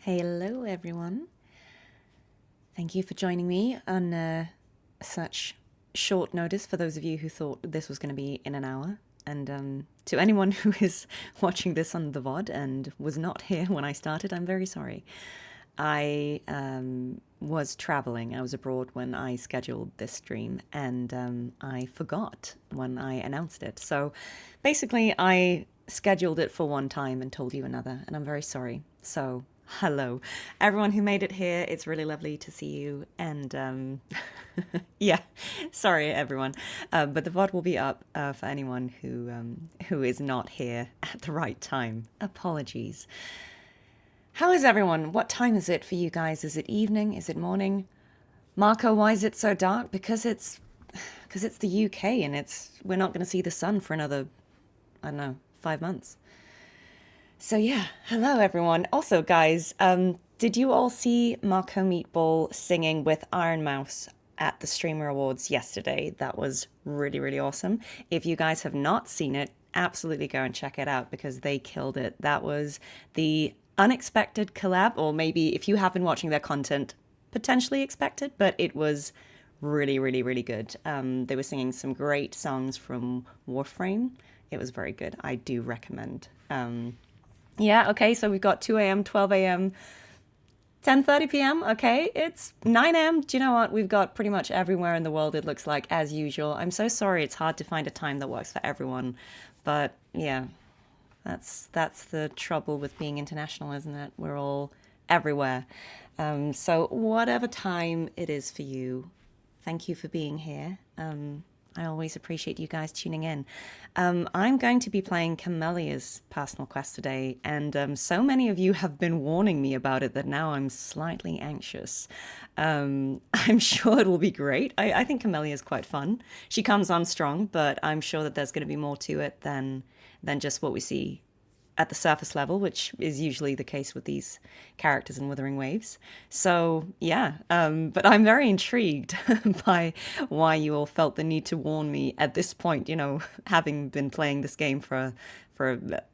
Hello, everyone. Thank you for joining me on such short notice for those of you who thought this was going to be in an hour. And to anyone who is watching this on the VOD and was not here when I started, I'm very sorry. I was traveling. I was abroad when I scheduled this stream, and I forgot when I announced it. So basically, I scheduled it for one time and told you another, and I'm very sorry. So hello, everyone who made it here. It's really lovely to see you. And yeah, sorry everyone, but the VOD will be up for anyone who is not here at the right time. Apologies. How is everyone? What time is it for you guys? Is it evening? Is it morning? Marco, why is it so dark? Because it's the UK and we're not going to see the sun for another, I don't know, 5 months. So yeah, hello everyone. Also, guys, did you all see Marco Meatball singing with Iron Mouse at the Streamer Awards yesterday? That was really, really awesome. If you guys have not seen it, absolutely go and check it out because they killed it. That was the unexpected collab, or maybe if you have been watching their content, potentially expected, but it was really, really, really good. They were singing some great songs from Warframe. It was very good. I do recommend. Yeah, okay, so we've got 2 a.m., 12 a.m., 10:30 p.m. Okay, it's 9 a.m. Do you know what? We've got pretty much everywhere in the world, it looks like, as usual. I'm so sorry it's hard to find a time that works for everyone. But yeah, that's the trouble with being international, isn't it? We're all everywhere. So whatever time it is for you, thank you for being here. I always appreciate you guys tuning in. I'm going to be playing Camellia's personal quest today, and so many of you have been warning me about it that now I'm slightly anxious. I'm sure it will be great. I think Camellia is quite fun. She comes on strong, but I'm sure that there's going to be more to it than just what we see at the surface level, which is usually the case with these characters in Wuthering Waves. So yeah, but I'm very intrigued by why you all felt the need to warn me at this point. Having been playing this game for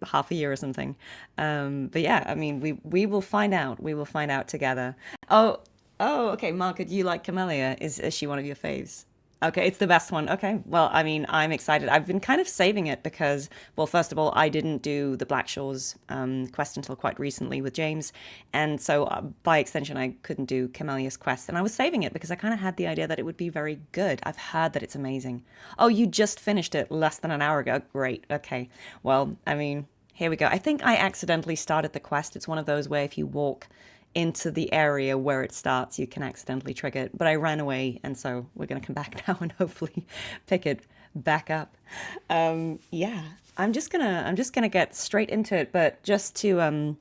half a year or something. But yeah, I mean, we will find out. We will find out together. Oh, okay, Margaret, you like Camellia? Is she one of your faves? Okay, it's the best one. Okay, well, I mean, I'm excited. I've been kind of saving it because, well, first of all, I didn't do the Black Shores quest until quite recently with James, and so by extension, I couldn't do Camelia's quest, and I was saving it because I kind of had the idea that it would be very good. I've heard that it's amazing. Oh, you just finished it less than an hour ago. Great. Okay. Well, I mean, here we go. I think I accidentally started the quest. It's one of those where if you walk into the area where it starts, you can accidentally trigger it. But I ran away, and so we're going to come back now and hopefully pick it back up. Yeah, I'm just gonna get straight into it. But just to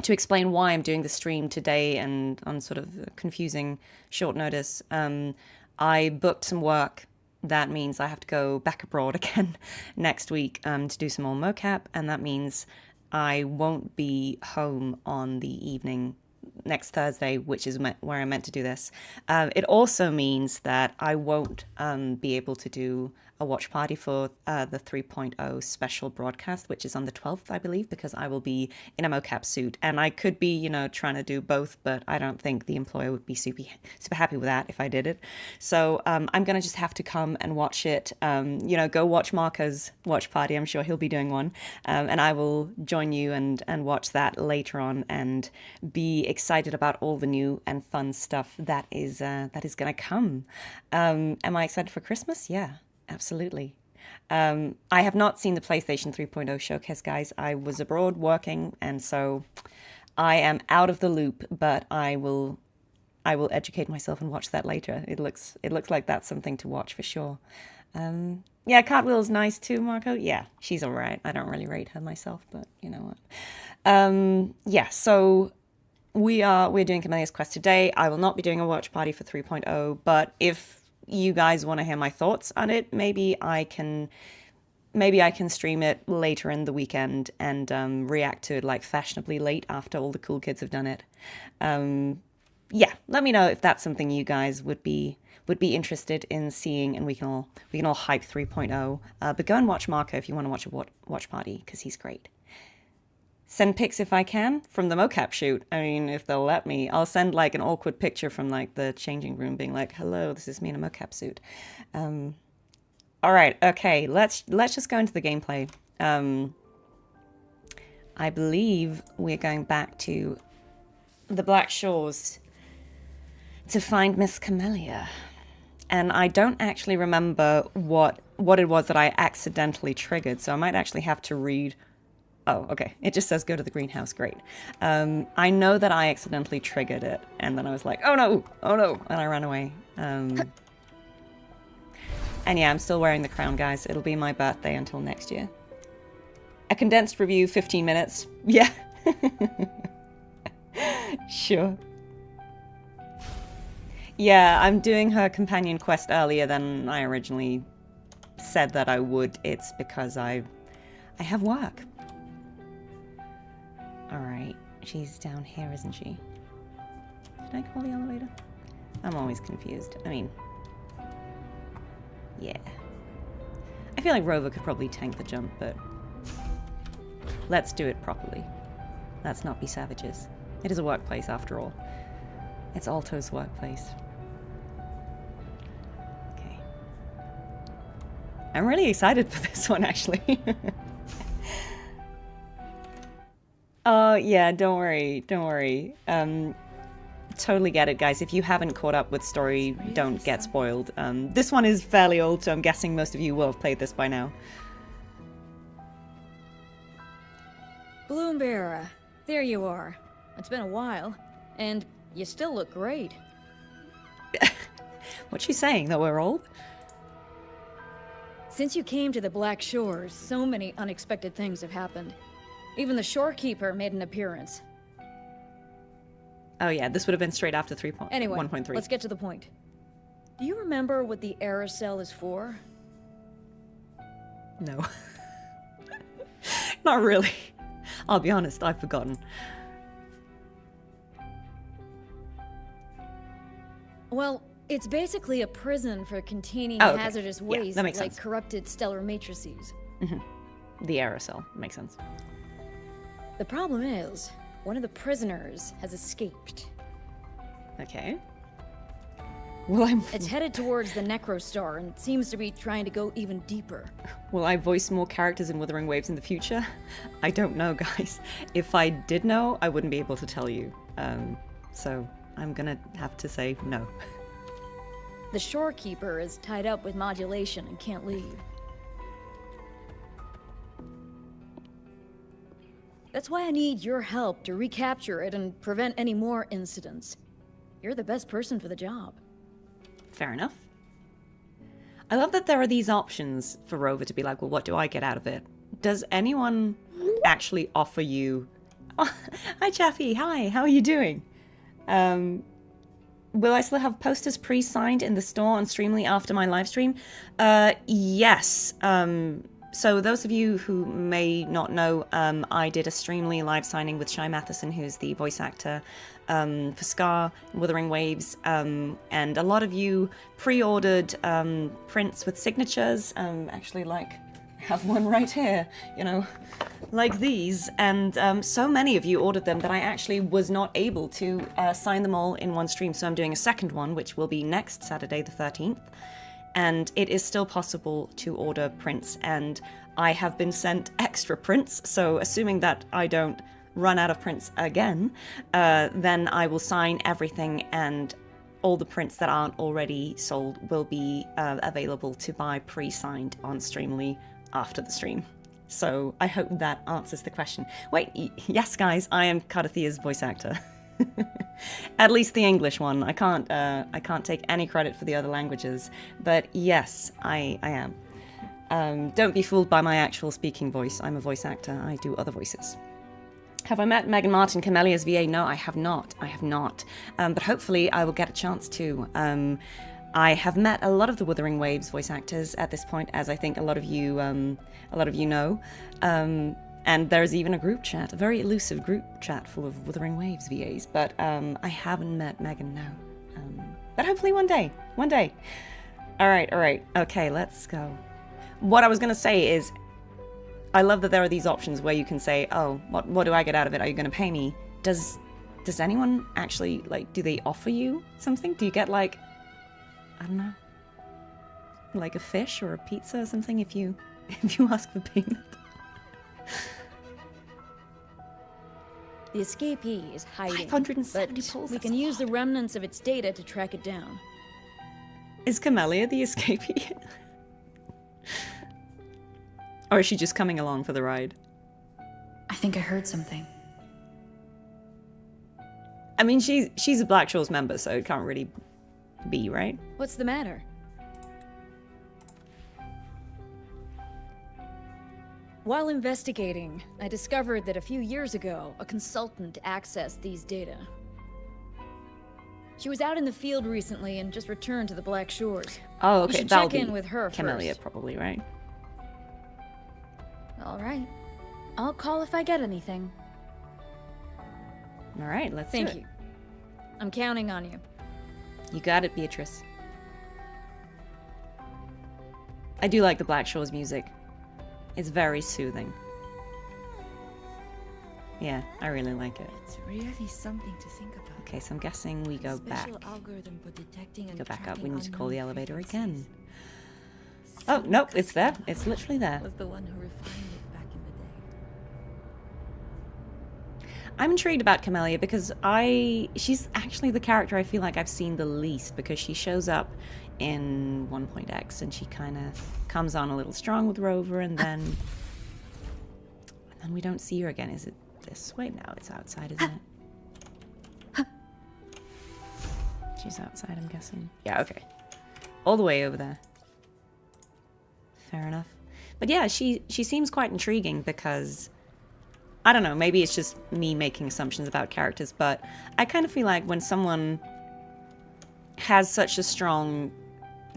explain why I'm doing the stream today and on sort of confusing short notice, I booked some work. That means I have to go back abroad again next week to do some more mocap, and that means I won't be home on the evening next Thursday, which is where I'm meant to do this. It also means that I won't be able to do a watch party for the 3.0 special broadcast, which is on the 12th, I believe, because I will be in a mocap suit. And I could be, trying to do both, but I don't think the employer would be super happy with that if I did it. So I'm going to just have to come and watch it. Go watch Marco's watch party. I'm sure he'll be doing one. And I will join you and watch that later on and be excited about all the new and fun stuff that is going to come. Am I excited for Christmas? Yeah. Absolutely. I have not seen the PlayStation 3.0 showcase, guys. I was abroad working, and so I am out of the loop. But I will educate myself and watch that later. It looks like that's something to watch for sure. Yeah, Cartwheel's nice too, Marco. Yeah, she's all right. I don't really rate her myself, but you know what. Yeah. So we're doing Camelia's quest today. I will not be doing a watch party for 3.0, but if you guys want to hear my thoughts on it, maybe I can stream it later in the weekend and react to it like fashionably late after all the cool kids have done it. Yeah, let me know if that's something you guys would be interested in seeing, and we can all hype 3.0. But go and watch Marco if you want to watch a watch party because he's great. send pics if I can from the mocap shoot. I mean, if they'll let me, I'll send like an awkward picture from like the changing room being like, hello, this is me in a mocap suit. All right, okay, let's just go into the gameplay. I believe we're going back to the Black Shores to find Miss Camellia. And I don't actually remember what it was that I accidentally triggered, so I might actually have to read. Oh, okay. It just says go to the greenhouse. Great. I know that I accidentally triggered it, and then I was like, oh no, and I ran away. And yeah, I'm still wearing the crown, guys. It'll be my birthday until next year. A condensed review, 15 minutes. Yeah. Sure. Yeah, I'm doing her companion quest earlier than I originally said that I would. It's because I have work. Alright, she's down here, isn't she? Did I call the elevator? I'm always confused. I mean, yeah. I feel like Rover could probably tank the jump, but let's do it properly. Let's not be savages. It is a workplace, after all. It's Alto's workplace. Okay. I'm really excited for this one, actually. Oh, yeah, don't worry. Totally get it, guys. If you haven't caught up with story, don't get spoiled. This one is fairly old, so I'm guessing most of you will have played this by now. Bloombearer, there you are. It's been a while, and you still look great. What's she saying, that we're old? Since you came to the Black Shores, so many unexpected things have happened. Even the shorekeeper made an appearance. Oh yeah, this would have been straight after 1.3. Anyway, let's get to the point. Do you remember what the aerosol is for? No. Not really. I'll be honest, I've forgotten. Well, it's basically a prison for containing hazardous waste like sense. Corrupted stellar matrices. Mm-hmm. The aerosol. Makes sense. The problem is, one of the prisoners has escaped. Okay. Well, It's headed towards the Necrostar and seems to be trying to go even deeper. Will I voice more characters in Wuthering Waves in the future? I don't know, guys. If I did know, I wouldn't be able to tell you. So I'm gonna have to say no. The shorekeeper is tied up with modulation and can't leave. That's why I need your help to recapture it and prevent any more incidents. You're the best person for the job. Fair enough. I love that there are these options for Rover to be like, well, what do I get out of it? Does anyone actually offer you... Oh, hi, Chaffee. Hi, how are you doing? Will I still have posters pre-signed in the store on Streamly after my live stream? Yes. So those of you who may not know, I did a Streamly live signing with Shai Matheson, who's the voice actor for Scar, Wuthering Waves, and a lot of you pre-ordered prints with signatures, actually like, I have one right here, you know, like these, and so many of you ordered them that I actually was not able to sign them all in one stream, so I'm doing a second one, which will be next Saturday the 13th. And it is still possible to order prints, and I have been sent extra prints, so assuming that I don't run out of prints again, then I will sign everything, and all the prints that aren't already sold will be available to buy pre-signed on Streamly after the stream. So I hope that answers the question. Wait, yes guys, I am Cartethyia's voice actor. At least the English one. I can't take any credit for the other languages, but yes, I am. Don't be fooled by my actual speaking voice. I'm a voice actor. I do other voices. Have I met Megan Martin, Camellia's VA? No, I have not. But hopefully I will get a chance to. I have met a lot of the Wuthering Waves voice actors at this point, as I think a lot of you know. And there's even a group chat, a very elusive group chat full of Wuthering Waves VAs. But I haven't met Megan now. But hopefully one day. All right. Okay, let's go. What I was going to say is, I love that there are these options where you can say, oh, what do I get out of it? Are you going to pay me? Does anyone actually, like, do they offer you something? Do you get, like, I don't know, like a fish or a pizza or something if you ask for payment? The escapee is hiding, 570 but pulls, we that's can a use the lot. remnants of its data to track it down. Is Camellia the escapee? Or is she just coming along for the ride? I think I heard something. I mean, she's a Black Shores member, so it can't really be, right? What's the matter? While investigating, I discovered that a few years ago, a consultant accessed these data. She was out in the field recently and just returned to the Black Shores. Oh, You okay, should that'll check be in with her Camellia, first. probably, right? All right. I'll call if I get anything. All right, let's do Thank it. you. I'm counting on you. You got it, Beatrice. I do like the Black Shores music. It's very soothing. Yeah, I really like it. It's really something to think about. Okay, so I'm guessing we go back. Special algorithm for detecting and Go back up. tracking We need to call the unknown elevator frequencies. again. Oh, nope, it's there. It's literally there. Was the one who refined it back in the day. I'm intrigued about Camellia because she's actually the character I feel like I've seen the least, because she shows up in 1.x and she kind of comes on a little strong with Rover, and then we don't see her again. Is it this way? No, it's outside, isn't it? She's outside, I'm guessing. Yeah, okay. All the way over there. Fair enough. But yeah, she seems quite intriguing because, I don't know, maybe it's just me making assumptions about characters, but I kind of feel like when someone has such a strong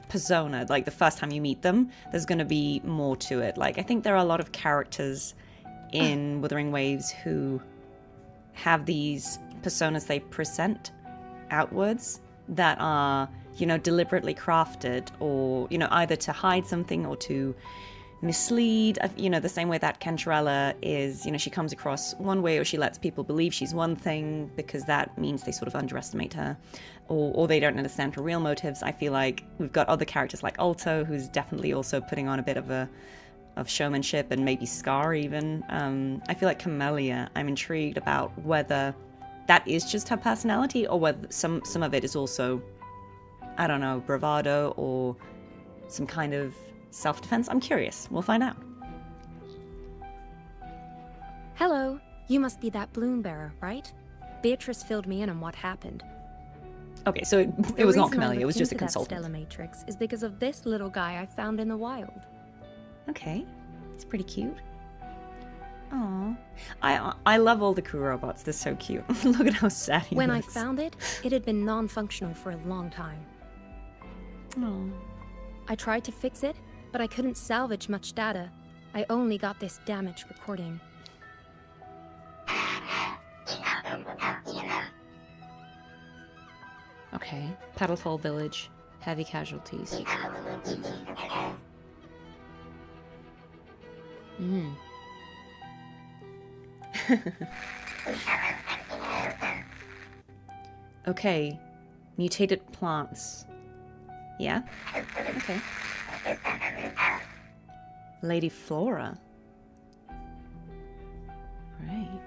persona, like the first time you meet them, there's going to be more to it. Like, I think there are a lot of characters in Wuthering Waves who have these personas they present outwards that are, you know, deliberately crafted, or, you know, either to hide something or to mislead, you know, the same way that Cantarella is, you know, she comes across one way, or she lets people believe she's one thing because that means they sort of underestimate her, or they don't understand her real motives. I feel like we've got other characters like Alto, who's definitely also putting on a bit of showmanship, and maybe Scar even. I feel like Camellia, I'm intrigued about whether that is just her personality, or whether some of it is also, I don't know, bravado or some kind of self-defense. I'm curious. We'll find out. Hello. You must be that balloon bearer, right? Beatrice filled me in on what happened. Okay, so it was not Camellia, it was just a That consultant. Stella Matrix is because of this little guy I found in the wild. Okay, it's pretty cute. Aww. I love all the crew robots. They're so cute. Look at how sad he When I looks. found it, it had been non-functional for a long time. Aw. I tried to fix it, but I couldn't salvage much data. I only got this damaged recording. Okay, Paddlefall Village, heavy casualties. Okay, mutated plants. Yeah? Okay. Lady Flora. Right.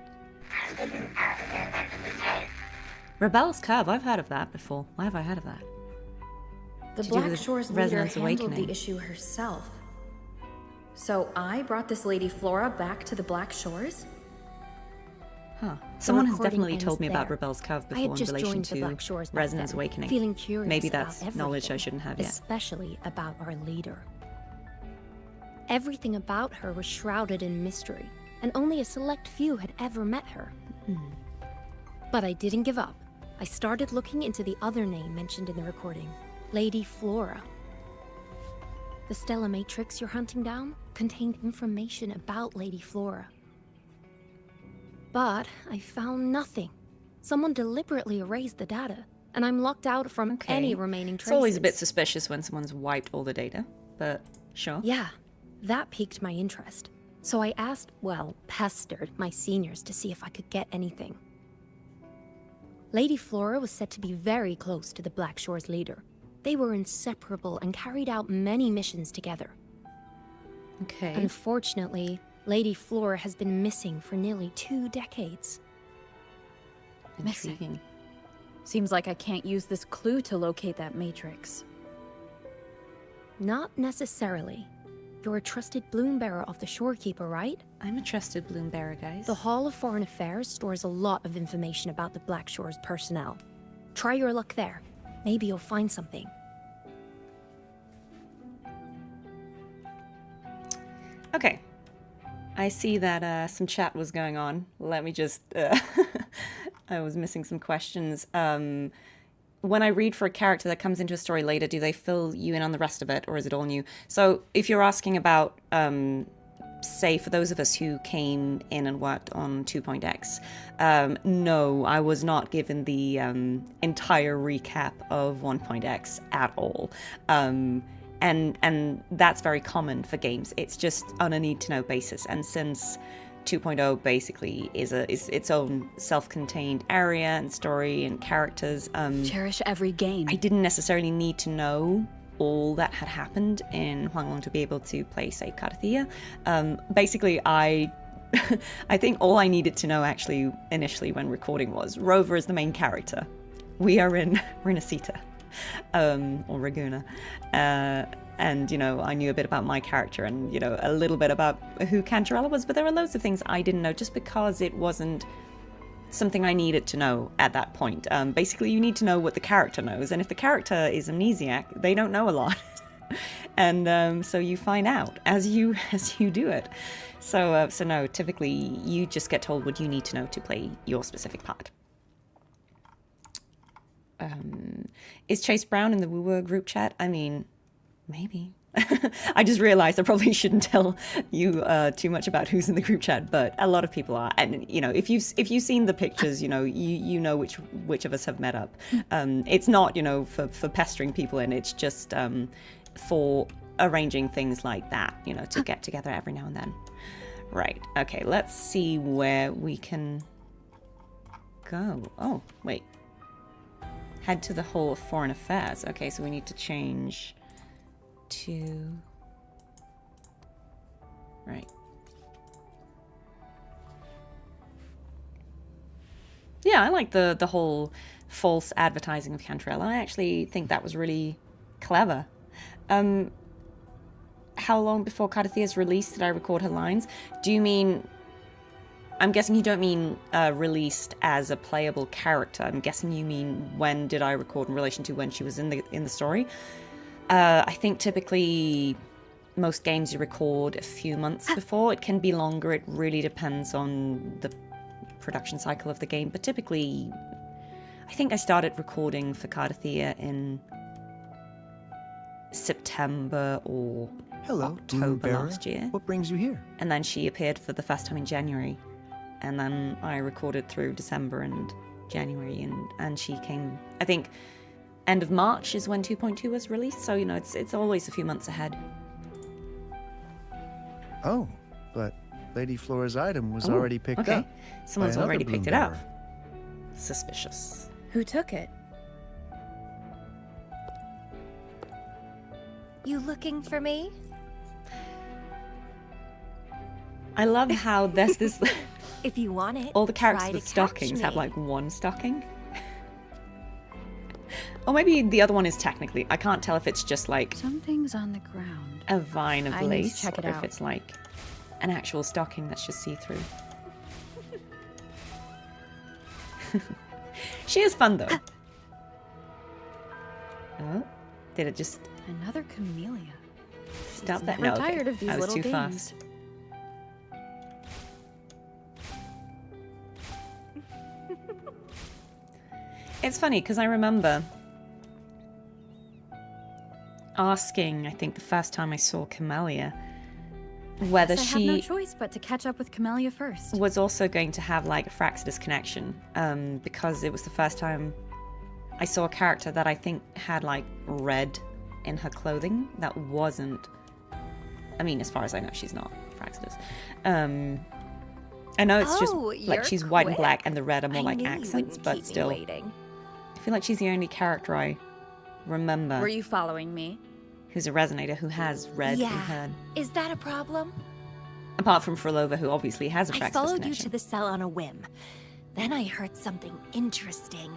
Rebel's Curve, I've heard of that before. Why have I heard of that? The To do with Black Shores leader Resonance handled Awakening. the issue herself. So I brought this Lady Flora back to the Black Shores? Huh. Someone has recording definitely ends told me about there. Rebel's Curve I before had in just relation joined the to Black Shores back Resonance then, Awakening. feeling curious Maybe about that's knowledge I everything, shouldn't have yet. especially about our leader. Everything about her was shrouded in mystery, and only a select few had ever met her. But I didn't give up. I started looking into the other name mentioned in the recording, Lady Flora. The Stella Matrix you're hunting down contained information about Lady Flora. But I found nothing. Someone deliberately erased the data, and I'm locked out from Okay. any remaining It's traces. always a bit suspicious when someone's wiped all the data, but sure. Yeah, that piqued my interest. So I asked, well, pestered my seniors to see if I could get anything. Lady Flora was said to be very close to the Black Shore's leader. They were inseparable and carried out many missions together. Okay. Unfortunately, Lady Flora has been missing for nearly 2 decades. Intriguing. Seems like I can't use this clue to locate that matrix. Not necessarily. You're a trusted bloom-bearer of the Shorekeeper, right? I'm a trusted bloom bearer, guys. The Hall of Foreign Affairs stores a lot of information about the Black Shore's personnel. Try your luck there. Maybe you'll find something. Okay. I see that some chat was going on. Let me just... I was missing some questions. When I read for a character that comes into a story later, do they fill you in on the rest of it, or is it all new? So if you're asking about, say, for those of us who came in and worked on 2.x, no, I was not given the entire recap of 1.x at all. And that's very common for games. It's just on a need-to-know basis. And since 2.0 basically is its own self-contained area and story and characters, Cherish every game. I didn't necessarily need to know all that had happened in Huanglong to be able to play, say, Cartethyia. Basically, I think all I needed to know actually initially when recording was Rover is the main character. We're in a Sita, or Raguna. And, you know, I knew a bit about my character and, you know, a little bit about who Cantarella was, but there were loads of things I didn't know just because it wasn't something I needed to know at that point. Basically, you need to know what the character knows, and if the character is amnesiac, they don't know a lot. And so you find out as you do it. So no, typically you just get told what you need to know to play your specific part. Is Chase Brown in the Woo group chat? I mean, maybe. I just realized I probably shouldn't tell you too much about who's in the group chat, but a lot of people are. And you know, if you've seen the pictures, you know which of us have met up. It's not, you know, for pestering people, and it's just for arranging things like that, you know, to get together every now and then. Right. Okay. Let's see where we can go. Oh, wait. Head to the Hall of Foreign Affairs. Okay, so we need to change to... Right. Yeah, I like the whole false advertising of Cantarella. I actually think that was really clever. How long before Cartethyia released did I record her lines? Do you mean... I'm guessing you don't mean released as a playable character. I'm guessing you mean when did I record in relation to when she was in the story. I think typically most games you record a few months before. It can be longer. It really depends on the production cycle of the game. But typically, I think I started recording for Cartethyia in September or October last year. What brings you here? And then she appeared for the first time in January. And then I recorded through December and January, and she came, I think, end of March is when 2.2 was released, so, you know, it's always a few months ahead. Oh, but Lady Flora's item was already picked up. Someone's by another already picked it up. bloom Suspicious. Who took it? You looking for me? I love how there's this... If you want it, all the characters try with to catch stockings have me. like one stocking. Or maybe the other one is technically, I can't tell if it's just like Something's on the ground. a vine of I need to lace, check it or if out. it's like an actual stocking that's just see-through. She is fun though. Oh, did it just Another Camellia. stop that? Never No, okay. tired of these That was little too games. fast. It's funny because I remember asking, I think the first time I saw Camellia, whether Guess I have no she choice but to catch up with Camellia first. was also going to have like a Fraxidus connection, because it was the first time I saw a character that I think had like red in her clothing that wasn't, I mean, as far as I know, she's not Frax does. I know it's just Oh, like you're she's white and quick. black, and the red are more I like knew you accents, wouldn't but keep me still, waiting. I feel like she's the only character I remember Were you following me? who's a resonator who has red in Yeah. her. Is that a problem? Apart from Frolova, who obviously has a I Fraxis followed you connection. to the cell on a whim. Then I heard something interesting.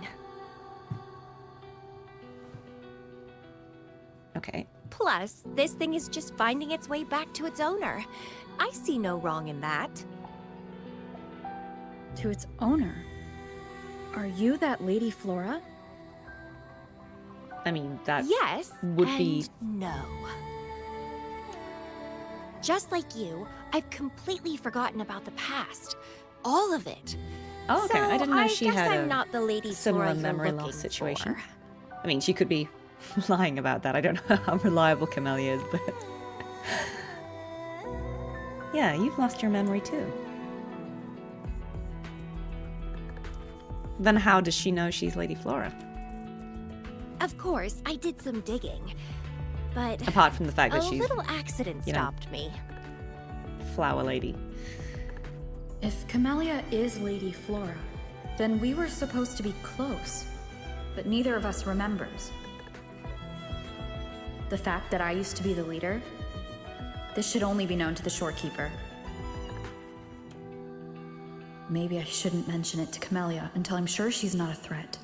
Okay. Plus, this thing is just finding its way back to its owner. I see no wrong in that. To its owner. Are you that Lady Flora? I mean, that Yes, would and be... no. Just like you, I've completely forgotten about the past. All of it. Oh, okay. So I didn't know she guess had I'm a not the Lady similar Flora you're memory looking loss situation. for. I mean, she could be lying about that. I don't know how reliable Camellia is, but... yeah, you've lost your memory too. Then how does she know she's Lady Flora? Of course, I did some digging, but Apart from the fact a that she's little accident you know, stopped me. Flower Lady. If Camellia is Lady Flora, then we were supposed to be close. But neither of us remembers. The fact that I used to be the leader, this should only be known to the shorekeeper. Maybe I shouldn't mention it to Camellia until I'm sure she's not a threat.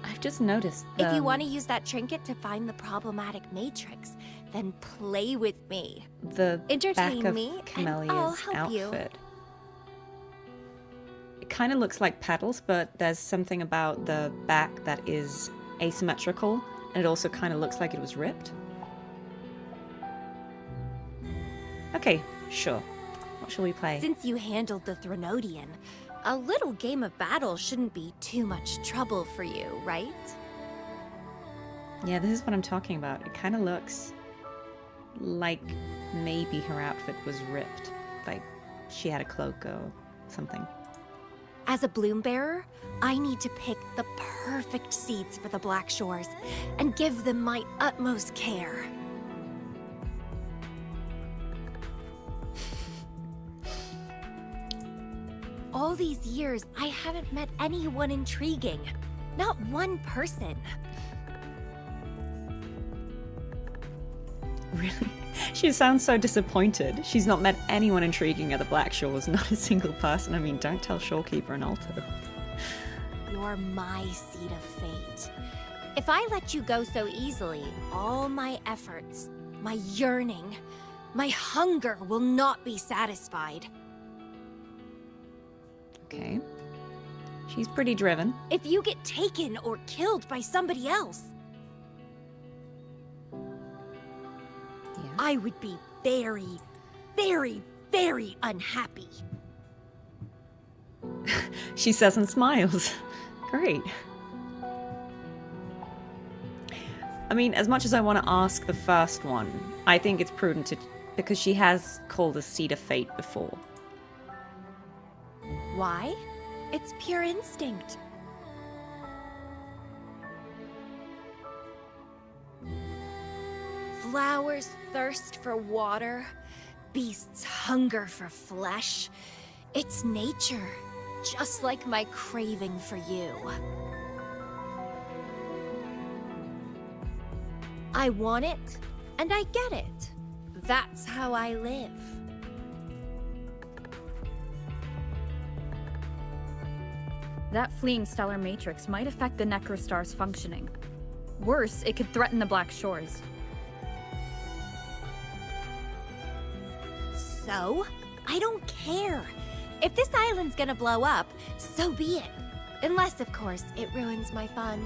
I've just noticed If you want to use that trinket to find the problematic matrix, then play with me. the Entertain back of me, and I'll Camellia's help you. outfit. It kind of looks like petals, but there's something about the back that is asymmetrical, and it also kind of looks like it was ripped. Okay, sure. What shall we play? Since you handled the Threnodian, a little game of battle shouldn't be too much trouble for you, right? Yeah, this is what I'm talking about. It kind of looks like maybe her outfit was ripped. Like she had a cloak or something. As a bloom bearer, I need to pick the perfect seeds for the Black Shores and give them my utmost care. All these years, I haven't met anyone intriguing. Not one person. Really? She sounds so disappointed. She's not met anyone intriguing at the Black Shores, not a single person. I mean, don't tell Shorekeeper and Alto. You're my seed of fate. If I let you go so easily, all my efforts, my yearning, my hunger will not be satisfied. Okay. She's pretty driven. If you get taken or killed by somebody else, Yeah. I would be very, very, very unhappy. She says and smiles. Great. I mean, as much as I want to ask the first one, I think it's prudent to... because she has called a seed of fate before. Why? It's pure instinct. Flowers thirst for water, beasts hunger for flesh. It's nature, just like my craving for you. I want it, and I get it. That's how I live. That fleeing stellar matrix might affect the Necrostar's functioning. Worse, it could threaten the Black Shores. So? I don't care. If this island's gonna blow up, so be it. Unless, of course, it ruins my fun.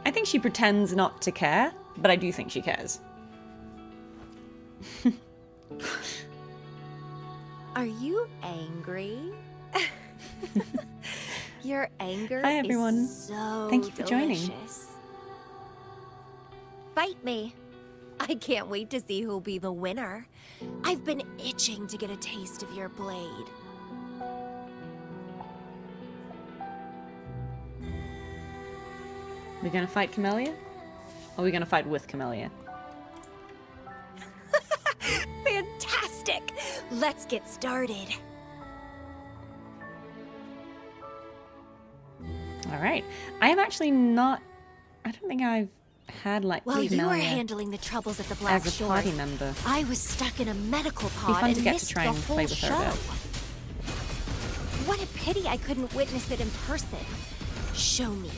I think she pretends not to care, but I do think she cares. Are you angry? Your anger Hi, everyone. is so Thank you for joining. delicious. Fight me. I can't wait to see who'll be the winner. I've been itching to get a taste of your blade. We're gonna fight Camellia? Or are we going to fight with Camellia? Fantastic! Let's get started. Alright. I have actually not... I don't think I've had, like, While you were Camellia handling the troubles at the Black as a Shores, party member. I was stuck in a medical It'd be pod fun and to get to missed try the and whole play with her show. a bit. What a pity I couldn't witness it in person. Show me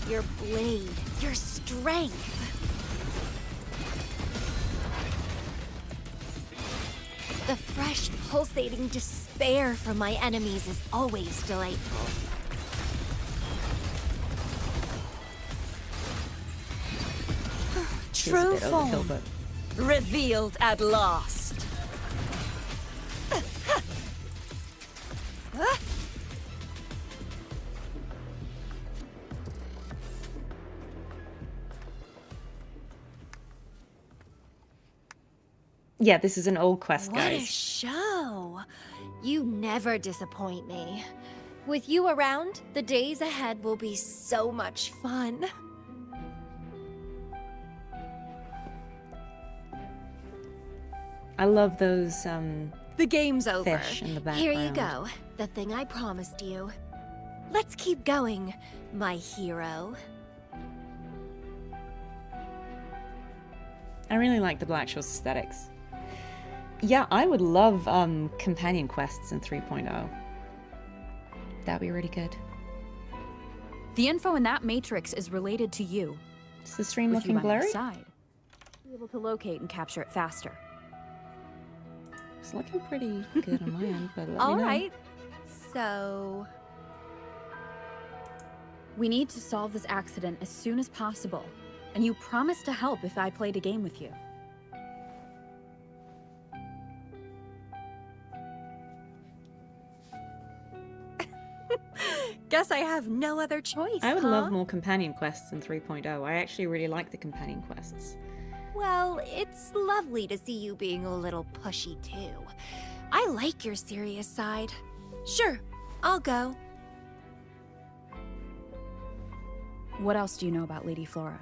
your blade, your strength. The fresh, pulsating despair from my enemies is always delightful. It's a True bit overkill, form but... revealed at last. Yeah, this is an old quest, What a guys. show! You never disappoint me. With you around, the days ahead will be so much fun. I love those, The game's over. fish in the Here you background. go, the thing I promised you. Let's keep going, my hero. I really like the Black Shores aesthetics. Yeah, I would love companion quests in 3.0. That'd be really good. The info in that matrix is related to you. Is the stream With you looking by my blurry? side, be able to locate and capture it faster. It's looking pretty good on my end, but let me All know. right. So, We need to solve this accident as soon as possible, and you promised to help if I played a game with you. guess I have no other choice, I would huh? love more companion quests in 3.0. I actually really like the companion quests. Well, it's lovely to see you being a little pushy, too. I like your serious side. Sure, I'll go. What else do you know about Lady Flora?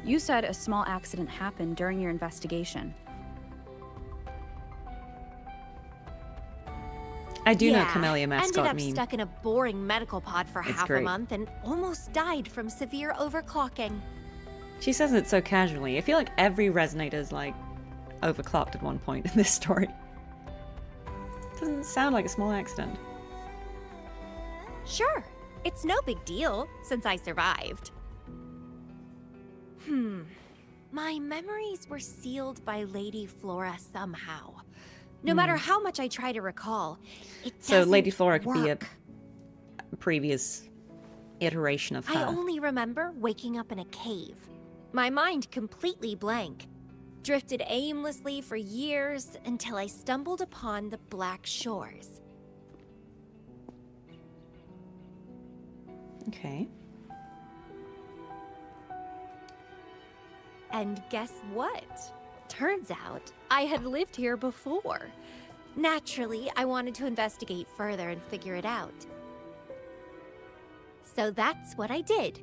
You said a small accident happened during your investigation. I do know Yeah, Camellia mascot ended up meme. stuck in a boring medical pod for It's half great. a month and almost died from severe overclocking. She says it so casually. I feel like every resonator's like overclocked at one point in this story. Doesn't sound like a small accident. Sure, it's no big deal since I survived. My memories were sealed by Lady Flora somehow. No matter how much I try to recall, it So doesn't Lady Flora could be a work. previous iteration of her. I only remember waking up in a cave. My mind completely blank. Drifted aimlessly for years until I stumbled upon the Black Shores. Okay. And guess what? Turns out I had lived here before. Naturally, I wanted to investigate further and figure it out. So that's what I did.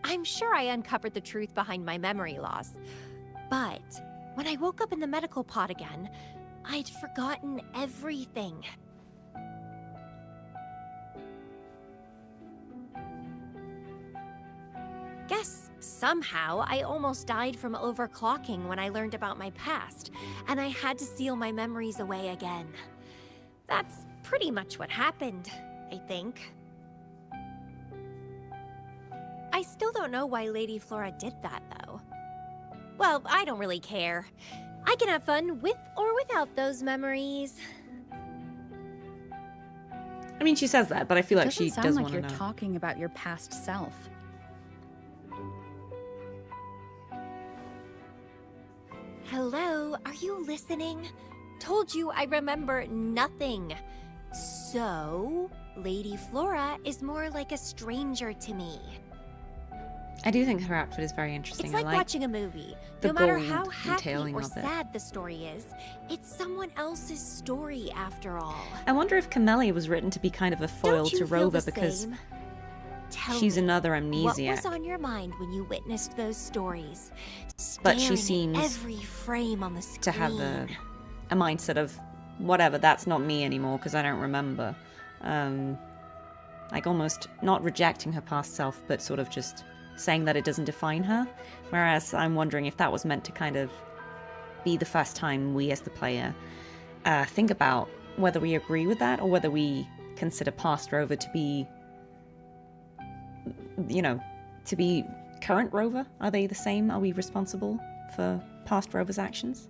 I'm sure I uncovered the truth behind my memory loss. But when I woke up in the medical pod again, I'd forgotten everything. Guess somehow I almost died from overclocking when I learned about my past, and I had to seal my memories away again. That's pretty much what happened, I think. I still don't know why Lady Flora did that, though. Well, I don't really care. I can have fun with or without those memories. I mean, she says that, but I feel like Doesn't she sound does like want to you're know. talking about your past self. Hello, are you listening? Told you I remember nothing. So, Lady Flora is more like a stranger to me. I do think her outfit is very interesting. It's I like like watching a movie. the No matter gold how happy detailing or of it. sad the story is, it's someone else's story after all. I wonder if Camellia was written to be kind of a foil Don't you to feel Rover the because same? Tell she's me, another what amnesiac. was on your mind when you witnessed those stories? But she Staring at seems every frame on the screen. to have a mindset of, whatever, that's not me anymore because I don't remember. Like almost not rejecting her past self, but sort of just saying that it doesn't define her. Whereas I'm wondering if that was meant to kind of be the first time we as the player think about whether we agree with that or whether we consider past Rover to be, you know, to be current Rover. Are they the same? Are we responsible for past Rover's actions?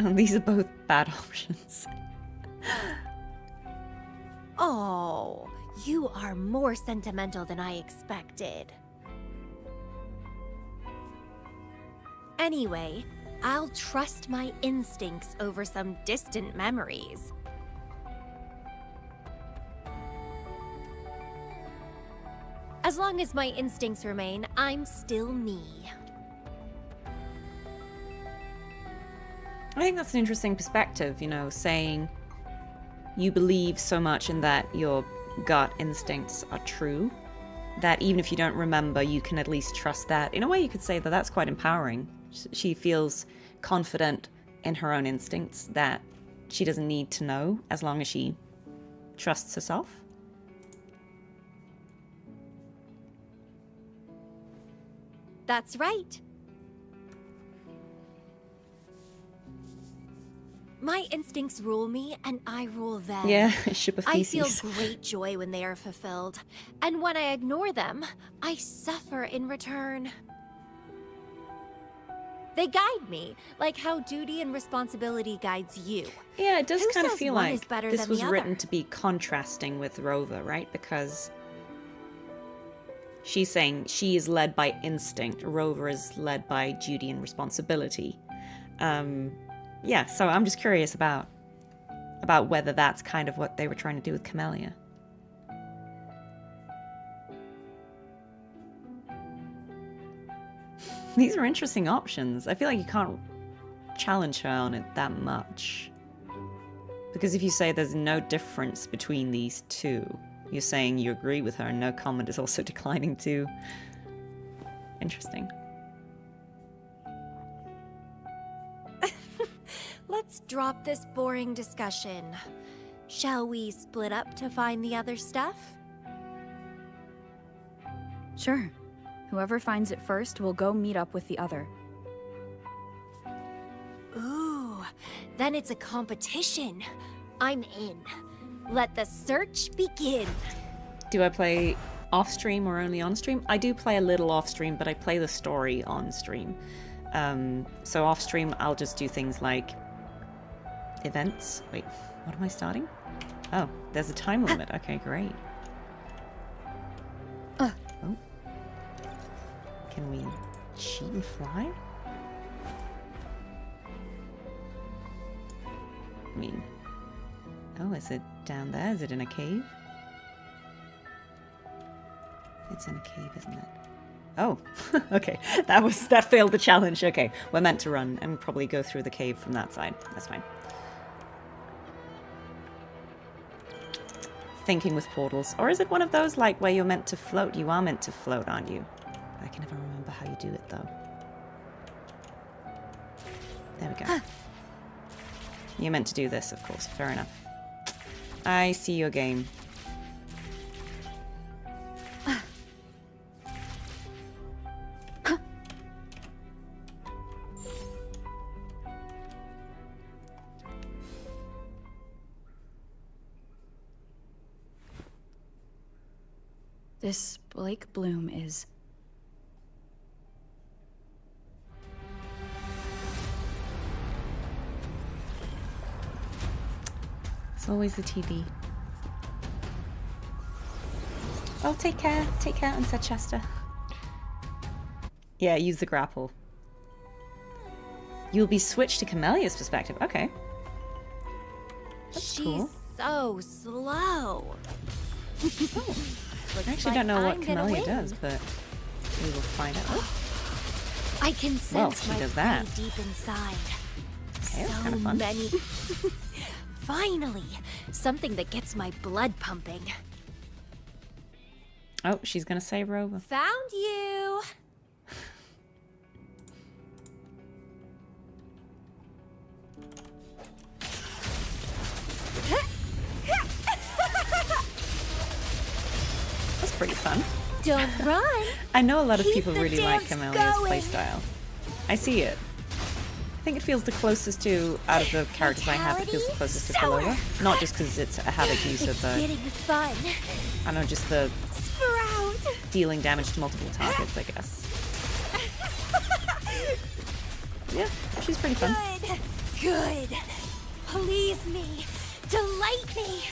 And these are both bad options. Oh, you are more sentimental than I expected. Anyway, I'll trust my instincts over some distant memories. As long as my instincts remain, I'm still me. I think that's an interesting perspective, you know, saying you believe so much in that your gut instincts are true, that even if you don't remember, you can at least trust that. In a way, you could say that that's quite empowering. She feels confident in her own instincts, that she doesn't need to know as long as she trusts herself. That's right. My instincts rule me, and I rule them. Yeah, ship of I feel feces. great joy when they are fulfilled, and when I ignore them, I suffer in return. They guide me, like how duty and responsibility guides you. Yeah, it does Who kind of says feel one is like better this than was the written other? to be contrasting with Rover, right? Because she's saying she is led by instinct, Rover is led by duty and responsibility. Yeah, so I'm just curious about whether that's kind of what they were trying to do with Camellia. These are interesting options. I feel like you can't challenge her on it that much. Because if you say there's no difference between these two, you're saying you agree with her and no comment is also declining too. Interesting. Let's drop this boring discussion. Shall we split up to find the other stuff? Sure. Whoever finds it first will go meet up with the other. Ooh, then it's a competition. I'm in. Let the search begin. Do I play off stream or only on stream? I do play a little off stream, but I play the story on stream. So off stream, I'll just do things like events. Wait, what am I starting? Oh, there's a time limit. Okay, great. Oh. Can we cheat and fly? I mean, oh, is it down there? Is it in a cave? It's in a cave, isn't it? Oh, okay. That failed the challenge. Okay, we're meant to run and probably go through the cave from that side. That's fine. Thinking with portals. Or is it one of those like where you're meant to float? You are meant to float, aren't you? I can never remember how you do it though. There we go. You're meant to do this, of course. Fair enough. I see your game. This Blake Bloom is... It's always the TV. Oh, take care, said Chester. Yeah, use the grapple. You'll be switched to Camellia's perspective. Okay. That's She's cool. so slow. I actually don't know what I'm gonna Camellia win. does, but we will find out. Oh, I can sense she my does prey that. deep inside. okay, that's So kind of fun. many Finally, something that gets my blood pumping. Oh, she's gonna say Rover. Found you! That's pretty fun. Don't run! I know a lot of Keep people the really like dance Camellia's going. playstyle. I see it. I think it feels the closest to, out of the characters I have, it feels the closest to Sour. Camellia. Not just because it's a havoc user, It's but getting fun. I don't know, just the Sprout! dealing damage to multiple targets, I guess. Yeah, she's pretty fun. Good. Please me. Delight me.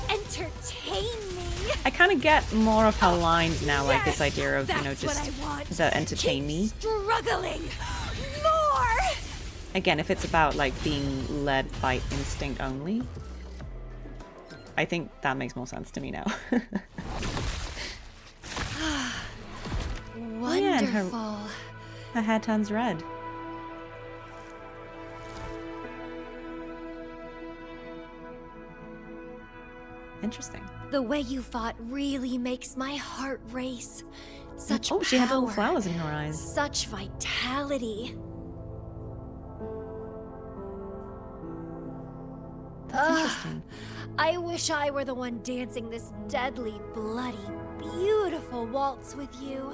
Entertain me. I kind of get more of her lines now, like this Yes, idea of, you know, that's what just I want. the entertain me. Keep struggling. More. Again, if it's about like being led by instinct only, I think that makes more sense to me now. Wonderful. yeah, and her hair turns red. Interesting. The way you fought really makes my heart race. Such Oh, she had little power. flowers in her eyes. Such vitality. That's interesting. I wish I were the one dancing this deadly, bloody, beautiful waltz with you.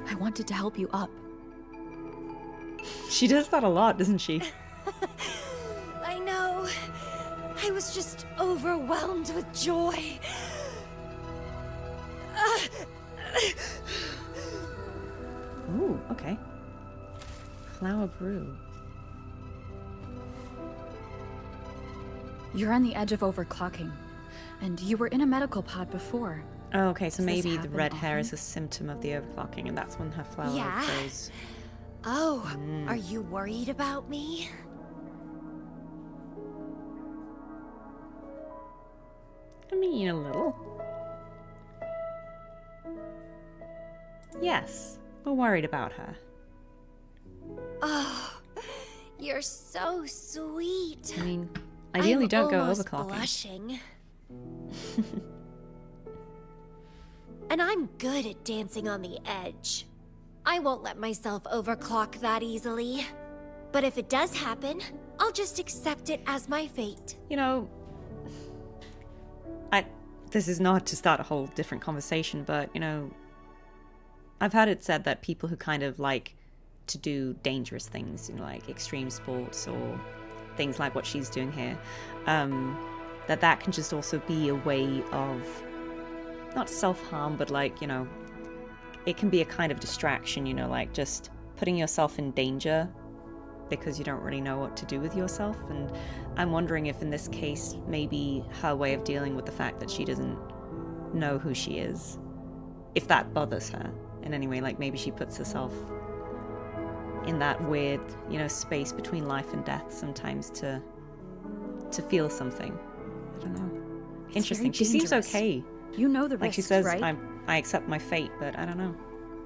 I wanted to help you up. She does that a lot, doesn't she? I know. I was just overwhelmed with joy. Ooh, okay. Flower grew. You're on the edge of overclocking. And you were in a medical pod before. Oh, okay, so Does this maybe the happen red hair often? is a symptom of the overclocking, and that's when her flower Yeah. grows. Oh, are you worried about me? I mean, a little. Yes, we're worried about her. Oh, you're so sweet. I mean, ideally I'm don't go almost overclocking. Blushing. And I'm good at dancing on the edge. I won't let myself overclock that easily. But if it does happen, I'll just accept it as my fate. You know, this is not to start a whole different conversation, but, you know, I've heard it said that people who kind of like to do dangerous things, you know, like extreme sports or things like what she's doing here, that can just also be a way of, not self-harm, but like, you know, it can be a kind of distraction, you know, like just putting yourself in danger because you don't really know what to do with yourself. And I'm wondering if in this case, maybe her way of dealing with the fact that she doesn't know who she is, if that bothers her in any way, like maybe she puts herself in that weird, you know, space between life and death sometimes to feel something. I don't know. It's Interesting. very She seems dangerous. okay. You know the Like risks, she says, right? I accept my fate, but I don't know.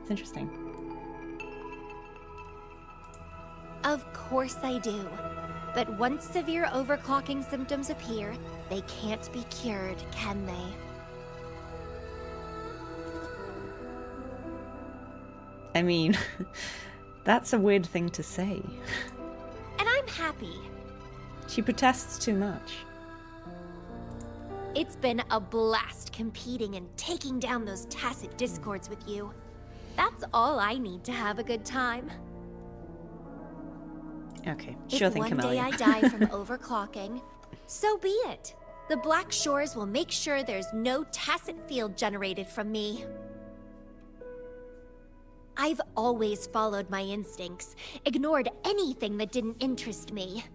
It's interesting. Of course I do. But once severe overclocking symptoms appear, they can't be cured, can they? I mean, that's a weird thing to say. And I'm happy. She protests too much. It's been a blast competing and taking down those tacit discords with you. That's all I need to have a good time. Okay, sure If thing, one day Camellia. I die from overclocking, so be it. The Black Shores will make sure there's no tacit field generated from me. I've always followed my instincts, ignored anything that didn't interest me.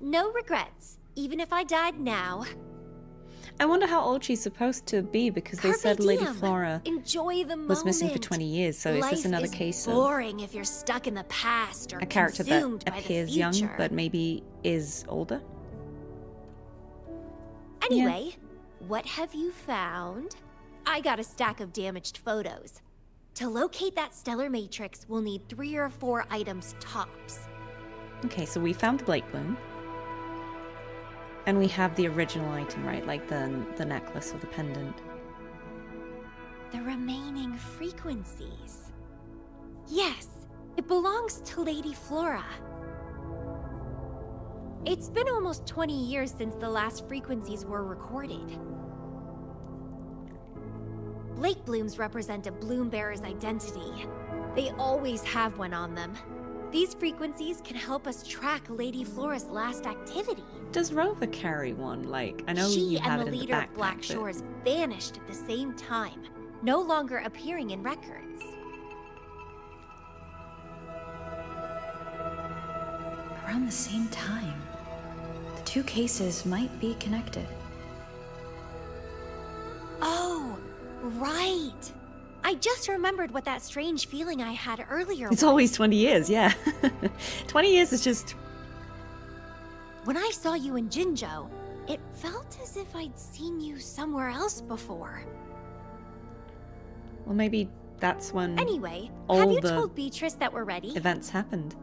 No regrets, even if I died now. I wonder how old she's supposed to be, because they said Carpe Lady diem. Flora Enjoy the moment. was missing for 20 years, so is this Life another is case of boring if you're stuck in the past or a character that consumed by the appears young, future. but maybe is older? Anyway, what have you found? I got a stack of damaged photos. To locate that stellar matrix, we'll need 3 or 4 items tops. Okay, so we found the Blake Bloom. And we have the original item, right? Like the necklace or the pendant. The remaining frequencies. Yes, it belongs to Lady Flora. It's been almost 20 years since the last frequencies were recorded. Blake blooms represent a bloom bearer's identity. They always have one on them. These frequencies can help us track Lady Flora's last activity. Does Rover carry one? Like, I know She you have and it the in the leader backpack, of Black but- Shores vanished at the same time, no longer appearing in records. Around the same time. The 2 cases might be connected. Oh, right. I just remembered what that strange feeling I had earlier It's was. always 20 years, yeah. 20 years is just... When I saw you in Jinzhou, it felt as if I'd seen you somewhere else before. Well, maybe that's when Anyway, all have you the told Beatrice that we're ready? events happened.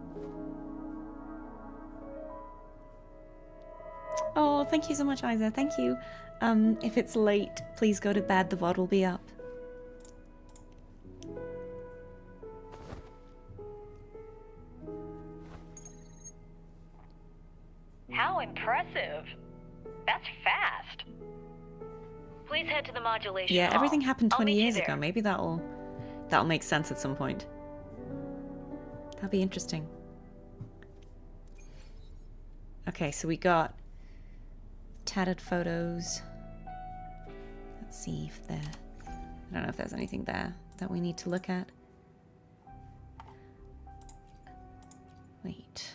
Oh, thank you so much, Isa. Thank you. If it's late, please go to bed. The VOD will be up. How impressive. That's fast. Please head to the modulation Yeah, hall. everything happened I'll 20 meet you years there. ago. Maybe that'll make sense at some point. That'll be interesting. Okay, so we got tattered photos. Let's see if there... I don't know if there's anything there that we need to look at. Wait.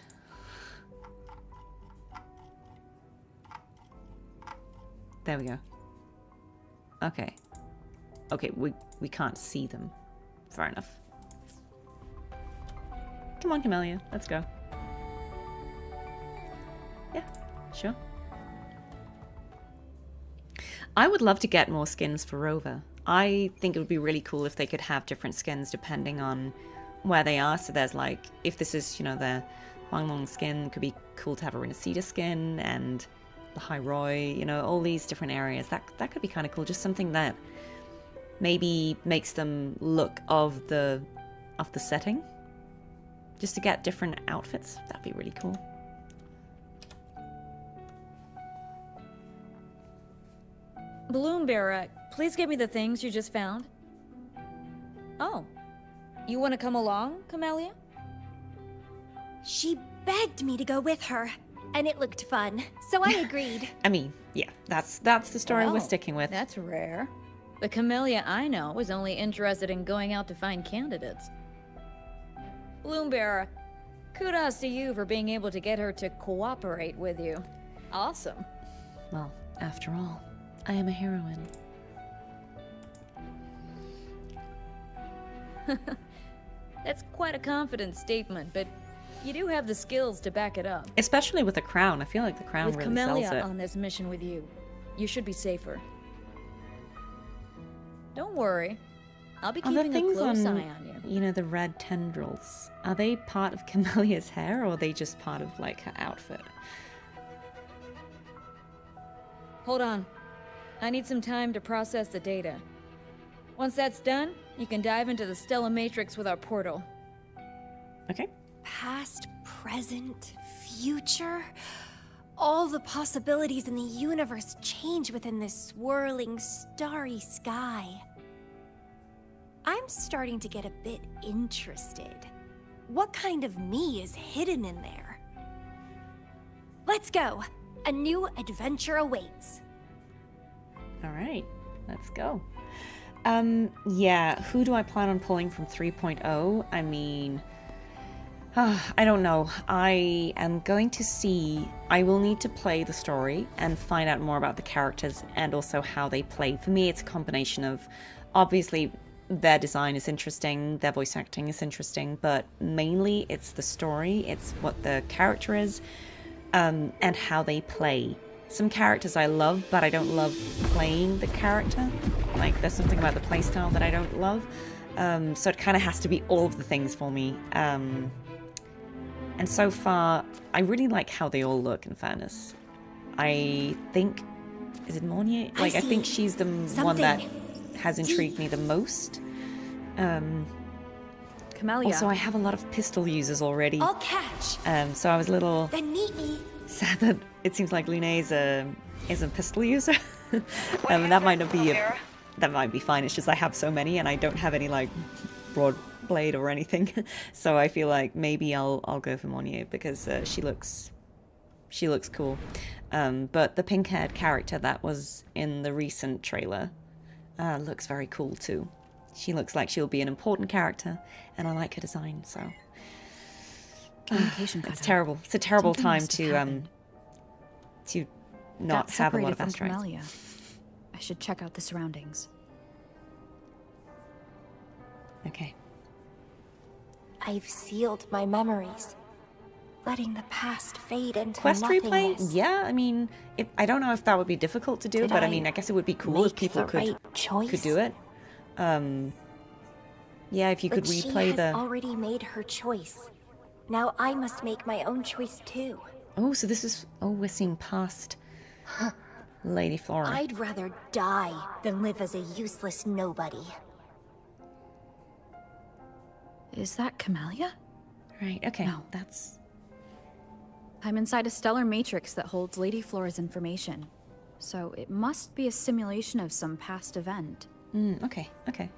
There we go. Okay. Okay, we can't see them. Fair enough. Come on, Camellia. Let's go. Yeah, sure. I would love to get more skins for Rover. I think it would be really cool if they could have different skins depending on where they are. So there's like, if this is, you know, the Huanglong skin, it could be cool to have a Renacida skin, and the Hairoi, you know, all these different areas. That could be kind of cool. Just something that maybe makes them look of the setting. Just to get different outfits. That'd be really cool. Bloom Bearer, please give me the things you just found. Oh. You want to come along, Camellia? She begged me to go with her, and it looked fun, so I agreed. I mean, yeah, that's the story we're Well, sticking with. That's rare. The Camellia I know is only interested in going out to find candidates. Bloom Bearer, kudos to you for being able to get her to cooperate with you. Awesome. Well, after all, I am a heroine. That's quite a confident statement, but you do have the skills to back it up. Especially with the crown. I feel like the crown With really Camellia sells it. on this mission with you, you should be safer. Don't worry. I'll be Are the keeping a things close on, eye on you. you know, the red tendrils, are they part of Camellia's hair, or are they just part of, like, her outfit? Hold on. I need some time to process the data. Once that's done, you can dive into the Stella Matrix with our portal. Okay. Past, present, future. All the possibilities in the universe change within this swirling, starry sky. I'm starting to get a bit interested. What kind of me is hidden in there? Let's go. A new adventure awaits. All right. Let's go. Yeah, who do I plan on pulling from 3.0? I mean... I don't know. I am going to see... I will need to play the story and find out more about the characters and also how they play. For me, it's a combination of... Obviously, their design is interesting, their voice acting is interesting, but mainly it's the story, it's what the character is, and how they play. Some characters I love, but I don't love playing the character. Like, there's something about the playstyle that I don't love. So it kind of has to be all of the things for me. And so far, I really like how they all look, in fairness. I think... Is it Mornier? I think she's the one that has intrigued me the most. Camellia. Also, I have a lot of pistol users already. I'll catch. So I was a little Then meet me. sad that it seems like Lune is a pistol user. That might not be that might be fine. It's just I have so many and I don't have any like broad blade or anything. So I feel like maybe I'll go for Mornier because she looks cool. But the pink-haired character that was in the recent trailer looks very cool too. She looks like she'll be an important character, and I like her design. So Communication it's terrible. It's a terrible Something time must have to not Got have a lot of separated from asteroids. Camellia. I should check out the surroundings. Okay. I've sealed my memories, letting the past fade into Quest replay? nothingness. Yeah, I mean, I don't know if that would be difficult to do, Did but I I mean, I guess it would be cool if Make people the could right choice? could do it. Yeah, if you could But she replay has the. already made her choice. Now I must make my own choice too. Oh, so this is. Oh, we're seeing past Lady Flora. I'd rather die than live as a useless nobody. Is that Camellia? Right. Okay. No. That's. I'm inside a stellar matrix that holds Lady Flora's information. So it must be a simulation of some past event. Okay. Okay.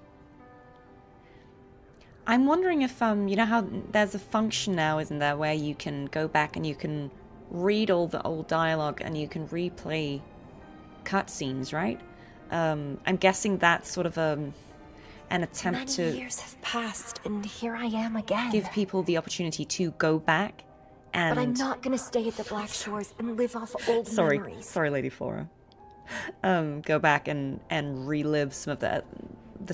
I'm wondering if you know how there's a function now, isn't there, where you can go back and you can read all the old dialogue and you can replay cutscenes, right? I'm guessing that's sort of an attempt Many to years have passed, and here I am again. give people the opportunity to go back and. But I'm not gonna stay at the Black Shores and live off old memories. Sorry, Lady Flora. Go back and relive some of the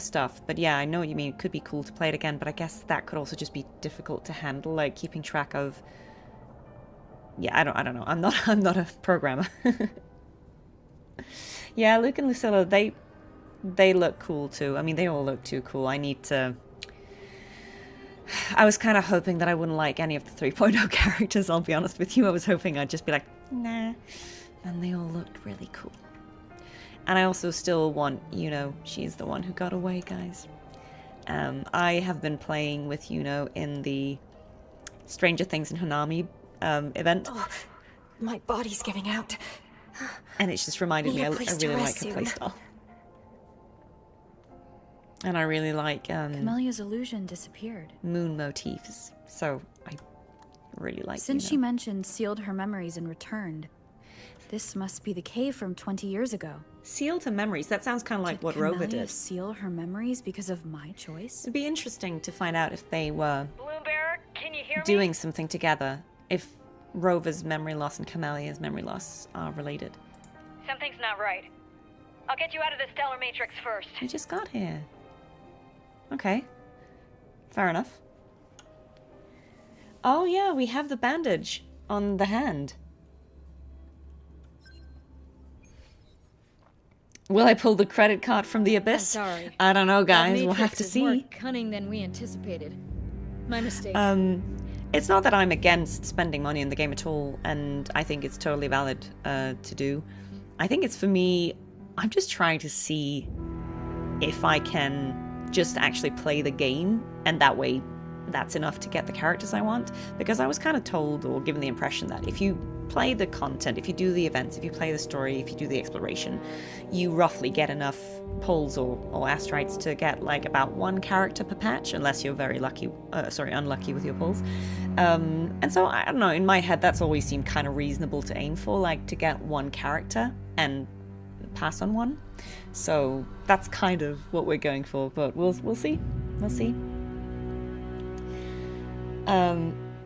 stuff. But yeah, I know what you mean. It could be cool to play it again, but I guess that could also just be difficult to handle, like keeping track of. Yeah, I don't know. I'm not a programmer. Yeah, Luke and Lucilla, they look cool too. I mean, they all look too cool. I was kind of hoping that I wouldn't like any of the 3.0 characters, I'll be honest with you. I was hoping I'd just be like, nah. And they all looked really cool. And I also still want, she's the one who got away, guys. I have been playing with Yuno in the Stranger Things and Hanami event. Oh, my body's giving out. And it's just reminded me, I Need a place to really rest like her soon. playstyle. And I really like Camellia's illusion disappeared. moon motifs. So I really like Since Yuno. she mentioned sealed her memories and returned, this must be the cave from 20 years ago. Sealed her memories. That sounds kind of like what Rover Camellia did. seal her memories because of my choice? It'd be interesting to find out if they were Bloombearer, can you hear me? doing something together. If Rover's memory loss and Camellia's memory loss are related. Something's not right. I'll get you out of the stellar matrix first. We just got here. Okay. Fair enough. Oh yeah, we have the bandage on the hand. Will I pull the credit card from the abyss? sorry. I don't know, That guys. We'll have matrix to is more see. cunning than we anticipated. My mistake. It's not that I'm against spending money in the game at all, and I think it's totally valid to do. I think it's for me, I'm just trying to see if I can just actually play the game, and that way that's enough to get the characters I want. Because I was kind of told or given the impression that if you play the content, if you do the events, if you play the story, if you do the exploration, you roughly get enough pulls or asteroids to get like about one character per patch, unless you're very unlucky with your pulls. And so I don't know, in my head that's always seemed kind of reasonable to aim for, like to get one character and pass on one. So that's kind of what we're going for, but we'll see. We'll see.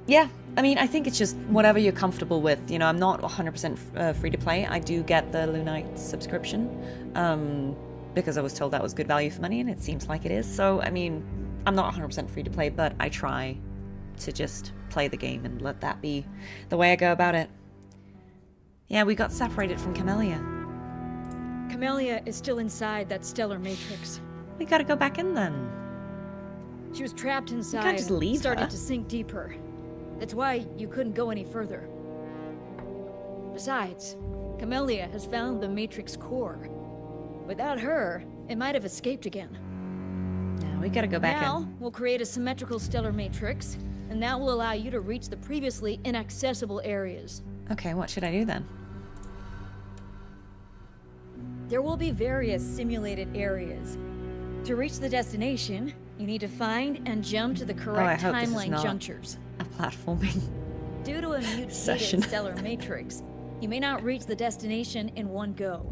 Yeah, I mean, I think it's just whatever you're comfortable with. I'm not 100% free to play. I do get the Lunite subscription because I was told that was good value for money, and it seems like it is. So, I mean, I'm not 100% free to play, but I try to just play the game and let that be the way I go about it. Yeah, we got separated from Camellia. Camellia is still inside that stellar matrix. We gotta go back in then. She was trapped inside just and leave started her. to sink deeper. That's why you couldn't go any further. Besides, Camellia has found the Matrix core. Without her, it might have escaped again. Yeah, we gotta go back Now, in. we'll create a symmetrical stellar matrix, and that will allow you to reach the previously inaccessible areas. Okay, what should I do then? There will be various simulated areas. To reach the destination, you need to find and jump to the correct hope this is timeline not- junctures. A platforming. Due to a Session. mutated stellar matrix, you may not reach the destination in one go.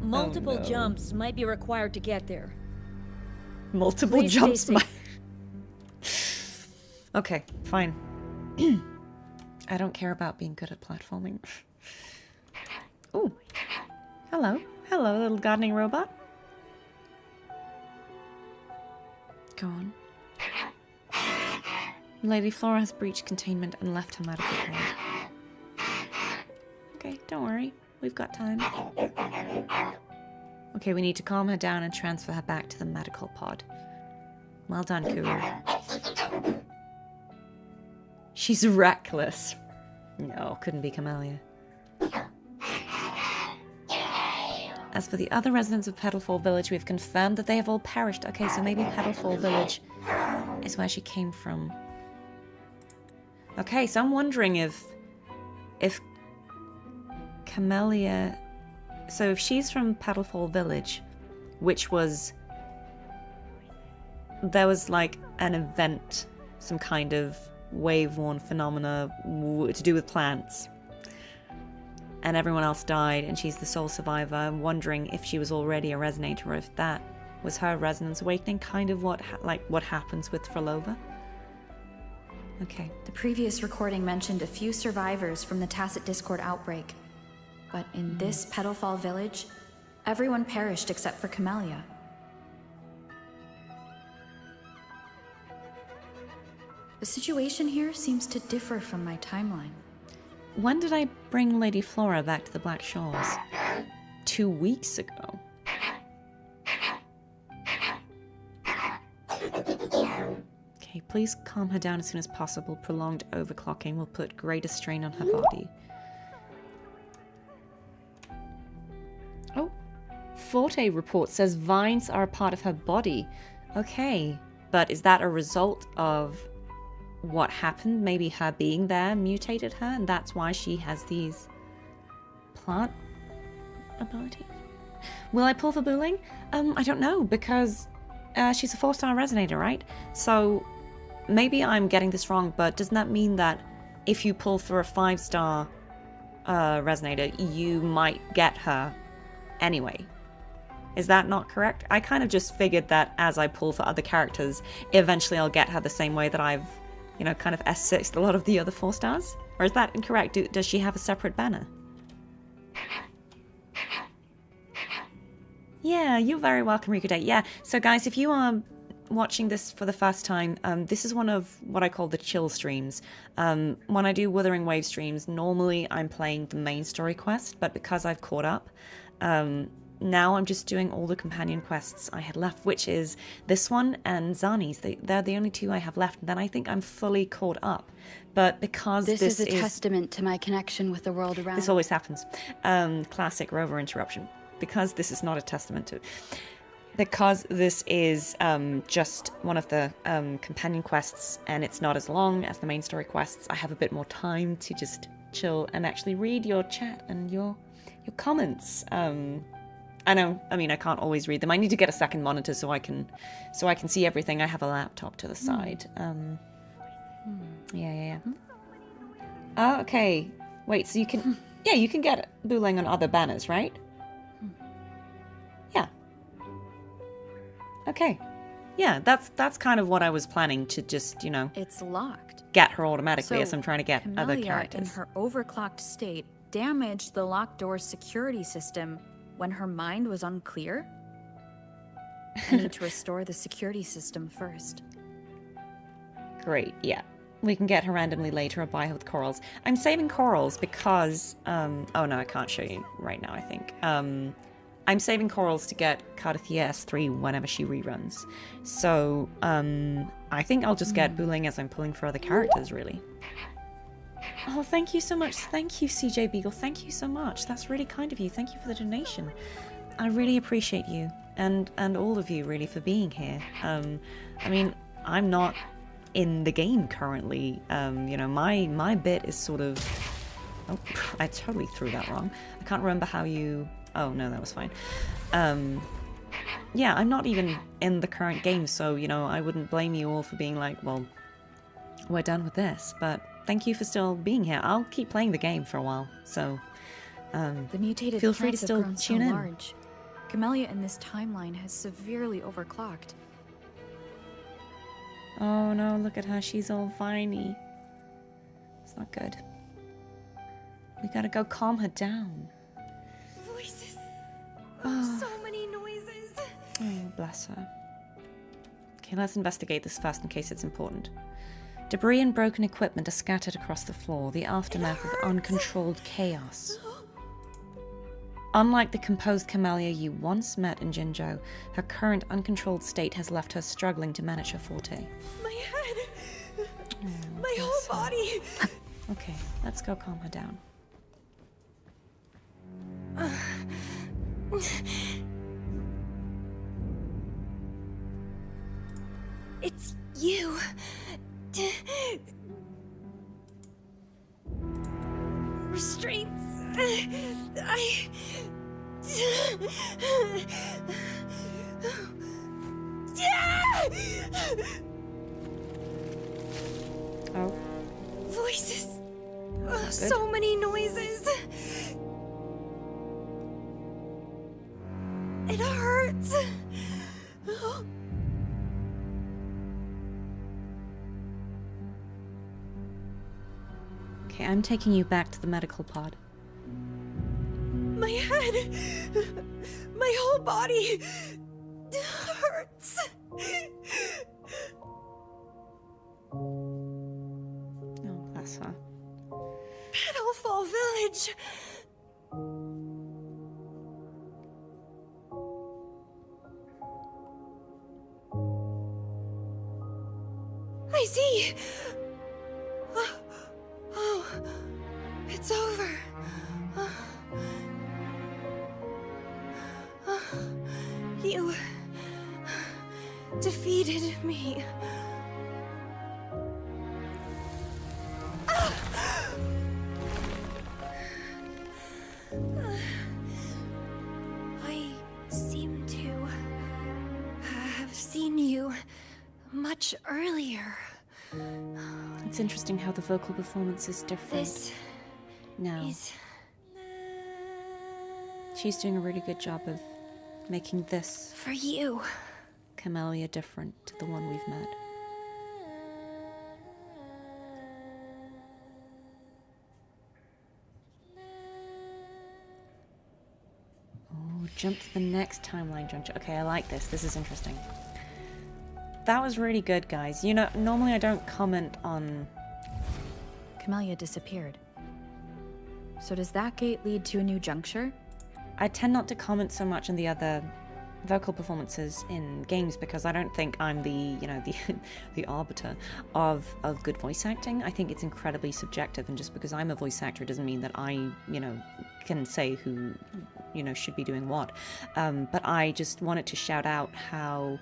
Multiple no. jumps might be required to get there. Multiple Please stay jumps. safe. Okay, fine. I don't care about being good at platforming. Ooh. Hello. Hello, little gardening robot. Go on. Lady Flora has breached containment and left her medical pod. Okay, don't worry. We've got time. Okay, we need to calm her down and transfer her back to the medical pod. Well done, Kuru. She's reckless. No, couldn't be Camellia. As for the other residents of Petalfall Village, we have confirmed that they have all perished. Okay, so maybe Petalfall Village is where she came from. Okay, so I'm wondering if Camellia... So if she's from Petalfall Village, which was... There was like an event, some kind of wave-worn phenomena to do with plants. And everyone else died, and she's the sole survivor. I'm wondering if she was already a resonator, or if that was her resonance awakening, kind of what happens with Frolova. Okay. The previous recording mentioned a few survivors from the Tacit Discord outbreak. But in this Petalfall village, everyone perished except for Camellia. The situation here seems to differ from my timeline. When did I bring Lady Flora back to the Black Shores? 2 weeks ago. Okay, please calm her down as soon as possible. Prolonged overclocking will put greater strain on her body. Oh, Forte report says vines are a part of her body. Okay, but is that a result of what happened? Maybe her being there mutated her, and that's why she has these plant abilities. Will I pull for Booling? I don't know, because she's a 4-star resonator, right? So maybe I'm getting this wrong, but doesn't that mean that if you pull for a 5-star resonator, you might get her anyway? Is that not correct? I kind of just figured that as I pull for other characters, eventually I'll get her the same way that I've, you know, kind of S6'd a lot of the other 4-stars? Or is that incorrect? Does she have a separate banner? Yeah, you're very welcome, Rikude. Yeah, so guys, if you are watching this for the first time, this is one of what I call the chill streams. When I do Wuthering Wave streams, normally I'm playing the main story quest, but because I've caught up, now I'm just doing all the companion quests I had left, which is this one and Zani's. They're the only two I have left, and then I think I'm fully caught up. But because this is a testament to my connection with the world around. This always happens. Classic rover interruption. Because this is not a testament to... Because this is just one of the companion quests, and it's not as long as the main story quests, I have a bit more time to just chill and actually read your chat and your comments. I know, I mean, I can't always read them. I need to get a second monitor so I can see everything. I have a laptop to the side. Yeah. Oh, okay. Wait, so you can... Yeah, you can get Booling on other banners, right? Yeah. Okay. Yeah, that's kind of what I was planning to just, you know... It's locked. Get her automatically So, as I'm trying to get other Camellia, characters. in her overclocked state, damaged the locked door's security system when her mind was unclear? I need to restore the security system first. Great, yeah. We can get her randomly later or buy her with corals. I'm saving corals because... oh no, I can't show you right now, I think. I'm saving corals to get Cartethyia S3 whenever she reruns. So, I think I'll just get Booling as I'm pulling for other characters, really. Oh, thank you so much. Thank you, CJ Beagle. Thank you so much. That's really kind of you. Thank you for the donation. I really appreciate you and all of you really for being here. I mean, I'm not in the game currently. You know, my bit is sort of... Oh, I totally threw that wrong. I can't remember how you... Oh, no, that was fine. Yeah, I'm not even in the current game, so, you know, I wouldn't blame you all for being like, well, we're done with this, but thank you for still being here. I'll keep playing the game for a while, so The mutated feel free to plants have still grown tune so in. large. Camellia in this timeline has severely overclocked. Oh no, look at her, she's all viney. It's not good. We gotta go calm her down. Voices. Oh. So many noises. Oh, bless her. Okay, let's investigate this first in case it's important. Debris and broken equipment are scattered across the floor, the aftermath of uncontrolled chaos. Unlike the composed Camellia you once met in Jinzhou, her current uncontrolled state has left her struggling to manage her forte. My head. Oh, My whole bless her. body. Okay, let's go calm her down. It's you. Restraints. Oh, Voices. good. So many noises. It hurts. Okay, I'm taking you back to the medical pod. My head. My whole body hurts. Oh, bless her. Petalfall Village. I see. Oh, it's over. You defeated me. I seem to have seen you much earlier. It's interesting how the vocal performance is different This now. is She's doing a really good job of making this for you. Camellia different to the one we've met. Oh, jump to the next timeline juncture. Okay, I like this. This is interesting. That was really good, guys. You know, normally I don't comment on... Camellia disappeared. So does that gate lead to a new juncture? I tend not to comment so much on the other vocal performances in games because I don't think I'm the, you know, the arbiter of good voice acting. I think it's incredibly subjective, and just because I'm a voice actor doesn't mean that I, you know, can say who, you know, should be doing what. But I just wanted to shout out how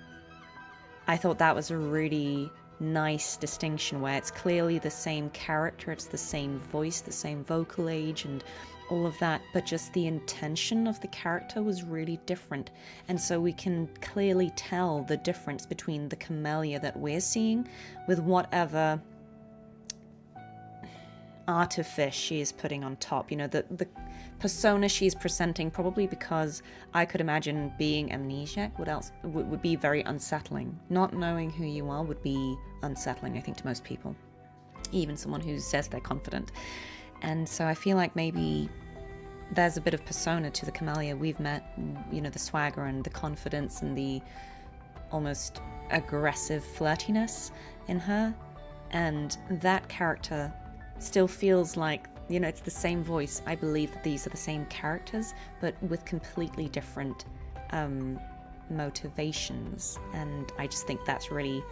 I thought that was a really nice distinction where it's clearly the same character, it's the same voice, the same vocal age and all of that, but just the intention of the character was really different. And so we can clearly tell the difference between the Camellia that we're seeing with whatever artifice she is putting on top, you know, the persona she's presenting, probably because I could imagine being amnesiac would be very unsettling. Not knowing who you are would be unsettling, I think, to most people, even someone who says they're confident. And so I feel like maybe there's a bit of persona to the Camellia we've met, you know, the swagger and the confidence and the almost aggressive flirtiness in her, and that character still feels like You know, it's the same voice. I believe that these are the same characters, but with completely different motivations, and I just think that's really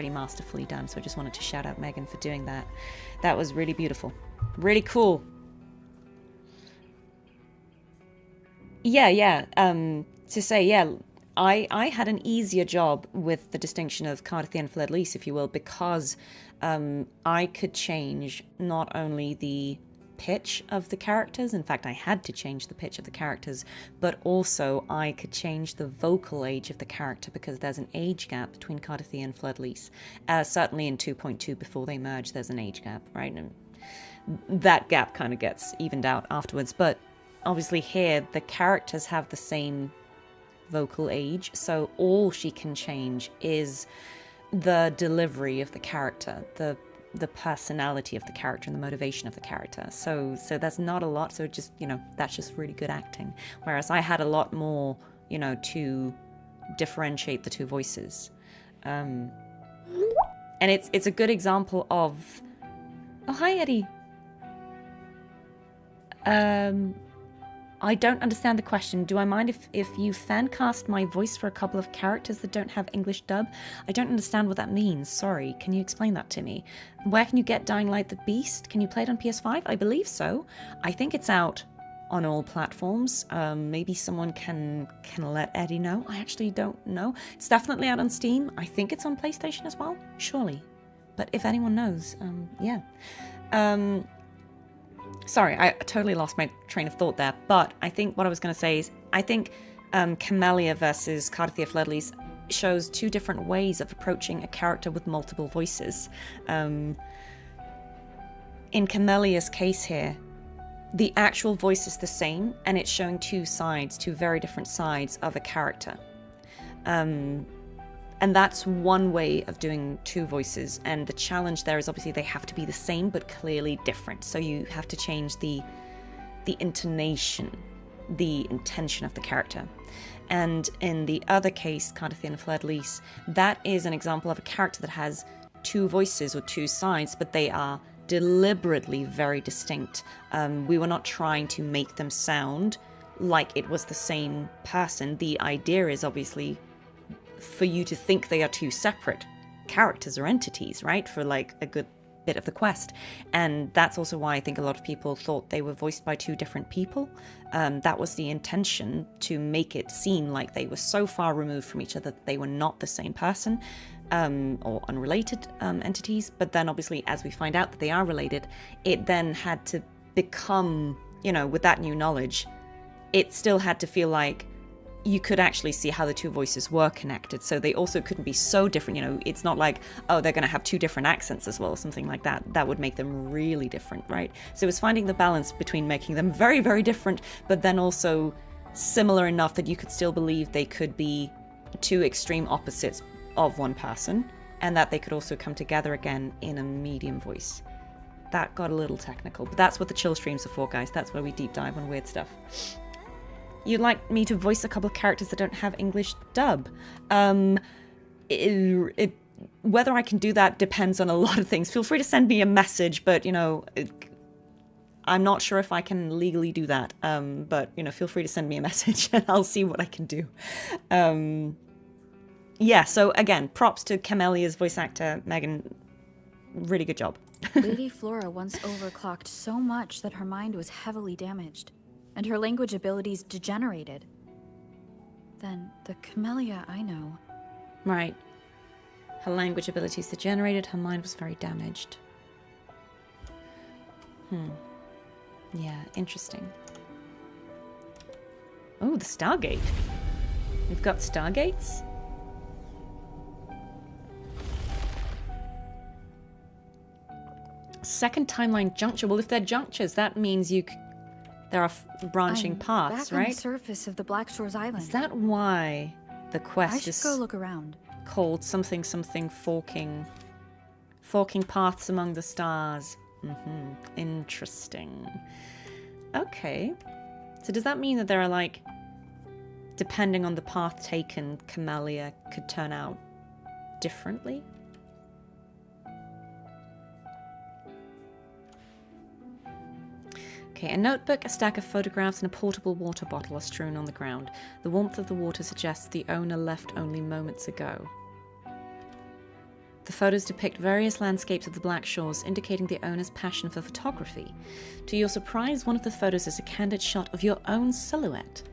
masterfully done. So I just wanted to shout out Megan for doing that. That was really beautiful, really cool. Yeah. To say, yeah, I had an easier job with the distinction of Cartethyia and Fleur-de-Lis, if you will, because I could change not only the pitch of the characters, in fact I had to change the pitch of the characters, but also I could change the vocal age of the character, because there's an age gap between Cartethyia and Fleur-de-Lis. Certainly in 2.2, before they merge, there's an age gap, right? And that gap kind of gets evened out afterwards, but obviously here the characters have the same vocal age, so all she can change is the delivery of the character, the personality of the character and the motivation of the character. So that's not a lot. So just, you know, that's just really good acting. Whereas I had a lot more, you know, to differentiate the two voices. And it's a good example of... Oh, hi, Eddie. I don't understand the question. Do I mind if you fan cast my voice for a couple of characters that don't have English dub? I don't understand what that means. Sorry. Can you explain that to me? Where can you get Dying Light the Beast? Can you play it on PS5? I believe so. I think it's out on all platforms. Maybe someone can let Eddie know. I actually don't know. It's definitely out on Steam. I think it's on PlayStation as well. Surely. But if anyone knows, yeah. Sorry, I totally lost my train of thought there, but I think what I was going to say is, I think Camellia versus Cartethyia Fleur-de-Lis shows two different ways of approaching a character with multiple voices. In Camellia's case here, the actual voice is the same, and it's showing two very different sides of a character. And that's one way of doing two voices, and the challenge there is obviously they have to be the same but clearly different. So you have to change the intonation, the intention of the character. And in the other case, Cartethyia and Fleur-de-Lis, that is an example of a character that has two voices or two sides, but they are deliberately very distinct. We were not trying to make them sound like it was the same person. The idea is obviously for you to think they are two separate characters or entities, right? For like a good bit of the quest. And that's also why I think a lot of people thought they were voiced by two different people. That was the intention, to make it seem like they were so far removed from each other that they were not the same person, or unrelated entities. But then obviously, as we find out that they are related, it then had to become, you know, with that new knowledge, it still had to feel like you could actually see how the two voices were connected. So they also couldn't be so different. You know, it's not like, oh, they're going to have two different accents as well, or something like that. That would make them really different, right? So it was finding the balance between making them very, very different, but then also similar enough that you could still believe they could be two extreme opposites of one person, and that they could also come together again in a medium voice. That got a little technical, but that's what the chill streams are for, guys. That's where we deep dive on weird stuff. You'd like me to voice a couple of characters that don't have English dub. Whether I can do that depends on a lot of things. Feel free to send me a message, but, you know, I'm not sure if I can legally do that. But, you know, feel free to send me a message and I'll see what I can do. Yeah, so again, props to Camellia's voice actor, Megan. Really good job. Lady Flora once overclocked so much that her mind was heavily damaged, and her language abilities degenerated. Then the Camellia I know... Right. Her language abilities degenerated, her mind was very damaged. Yeah, interesting. Oh, the Stargate. We've got Stargates? Second timeline juncture. Well, if they're junctures, that means there are branching paths, back right? on the surface of the Black Shores Island. Is that why the quest I should go look around. Called something forking paths among the stars? Interesting. Okay. So does that mean that there are, like, depending on the path taken, Camellia could turn out differently? Okay, a notebook, a stack of photographs, and a portable water bottle are strewn on the ground. The warmth of the water suggests the owner left only moments ago. The photos depict various landscapes of the Black Shores, indicating the owner's passion for photography. To your surprise, one of the photos is a candid shot of your own silhouette.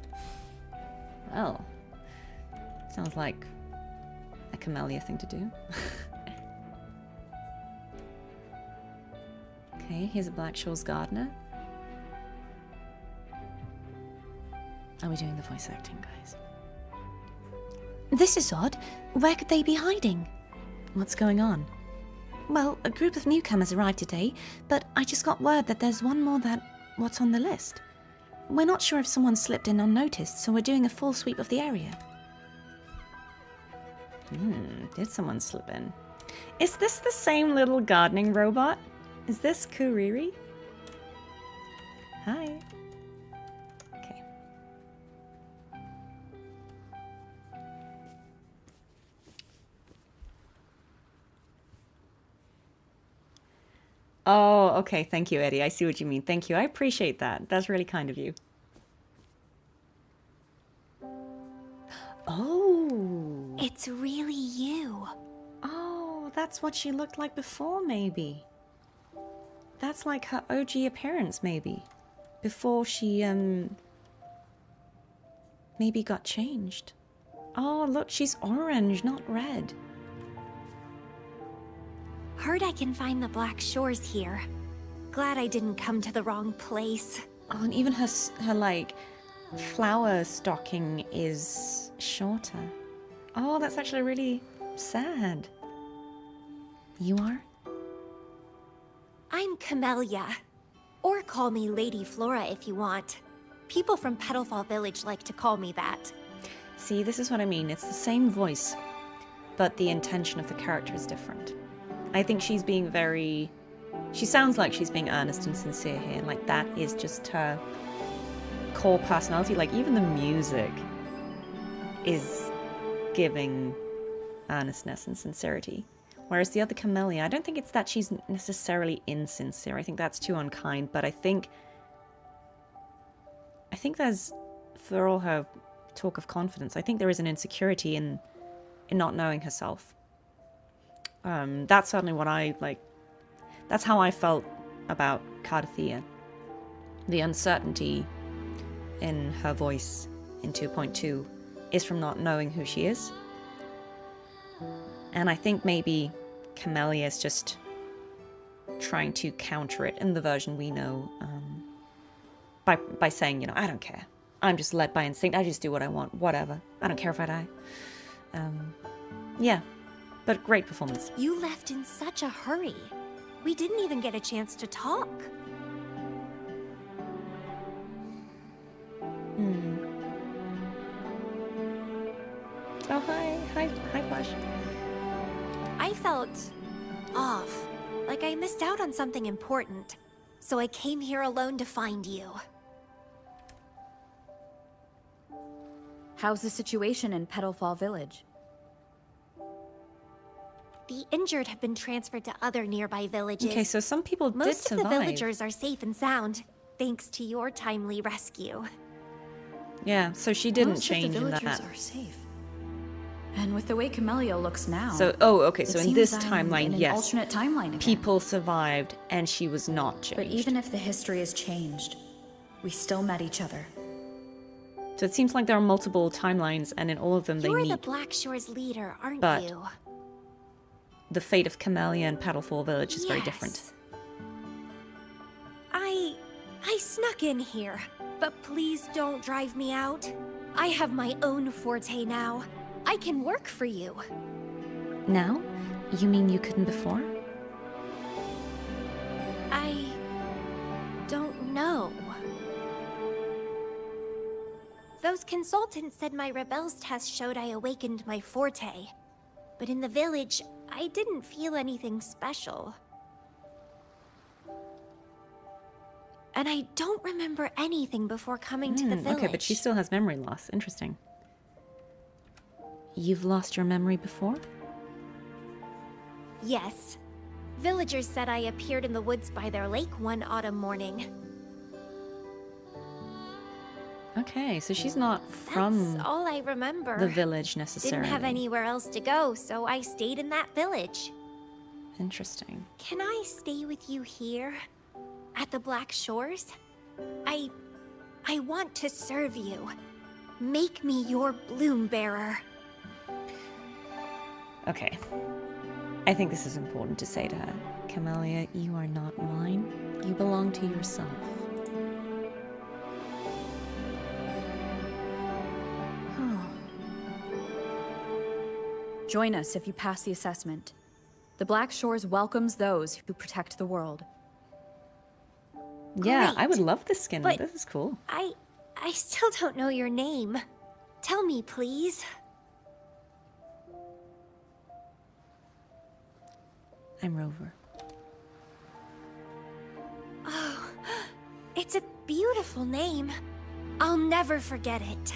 Well, sounds like a Camellia thing to do. Okay, here's a Black Shores gardener. Are we doing the voice acting, guys? This is odd. Where could they be hiding? What's going on? Well, a group of newcomers arrived today, but I just got word that there's one more what's on the list. We're not sure if someone slipped in unnoticed, so we're doing a full sweep of the area. Did someone slip in? Is this the same little gardening robot? Is this Kuriri? Hi. Okay. Oh, okay. Thank you, Eddie. I see what you mean. Thank you. I appreciate that. That's really kind of you. Oh. It's really you. Oh, that's what she looked like before, maybe. That's like her OG appearance, maybe. Before she, maybe got changed. Oh, look, she's orange, not red. Heard I can find the Black Shores here. Glad I didn't come to the wrong place. Oh, and even her like, flower stocking is shorter. Oh, that's actually really sad. You are? I'm Camellya. Or call me Lady Flora if you want. People from Petalfall Village like to call me that. See, this is what I mean. It's the same voice, but the intention of the character is different. I think she's being very... She sounds like she's being earnest and sincere here. Like, that is just her core personality. Like, even the music is giving earnestness and sincerity. Whereas the other Camellia, I don't think it's that she's necessarily insincere. I think that's too unkind. But I think there's, for all her talk of confidence, I think there is an insecurity in not knowing herself. That's certainly what I, like, that's how I felt about Cartethyia. The uncertainty in her voice in 2.2 is from not knowing who she is. And I think maybe Camellia is just trying to counter it in the version we know, by saying, you know, I don't care. I'm just led by instinct. I just do what I want. Whatever. I don't care if I die. Yeah. But great performance. You left in such a hurry. We didn't even get a chance to talk. Oh, hi. Hi, Flash. I felt off, like I missed out on something important. So I came here alone to find you. How's the situation in Petalfall Village? The injured have been transferred to other nearby villages. Okay, so some people did Most of survive. the villagers are safe and sound, thanks to your timely rescue. Yeah, so she didn't Most change of the in villagers that. are safe. And with the way Camellia looks now... So, oh, okay, it so in seems this I'm timeline, in an yes, alternate timeline again. people survived and she was not changed. But even if the history has changed, we still met each other. So it seems like there are multiple timelines, and in all of them they You're meet. the Black Shores leader, aren't But you? the fate of Camellia and Petalfall Village is very different. Yes. I snuck in here, but please don't drive me out. I have my own forte now. I can work for you. Now? You mean you couldn't before? I don't know. Those consultants said my rebels test showed I awakened my forte. But in the village, I didn't feel anything special. And I don't remember anything before coming to the village. Okay, but she still has memory loss. Interesting. You've lost your memory before? Yes. Villagers said I appeared in the woods by their lake one autumn morning. Okay, so she's not from That's all I remember. the village necessarily. Didn't have anywhere else to go, so I stayed in that village. Interesting. Can I stay with you here? At the Black Shores? I want to serve you. Make me your bloom bearer. Okay. I think this is important to say to her. Camellia, you are not mine. You belong to yourself. Join us if you pass the assessment. The Black Shores welcomes those who protect the world. Yeah, I Great. would love this skin. But- This is cool. I still don't know your name. Tell me, please. I'm Rover. Oh, it's a beautiful name. I'll never forget it.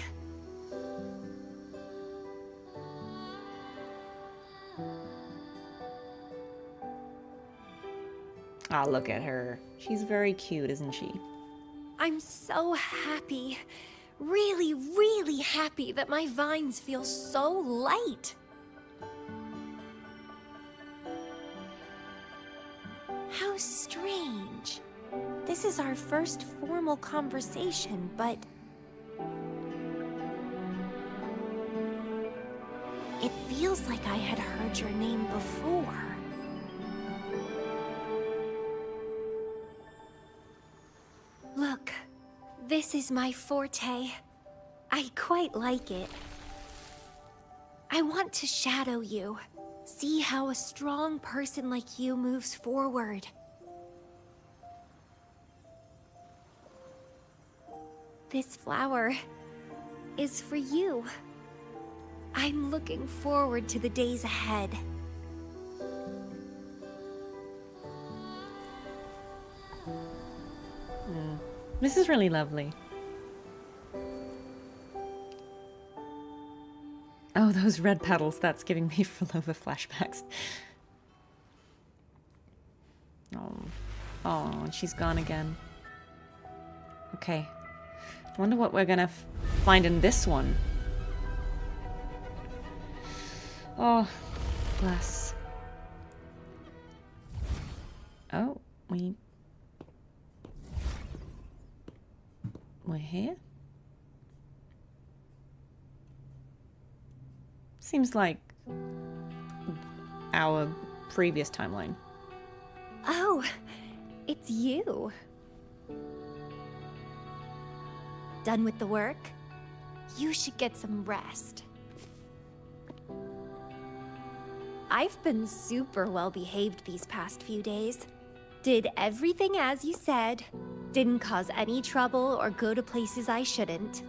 Ah, look at her. She's very cute, isn't she? I'm so happy. Really, really happy that my vines feel so light. How strange. This is our first formal conversation, but... it feels like I had heard your name before. Look, this is my forte. I quite like it. I want to shadow you. See how a strong person like you moves forward. This flower is for you. I'm looking forward to the days ahead. This is really lovely. Oh, those red petals. That's giving me Flova flashbacks. Oh. Oh, and she's gone again. Okay. I wonder what we're gonna find in this one. Oh, bless. Oh, we're here? Seems like our previous timeline. Oh, it's you. Done with the work? You should get some rest. I've been super well behaved these past few days. Did everything as you said. Didn't cause any trouble or go to places I shouldn't.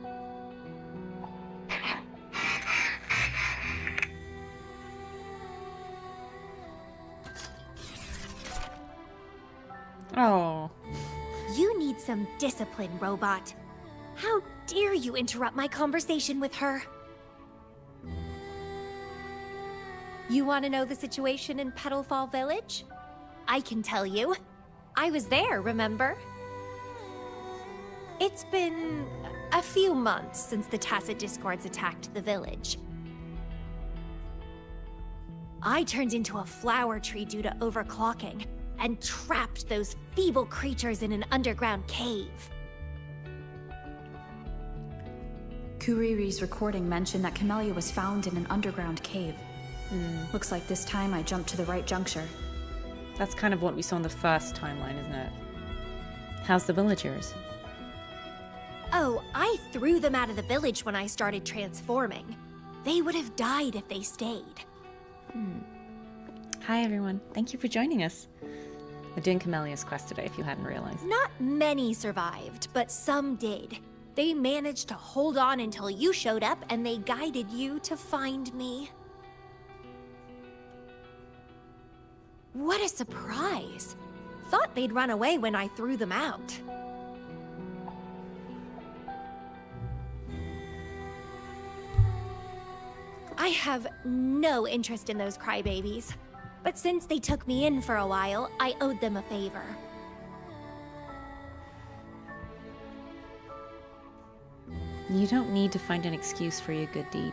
Oh. You need some discipline, robot. How dare you interrupt my conversation with her? You want to know the situation in Petalfall Village? I can tell you. I was there, remember? It's been a few months since the Tacit Discords attacked the village. I turned into a flower tree due to overclocking, and trapped those feeble creatures in an underground cave. Kuriri's recording mentioned that Camellia was found in an underground cave. Looks like this time I jumped to the right juncture. That's kind of what we saw in the first timeline, isn't it? How's the villagers? Oh, I threw them out of the village when I started transforming. They would have died if they stayed. Hi, everyone. Thank you for joining us. We're doing Camellia's quest today, if you hadn't realized. Not many survived, but some did. They managed to hold on until you showed up, and they guided you to find me. What a surprise! Thought they'd run away when I threw them out. I have no interest in those crybabies. But since they took me in for a while, I owed them a favor. You don't need to find an excuse for your good deed.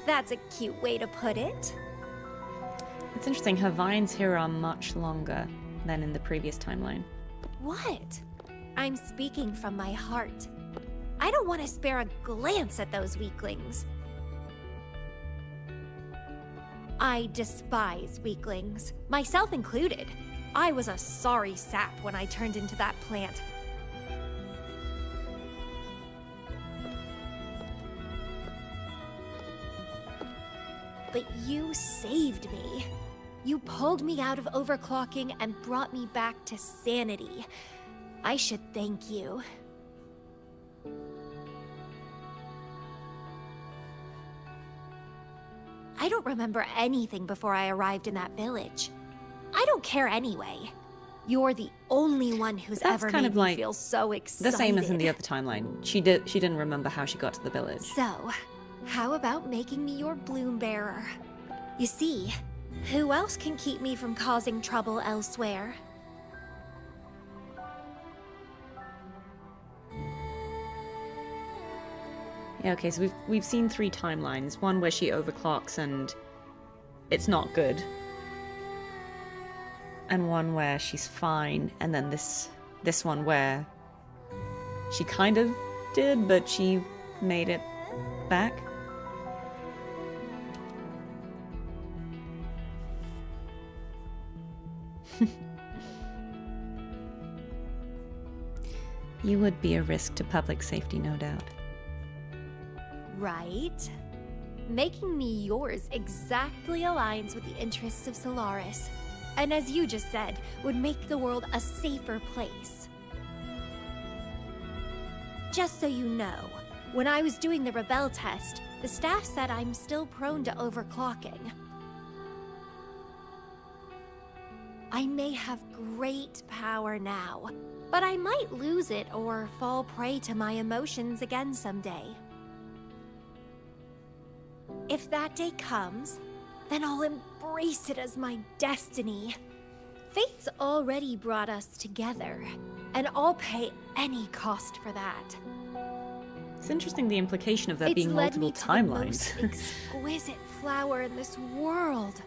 That's a cute way to put it. It's interesting, her vines here are much longer than in the previous timeline. What? I'm speaking from my heart. I don't want to spare a glance at those weaklings. I despise weaklings, myself included. I was a sorry sap when I turned into that plant. But you saved me. You pulled me out of overclocking and brought me back to sanity. I should thank you. I don't remember anything before I arrived in that village. I don't care anyway. You're the only one who's That's ever kind made of me like feel so excited. the same as in the other timeline. She didn't remember how she got to the village. So, how about making me your bloom bearer? You see, who else can keep me from causing trouble elsewhere? Yeah, okay, so we've seen 3 timelines. One where she overclocks and it's not good. And one where she's fine, and then this one where she kind of did, but she made it back. You would be a risk to public safety, no doubt. Right? Making me yours exactly aligns with the interests of Solaris. And as you just said, would make the world a safer place. Just so you know, when I was doing the Rebel test, the staff said I'm still prone to overclocking. I may have great power now, but I might lose it or fall prey to my emotions again someday. If that day comes, then I'll embrace it as my destiny. Fate's already brought us together, and I'll pay any cost for that. It's interesting the implication of there It's being led multiple me to the timelines. most exquisite flower in this world.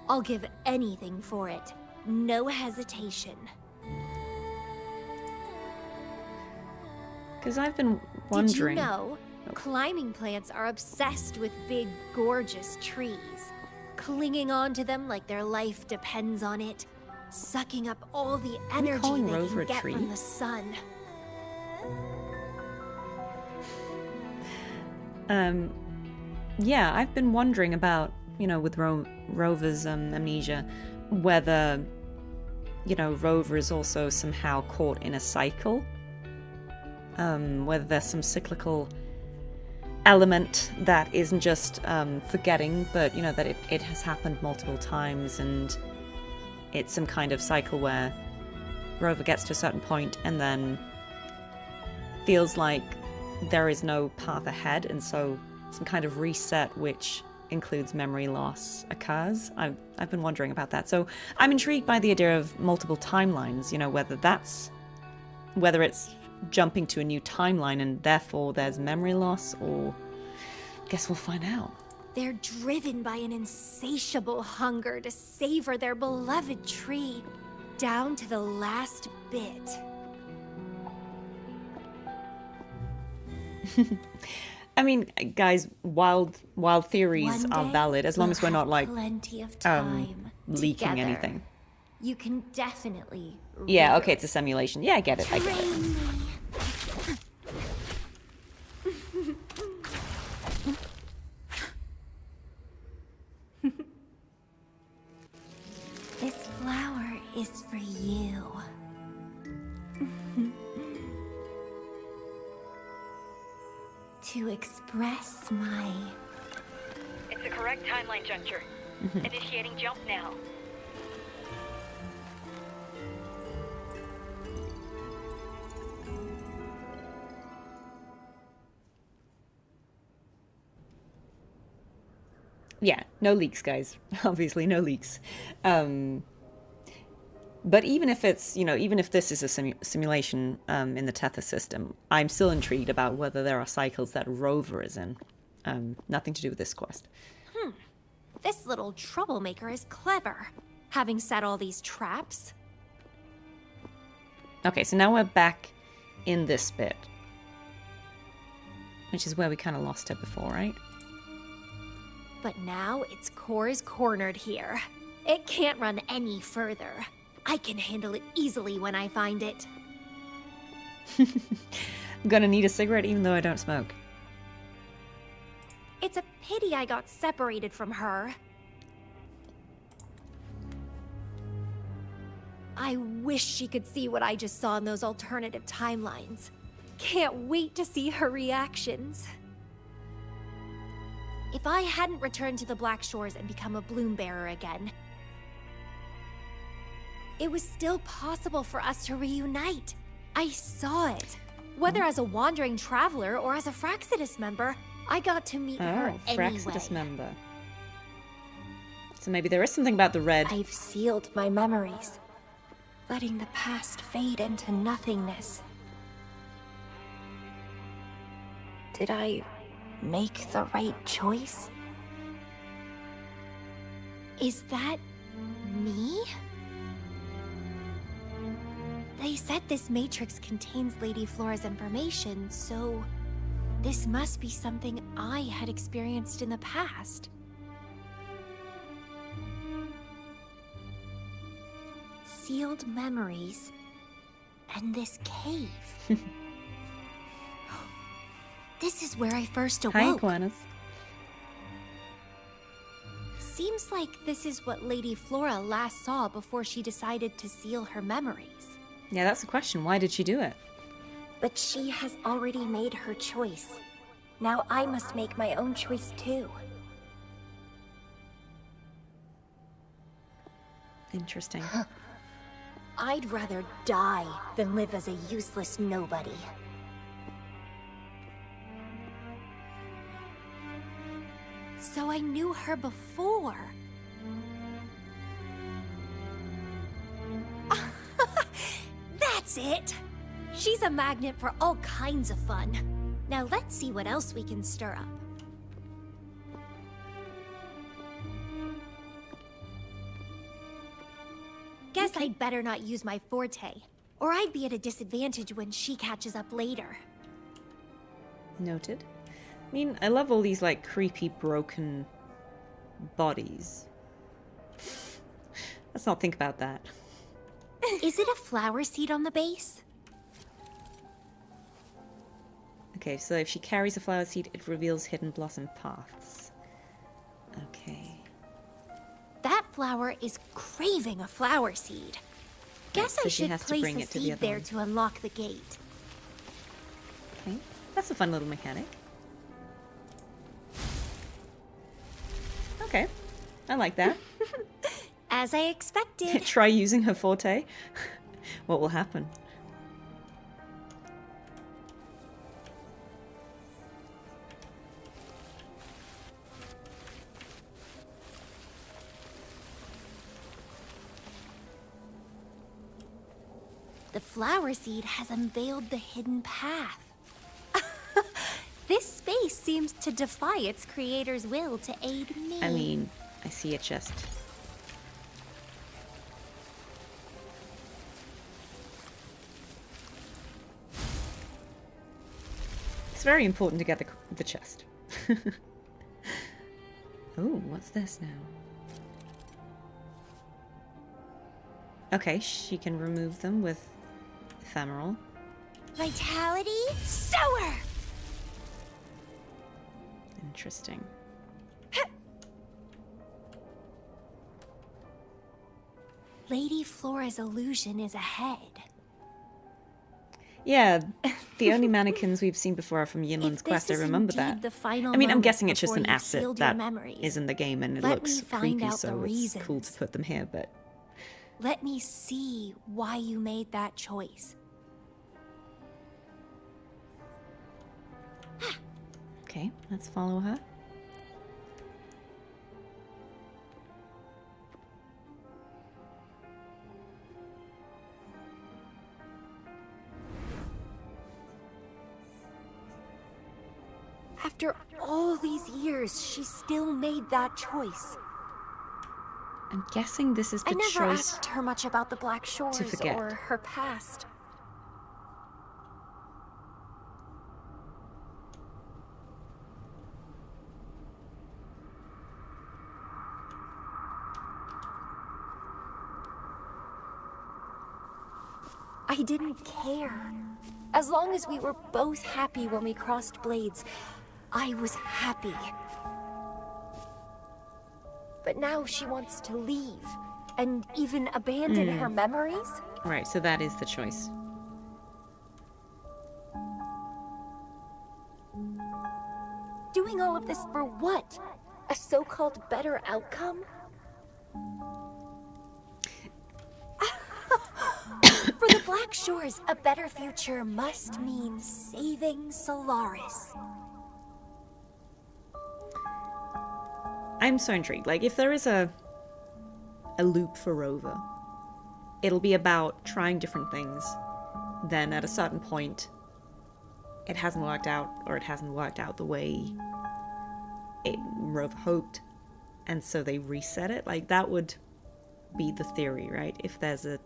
I'll give anything for it. No hesitation. Because I've been wondering. Did you know climbing plants are obsessed with big, gorgeous trees, clinging onto them like their life depends on it, sucking up all the energy calling they Rover can a get tree? from the sun. Yeah, I've been wondering about, with Rover's amnesia, whether, Rover is also somehow caught in a cycle. Whether there's some cyclical element that isn't just forgetting, but, that it has happened multiple times, and it's some kind of cycle where Rover gets to a certain point and then feels like there is no path ahead, and so some kind of reset, which includes memory loss, occurs. I've been wondering about that. So I'm intrigued by the idea of multiple timelines, whether it's jumping to a new timeline and therefore there's memory loss, or I guess we'll find out. They're driven by an insatiable hunger to savor their beloved tree, down to the last bit. I mean, guys, wild theories One are day, valid as long we'll as we're not have plenty of time leaking together. anything. You can definitely. Yeah, read okay, it's a simulation. Yeah, I get it. I get it. Train me. This flower is for you. To express my... It's the correct timeline juncture. Initiating jump now. Yeah, no leaks, guys. Obviously, no leaks. But even if it's, even if this is a simulation in the Tether system, I'm still intrigued about whether there are cycles that Rover is in. Nothing to do with this quest. This little troublemaker is clever, having set all these traps. Okay, so now we're back in this bit, which is where we kind of lost her before, right? But now its core is cornered here. It can't run any further. I can handle it easily when I find it. I'm gonna need a cigarette even though I don't smoke. It's a pity I got separated from her. I wish she could see what I just saw in those alternative timelines. Can't wait to see her reactions. If I hadn't returned to the Black Shores and become a bloom bearer again, it was still possible for us to reunite. I saw it. Whether as a wandering traveler or as a Fraxidus member, I got to meet her anyway. Fraxidus member. So maybe there is something about the red. I've sealed my memories, letting the past fade into nothingness. Did I make the right choice? Is that me? They said this matrix contains Lady Flora's information, so this must be something I had experienced in the past. Sealed memories and this cave. This is where I first awoke. Hi, iguanas. Seems like this is what Lady Flora last saw before she decided to seal her memories. Yeah, that's the question. Why did she do it? But she has already made her choice. Now I must make my own choice too. Interesting. I'd rather die than live as a useless nobody. So I knew her before. That's it! She's a magnet for all kinds of fun. Now let's see what else we can stir up. Guess I'd better not use my forte, or I'd be at a disadvantage when she catches up later. Noted. I mean, I love all these, like, creepy, broken bodies. Let's not think about that. Is it a flower seed on the base? Okay, so if she carries a flower seed, it reveals hidden blossom paths. Okay. That flower is craving a flower seed. Guess so I she should has to place bring a it to the seed other there one. to unlock the gate. Okay, that's a fun little mechanic. Okay, I like that. As I expected. Try using her forte. What will happen? The flower seed has unveiled the hidden path. This space seems to defy its creator's will to aid me. I mean, I see a chest. It's very important to get the chest. Oh, what's this now? Okay, she can remove them with ephemeral. Vitality sower. Interesting. Lady Flora's illusion is ahead. Yeah, the only mannequins we've seen before are from Yinlin's quest. I remember that. I mean, I'm guessing it's just an asset that is in the game and it looks creepy, so it's cool to put them here, but... Let me see why you made that choice. Okay, let's follow her. After all these years, she still made that choice. I'm guessing this is the I never choice asked her much about the Black Shores forget. or her past. I didn't care. As long as we were both happy when we crossed blades, I was happy. But now she wants to leave, and even abandon her memories? Right, so that is the choice. Doing all of this for what? A so-called better outcome? For the Black Shores, a better future must mean saving Solaris. I'm so intrigued. Like, if there is a loop for Rover, it'll be about trying different things. Then at a certain point, it hasn't worked out, or it hasn't worked out the way Rover hoped, and so they reset it. Like, that would be the theory, right? If there's a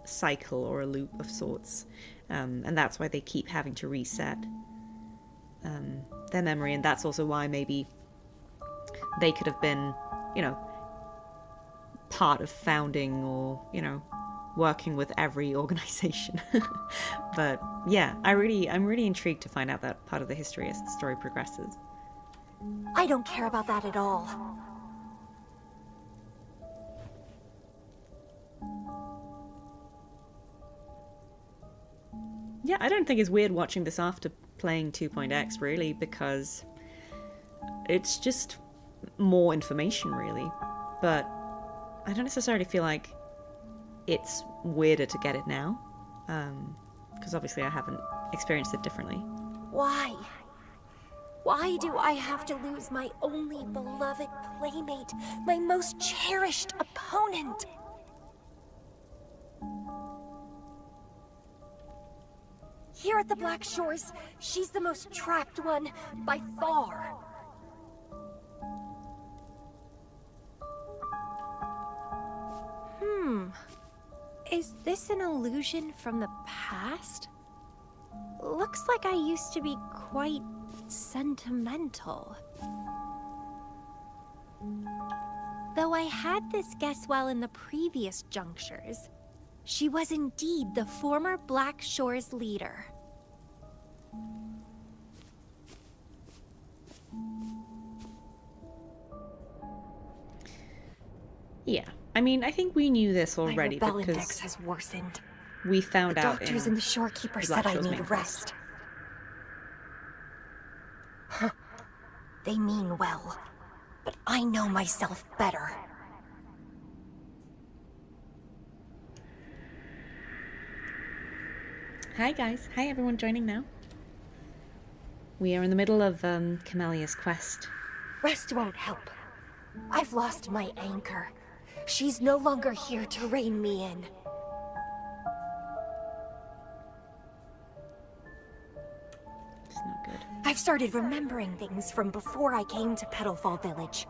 cycle or a loop of sorts, and that's why they keep having to reset their memory, and that's also why maybe they could have been, you know, part of founding or, you know, working with every organization. But yeah, I'm really intrigued to find out that part of the history as the story progresses. I don't care about that at all. Yeah, I don't think it's weird watching this after playing 2.x, really, because it's just more information, really. But I don't necessarily feel like it's weirder to get it now, because obviously I haven't experienced it differently. Why? Why do I have to lose my only beloved playmate, my most cherished opponent? Here at the Black Shores, she's the most trapped one, by far. Is this an illusion from the past? Looks like I used to be quite sentimental. Though I had this guess while in the previous junctures, she was indeed the former Black Shores leader. Yeah, I mean, I think we knew this already My rebel because index has worsened. we found The out doctors in and the shorekeeper the said Black I Shores main need quest. rest. Huh. They mean well, but I know myself better. Hi guys, hi everyone joining now. We are in the middle of Camellia's quest. Rest won't help. I've lost my anchor. She's no longer here to rein me in. It's not good. I've started remembering things from before I came to Petalfall Village.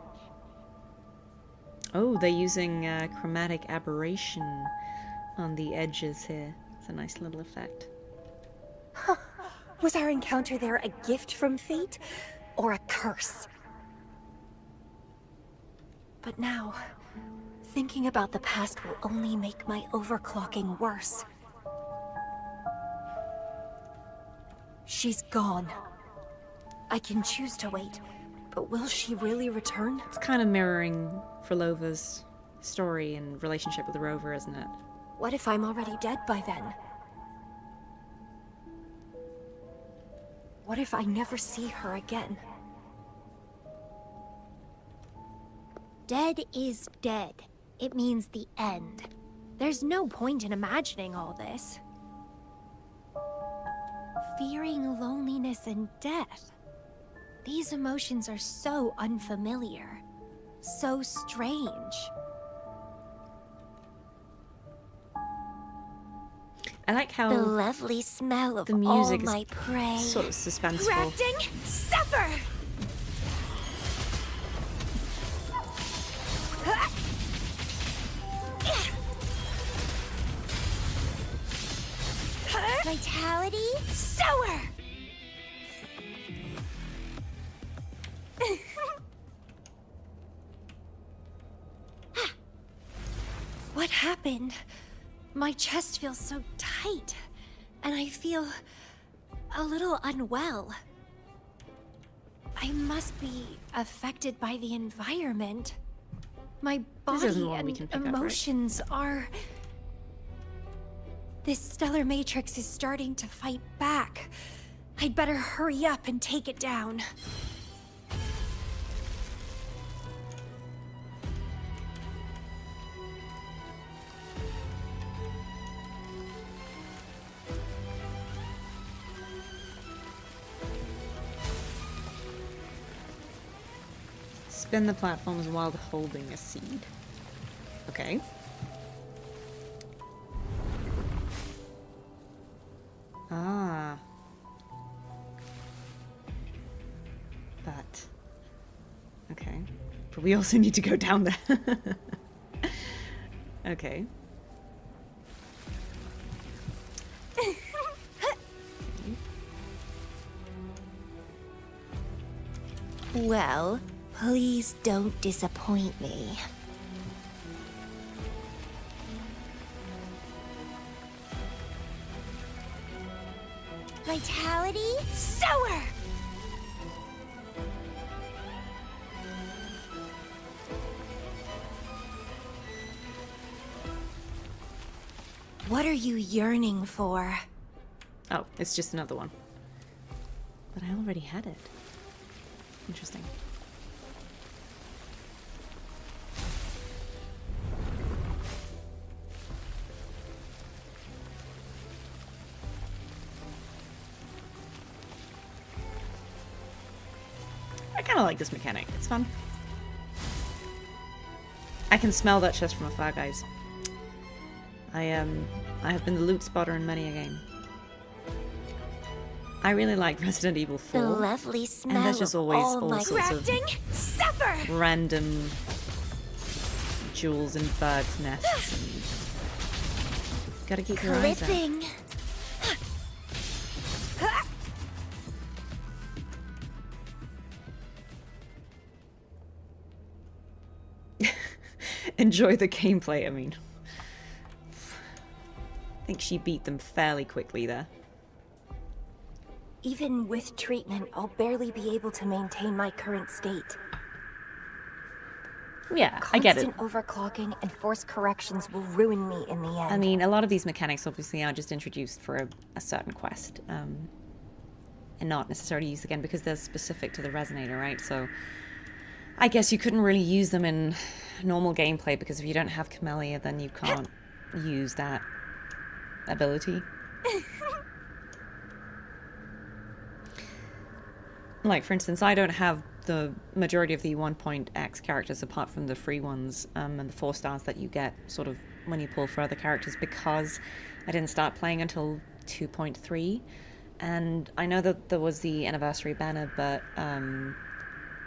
Oh, they're using chromatic aberration on the edges here. It's a nice little effect. Was our encounter there a gift from fate, or a curse? But now, thinking about the past will only make my overclocking worse. She's gone. I can choose to wait, but will she really return? It's kind of mirroring Frolova's story and relationship with the Rover, isn't it? What if I'm already dead by then? What if I never see her again? Dead is dead. It means the end. There's no point in imagining all this. Fearing loneliness and death. These emotions are so unfamiliar. So strange. I like how The lovely smell of the music all my is prey. sort of suspenseful. Grafting, suffer! Vitality, sower! What happened? My chest feels so tight, and I feel a little unwell. I must be affected by the environment. My This isn't body one we and can pick up, right? emotions are... This stellar matrix is starting to fight back. I'd better hurry up and take it down. Spin the platforms while holding a seed. Okay. Ah. But. Okay. But we also need to go down there. Okay. Well, please don't disappoint me. Vitality, sower! What are you yearning for? Oh, it's just another one. But I already had it. Interesting. I kind of like this mechanic. It's fun. I can smell that chest from afar, guys. I have been the loot spotter in many a game. I really like Resident Evil 4. The lovely smell and there's just of always all my sorts crafting, of suffer! random jewels and birds' nests. And gotta keep your eyes out. Clipping. Enjoy the gameplay, I mean. I think she beat them fairly quickly there. Even with treatment, I'll barely be able to maintain my current state. Yeah, I get it. Constant overclocking and forced corrections will ruin me in the end. I mean, a lot of these mechanics obviously are just introduced for a certain quest, and not necessarily used again because they're specific to the Resonator, right? So I guess you couldn't really use them in normal gameplay because if you don't have Camellia, then you can't use that ability. Like, for instance, I don't have the majority of the 1.x characters apart from the free ones and the 4 stars that you get sort of when you pull for other characters because I didn't start playing until 2.3. And I know that there was the anniversary banner, but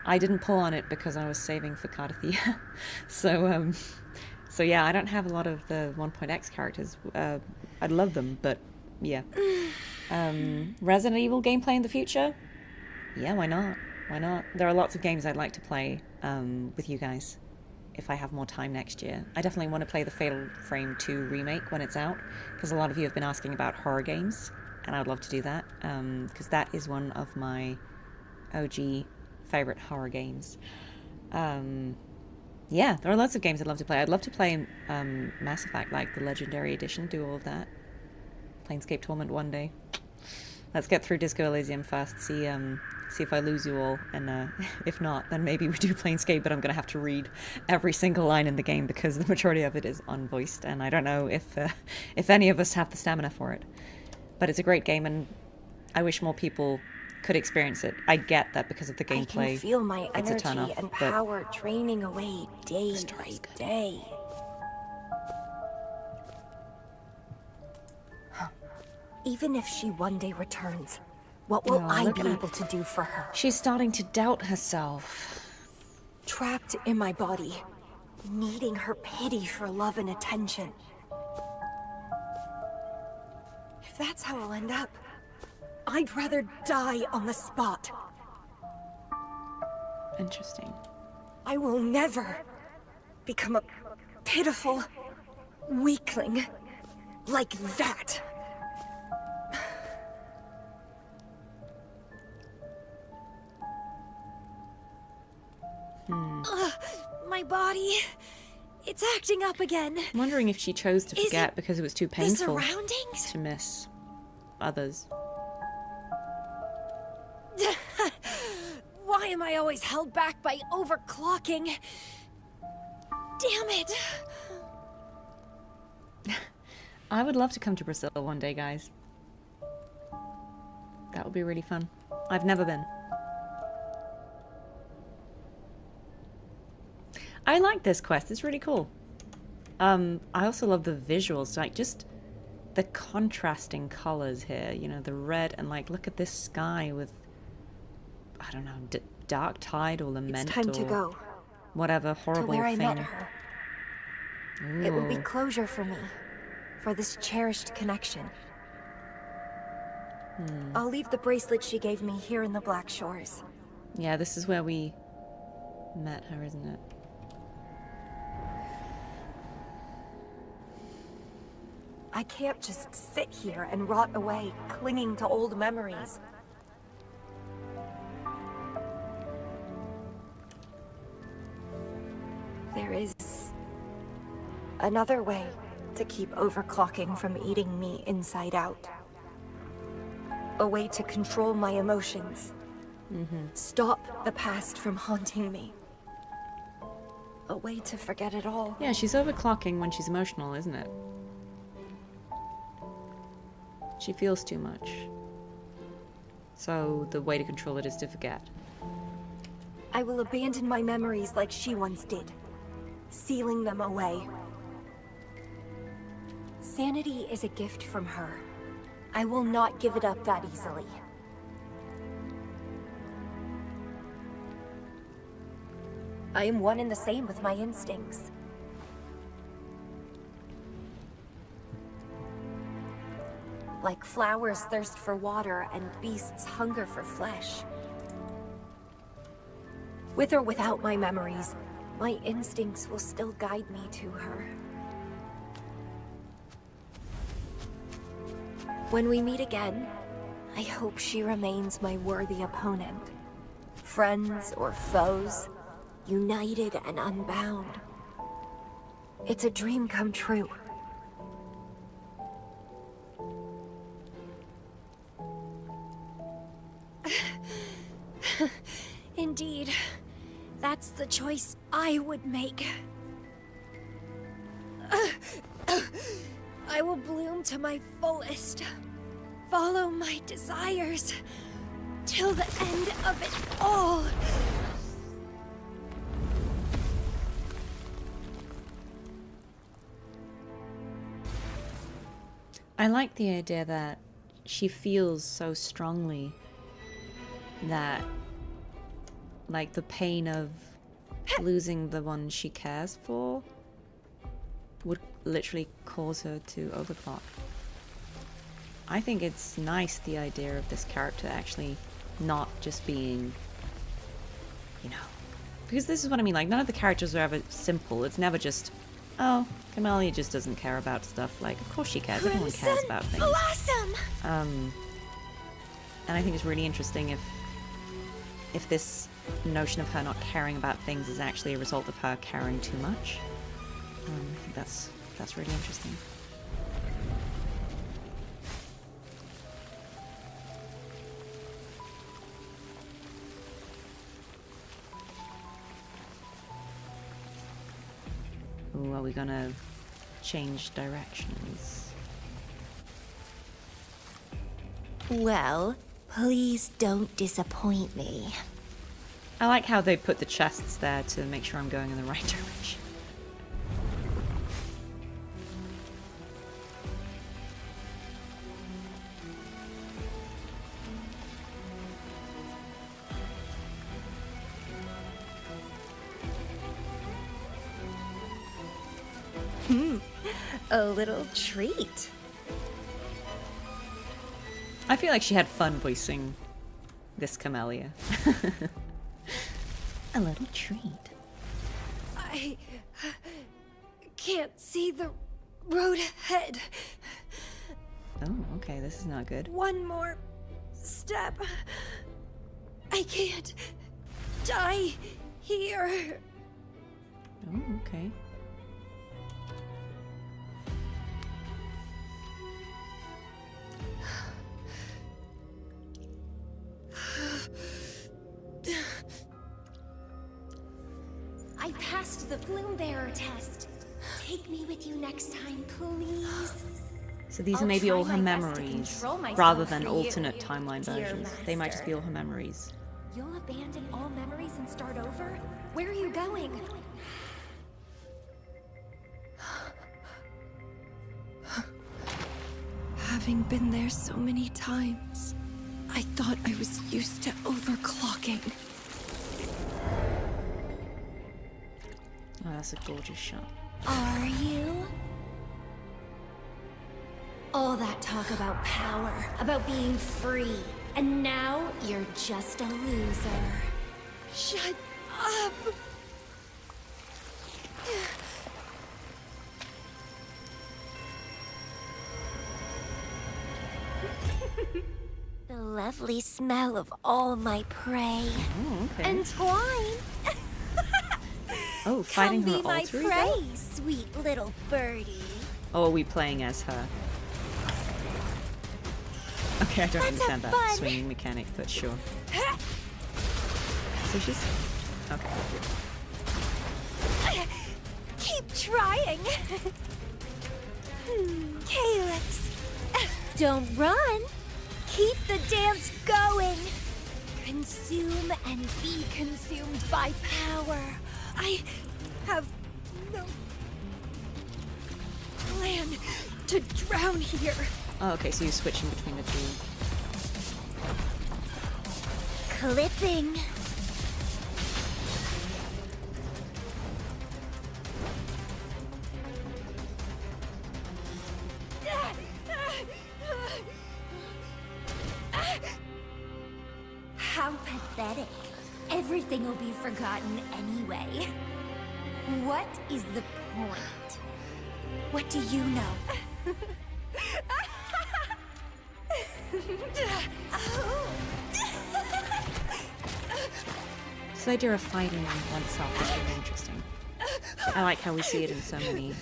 I didn't pull on it because I was saving for Cartethyia. So yeah, I don't have a lot of the 1.x characters. I'd love them, but yeah. Resident Evil gameplay in the future? Yeah, why not? Why not? There are lots of games I'd like to play with you guys if I have more time next year. I definitely want to play the Fatal Frame 2 remake when it's out, because a lot of you have been asking about horror games, and I'd love to do that, because that is one of my OG favorite horror games. Yeah, there are lots of games I'd love to play. I'd love to play Mass Effect, like the Legendary Edition, do all of that. Planescape Torment one day. Let's get through Disco Elysium first, see if I lose you all, and if not, then maybe we do Planescape, but I'm going to have to read every single line in the game because the majority of it is unvoiced, and I don't know if any of us have the stamina for it. But it's a great game, and I wish more people could experience it. I get that because of the gameplay, I can feel my it's a energy turn-off, and but power draining away day by day. Even if she one day returns, what will I look be at her. able to do for her? She's starting to doubt herself. Trapped in my body, needing her pity for love and attention. If that's how I'll end up, I'd rather die on the spot. Interesting. I will never become a pitiful weakling like that. My body, it's acting up again. I'm wondering if she chose to Is forget it because it was too The painful surroundings? to miss others. Why am I always held back by overclocking? Damn it! I would love to come to Brazil one day, guys. That would be really fun. I've never been. I like this quest. It's really cool. I also love the visuals, like just the contrasting colors here. You know, the red and like, look at this sky with, I don't know, dark tide or lament It's time or to go. whatever To horrible where I thing. met her. It will be Ooh. closure for me. For this cherished connection. I'll leave the bracelet she gave me here in the Black Shores. Yeah, this is where we met her, isn't it? I can't just sit here and rot away, clinging to old memories. There is another way to keep overclocking from eating me inside out. A way to control my emotions. Stop the past from haunting me. A way to forget it all. Yeah, she's overclocking when she's emotional, isn't it? She feels too much. So the way to control it is to forget. I will abandon my memories like she once did, sealing them away. Sanity is a gift from her. I will not give it up that easily. I am one and the same with my instincts. Like flowers thirst for water and beasts hunger for flesh. With or without my memories, my instincts will still guide me to her. When we meet again, I hope she remains my worthy opponent. Friends or foes, united and unbound. It's a dream come true. Indeed, that's the choice I would make. I will bloom to my fullest. Follow my desires till the end of it all. I like the idea that she feels so strongly that, like, the pain of losing the one she cares for would literally cause her to overclock. I think it's nice, the idea of this character actually not just being, you know, because this is what I mean, like, none of the characters are ever simple. It's never just, oh, Camellia just doesn't care about stuff. Like, of course she cares. Everyone cares about things. Blossom! And I think it's really interesting if this notion of her not caring about things is actually a result of her caring too much. I think that's really interesting. Ooh, are we gonna change directions? Well, please don't disappoint me. I like how they put the chests there to make sure I'm going in the right direction. A little treat. I feel like she had fun voicing this Camellia. A little treat. I can't see the road ahead. Oh, okay, this is not good. One more step. I can't die here. Oh, okay. I passed the Bloom Bearer test. Take me with you next time, please. So these are I'll maybe try all her my best to memories, control myself rather than for you, alternate timeline dear versions. They might just be all master. her memories. You'll abandon all memories and start over? Where are you going? Having been there so many times, I thought I was used to overclocking. Oh, that's a gorgeous shot. Are you? All that talk about power, about being free, and now you're just a loser. Shut up! The lovely smell of all my prey. Oh, okay. And twine. Oh, fighting Come her be my alter prey, ego? sweet little birdie. Oh, are we playing as her? Okay, I don't Let's understand have that fun. swinging mechanic, but sure. So she's... Okay. Keep trying. Calyx. Don't run. Keep the dance going. Consume and be consumed by power. I have no plan to drown here. Oh, okay, so you're switching between the two. Clipping. How pathetic. Everything will be forgotten anyway. What is the point? What do you know? This idea of fighting oneself is really interesting. I like how we see it in so many...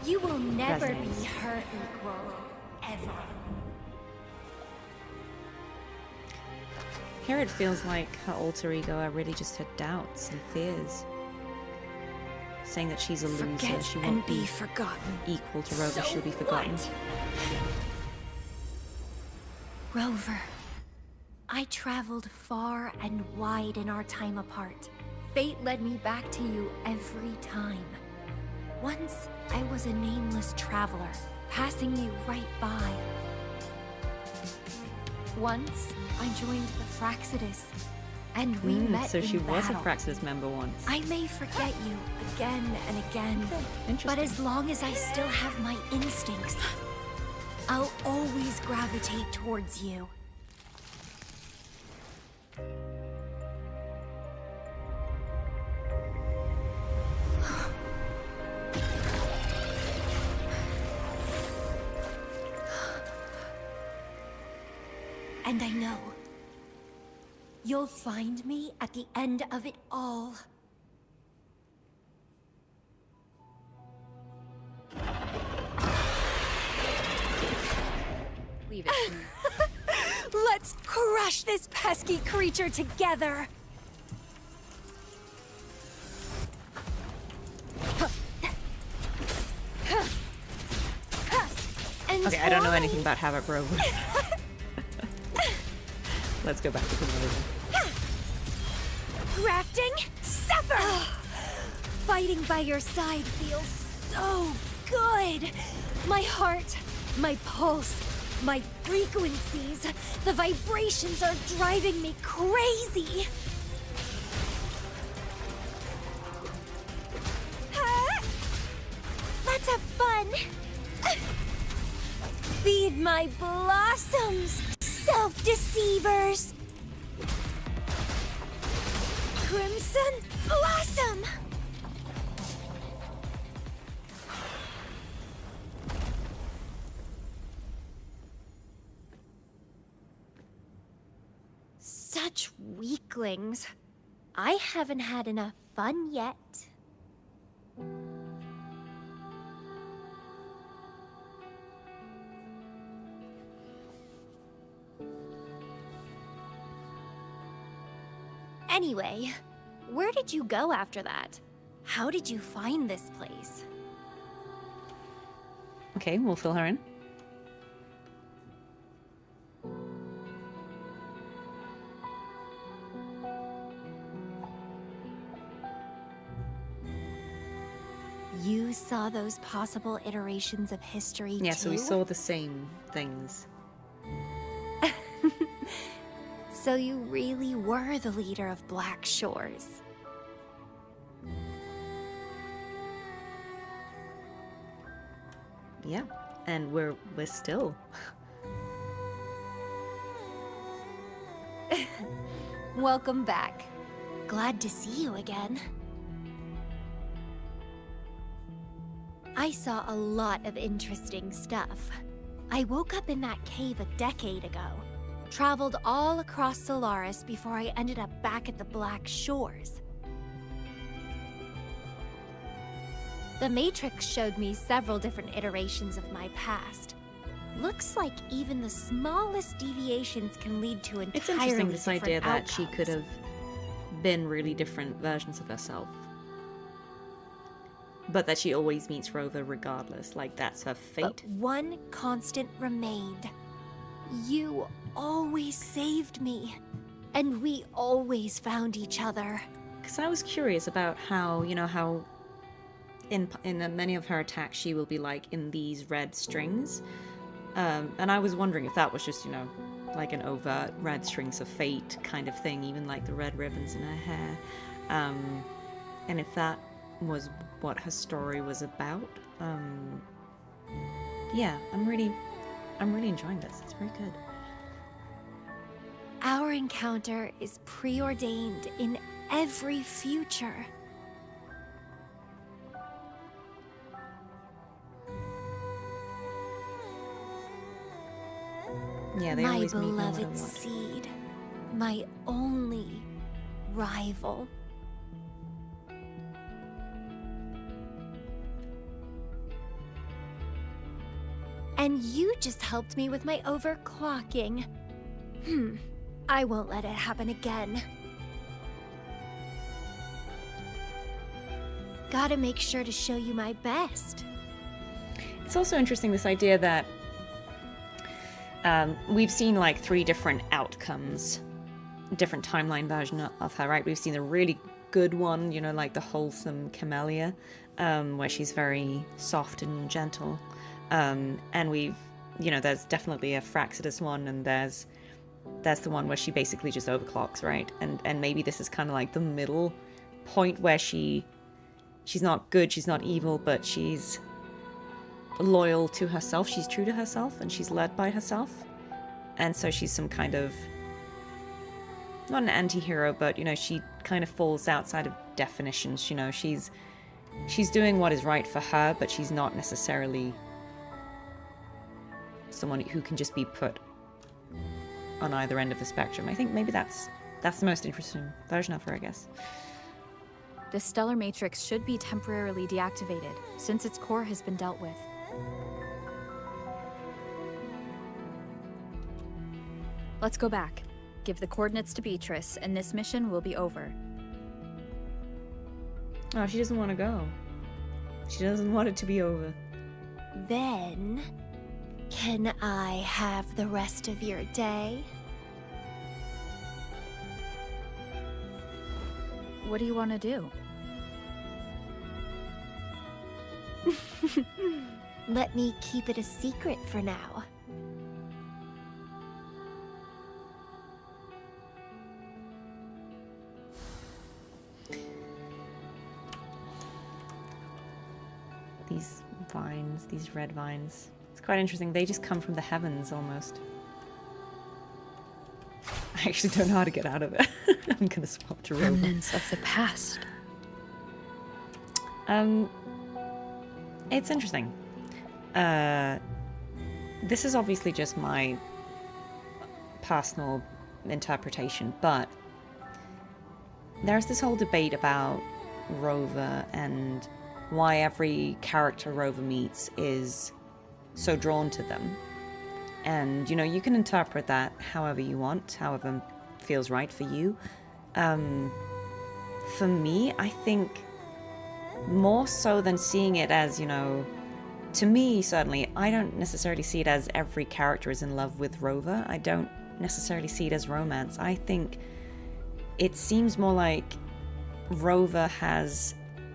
You will never Resonates. be her equal, ever. Here it feels like her alter ego are really just her doubts and fears. Saying that she's a loser, Forget she and won't be be forgotten. equal to Rover, So she'll be forgotten. what? Rover, I traveled far and wide in our time apart. Fate led me back to you every time. Once, I was a nameless traveler, passing you right by. Once, I joined the Fraxidus, and we met so in she was a battle. Fraxis member once. I may forget you again and again, Interesting. but as long as I still have my instincts, I'll always gravitate towards you. And I know you'll find me at the end of it all. Leave it to me. Let's crush this pesky creature together! And Okay, I don't know anything about Havoc Rover. Let's go back to Camellia. Grafting, suffer! Fighting by your side feels so good! My heart, my pulse, my frequencies, the vibrations are driving me crazy! My blossoms, self-deceivers! Crimson Blossom! Such weaklings. I haven't had enough fun yet. Anyway, where did you go after that? How did you find this place? Okay, we'll fill her in. You saw those possible iterations of history too? Yeah, so we saw the same things. So you really were the leader of Black Shores. Yeah, and we're still. Welcome back. Glad to see you again. I saw a lot of interesting stuff. I woke up in that cave a decade ago. Traveled all across Solaris before I ended up back at the Black Shores. The Matrix showed me several different iterations of my past. Looks like even the smallest deviations can lead to entirely It's interesting, this different idea that outcomes. she could have been really different versions of herself. But that she always meets Rover regardless, like that's her fate. But one constant remained. You always saved me, and we always found each other. Because I was curious about how, you know, how in many of her attacks she will be like in these red strings. And I was wondering if that was just, you know, like an overt red strings of fate kind of thing, even like the red ribbons in her hair. And if that was what her story was about. Yeah, I'm really enjoying this. It's very good. Our encounter is preordained in every future. Yeah, they My always meet no matter beloved what. seed, my only rival. And you just helped me with my overclocking. I won't let it happen again. Gotta make sure to show you my best. It's also interesting, this idea that we've seen like 3 different outcomes, different timeline version of her, right? We've seen the really good one, you know, like the wholesome Camellia, where she's very soft and gentle. And we've, you know, there's definitely a Fraxidus one, and there's the one where she basically just overclocks, right? And maybe this is kind of like the middle point where she's not good, she's not evil, but she's loyal to herself, she's true to herself, and she's led by herself. And so she's some kind of, not an anti-hero, but, you know, she kind of falls outside of definitions, you know, she's doing what is right for her, but she's not necessarily someone who can just be put on either end of the spectrum. I think maybe that's the most interesting version of her, I guess. The stellar matrix should be temporarily deactivated, since its core has been dealt with. Let's go back. Give the coordinates to Beatrice, and this mission will be over. Oh, she doesn't want to go. She doesn't want it to be over. Then, can I have the rest of your day? What do you want to do? Let me keep it a secret for now. These vines, these red vines. It's quite interesting. They just come from the heavens almost. I actually don't know how to get out of it. I'm gonna swap to Rover. Remnants of the past. It's interesting. This is obviously just my personal interpretation, but there's this whole debate about Rover and why every character Rover meets is so drawn to them. And, you know, you can interpret that however you want, however feels right for you. For me, I think more so than seeing it as, you know, to me, certainly, I don't necessarily see it as every character is in love with Rover. I don't necessarily see it as romance. I think it seems more like Rover has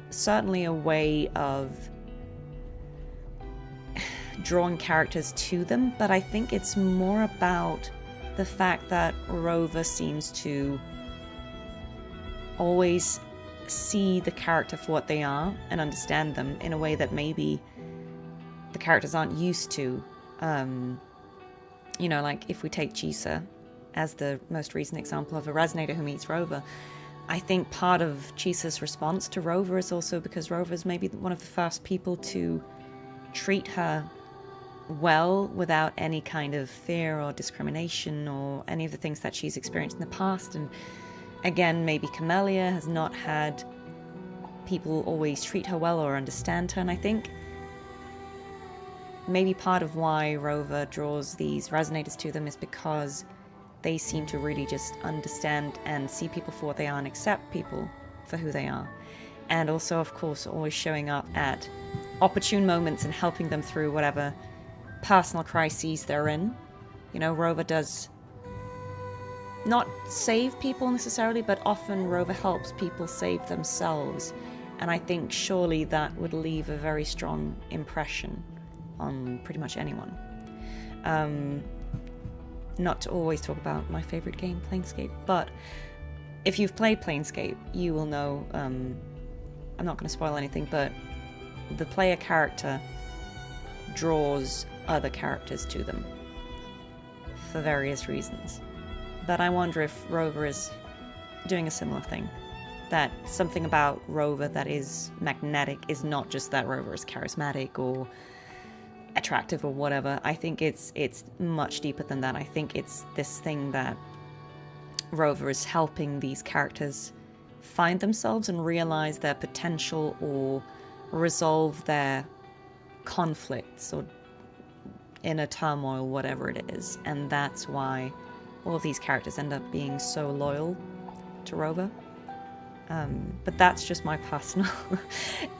certainly a way of drawing characters to them, but I think it's more about the fact that Rover seems to always see the character for what they are and understand them in a way that maybe the characters aren't used to. You know, like if we take Jisa as the most recent example of a Resonator who meets Rover, I think part of Chisa's response to Rover is also because Rover is maybe one of the first people to treat her well without any kind of fear or discrimination or any of the things that she's experienced in the past. And again, maybe Camellia has not had people always treat her well or understand her, and I think maybe part of why Rover draws these Resonators to them is because they seem to really just understand and see people for what they are and accept people for who they are. And also, of course, always showing up at opportune moments and helping them through whatever personal crises they're in. You know, Rover does not save people necessarily, but often Rover helps people save themselves. And I think surely that would leave a very strong impression on pretty much anyone. Not to always talk about my favorite game, Planescape, but if you've played Planescape, you will know, I'm not going to spoil anything, but the player character draws other characters to them for various reasons. But I wonder if Rover is doing a similar thing. That something about Rover that is magnetic is not just that Rover is charismatic or attractive or whatever. I think it's much deeper than that. I think it's this thing that Rover is helping these characters find themselves and realize their potential or resolve their conflicts or inner turmoil, whatever it is. And that's why all of these characters end up being so loyal to Rover. But that's just my personal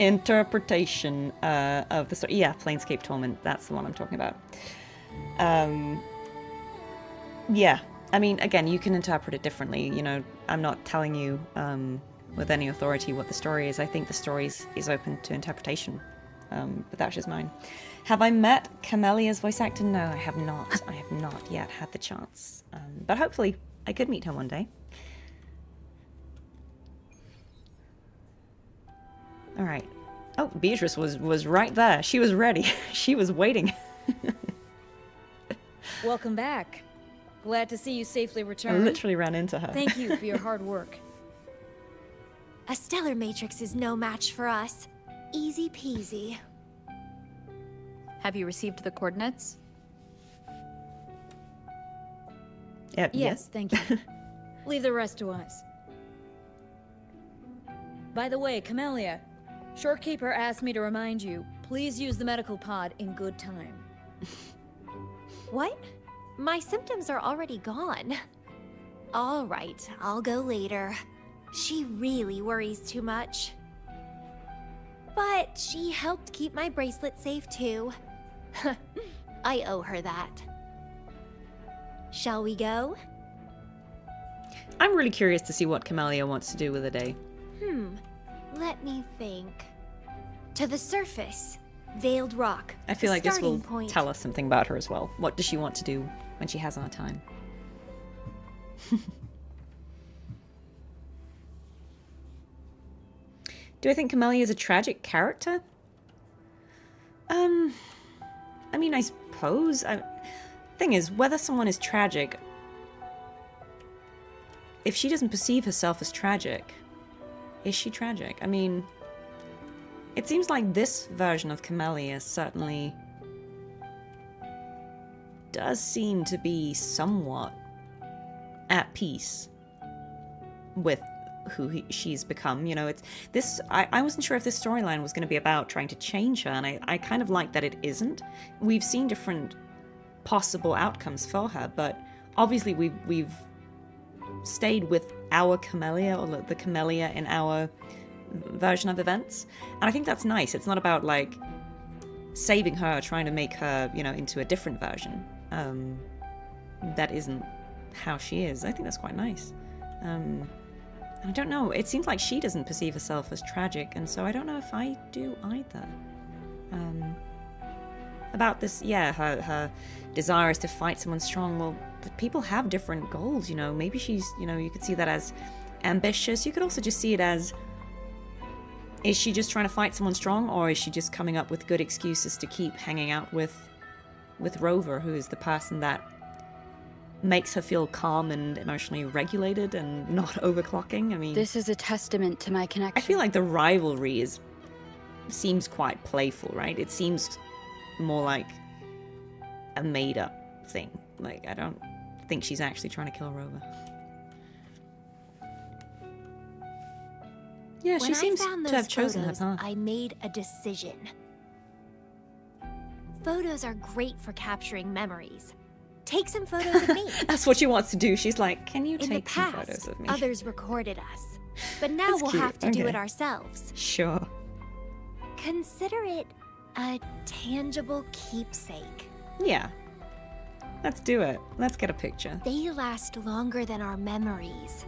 interpretation of the story. Yeah, Planescape Torment, that's the one I'm talking about. Yeah, I mean, again, you can interpret it differently. You know, I'm not telling you with any authority what the story is. I think the story is open to interpretation, but that's just mine. Have I met Camellia's voice actor? No, I have not. I have not yet had the chance. But hopefully I could meet her one day. All right. Oh, Beatrice was right there. She was ready. She was waiting. Welcome back. Glad to see you safely I returned. literally ran into her. Thank you for your hard work. A stellar matrix is no match for us. Easy peasy. Have you received the coordinates? Yes, thank you. Leave the rest to us. By the way, Camellia, Shorekeeper asked me to remind you, please use the medical pod in good time. What? My symptoms are already gone. All right, I'll go later. She really worries too much. But she helped keep my bracelet safe too. I owe her that. Shall we go? I'm really curious to see what Camellia wants to do with the day. Let me think. To the surface. Veiled rock. I feel the like this will starting point. tell us something about her as well. What does she want to do when she has our time? Do I think Camellia is a tragic character? I mean, I suppose. Thing is, whether someone is tragic, if she doesn't perceive herself as tragic, is she tragic? I mean, it seems like this version of Camellia certainly does seem to be somewhat at peace with who she's become. You know, it's this. I wasn't sure if this storyline was going to be about trying to change her, and I kind of like that it isn't. We've seen different possible outcomes for her, but obviously we've stayed with our Camellia, or the Camellia in our version of events, and I think that's nice. It's not about like saving her, trying to make her, you know, into a different version. That isn't how she is. I think that's quite nice. I don't know. It seems like she doesn't perceive herself as tragic, and so I don't know if I do either. About this, yeah, her desire is to fight someone strong. Well, but people have different goals, you know. Maybe she's, you know, you could see that as ambitious. You could also just see it as, is she just trying to fight someone strong, or is she just coming up with good excuses to keep hanging out with Rover, who is the person that makes her feel calm and emotionally regulated and not overclocking? I mean, This is a testament to my connection. I feel like the rivalry seems quite playful, right? It seems more like a made-up thing. Like, I don't think she's actually trying to kill Rover. Yeah, she seems to have chosen her path. I made a decision. Photos are great for capturing memories. Take some photos of me. That's what she wants to do. She's like, can you In the take some past, photos of me? others recorded us. But now That's we'll cute. have to do Okay. it ourselves. Sure. Consider it a tangible keepsake. Yeah. Let's do it. Let's get a picture. They last longer than our memories.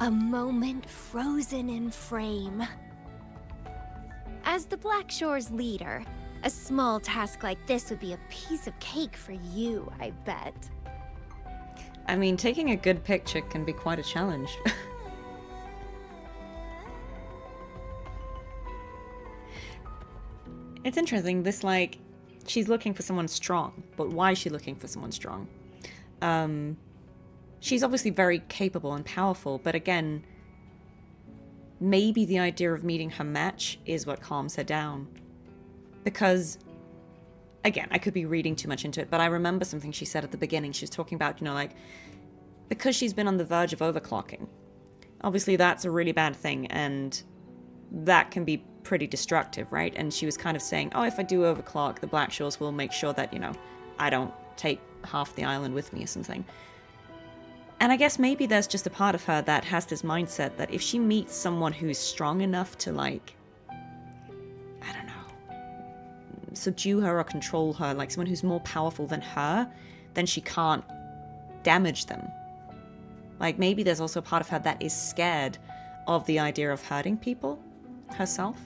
A moment frozen in frame. As the Black Shore's leader, a small task like this would be a piece of cake for you, I bet. I mean, taking a good picture can be quite a challenge. It's interesting, this, like, she's looking for someone strong, but why is she looking for someone strong? She's obviously very capable and powerful, but again, maybe the idea of meeting her match is what calms her down. Because, again, I could be reading too much into it, but I remember something she said at the beginning. She was talking about, you know, like, because she's been on the verge of overclocking. Obviously, that's a really bad thing, and that can be pretty destructive, right? And she was kind of saying, oh, if I do overclock, the Black Shores will make sure that, you know, I don't take half the island with me or something. And I guess maybe there's just a part of her that has this mindset that if she meets someone who's strong enough to, like, I don't know, subdue her or control her, like someone who's more powerful than her, then she can't damage them. Like, maybe there's also a part of her that is scared of the idea of hurting people herself.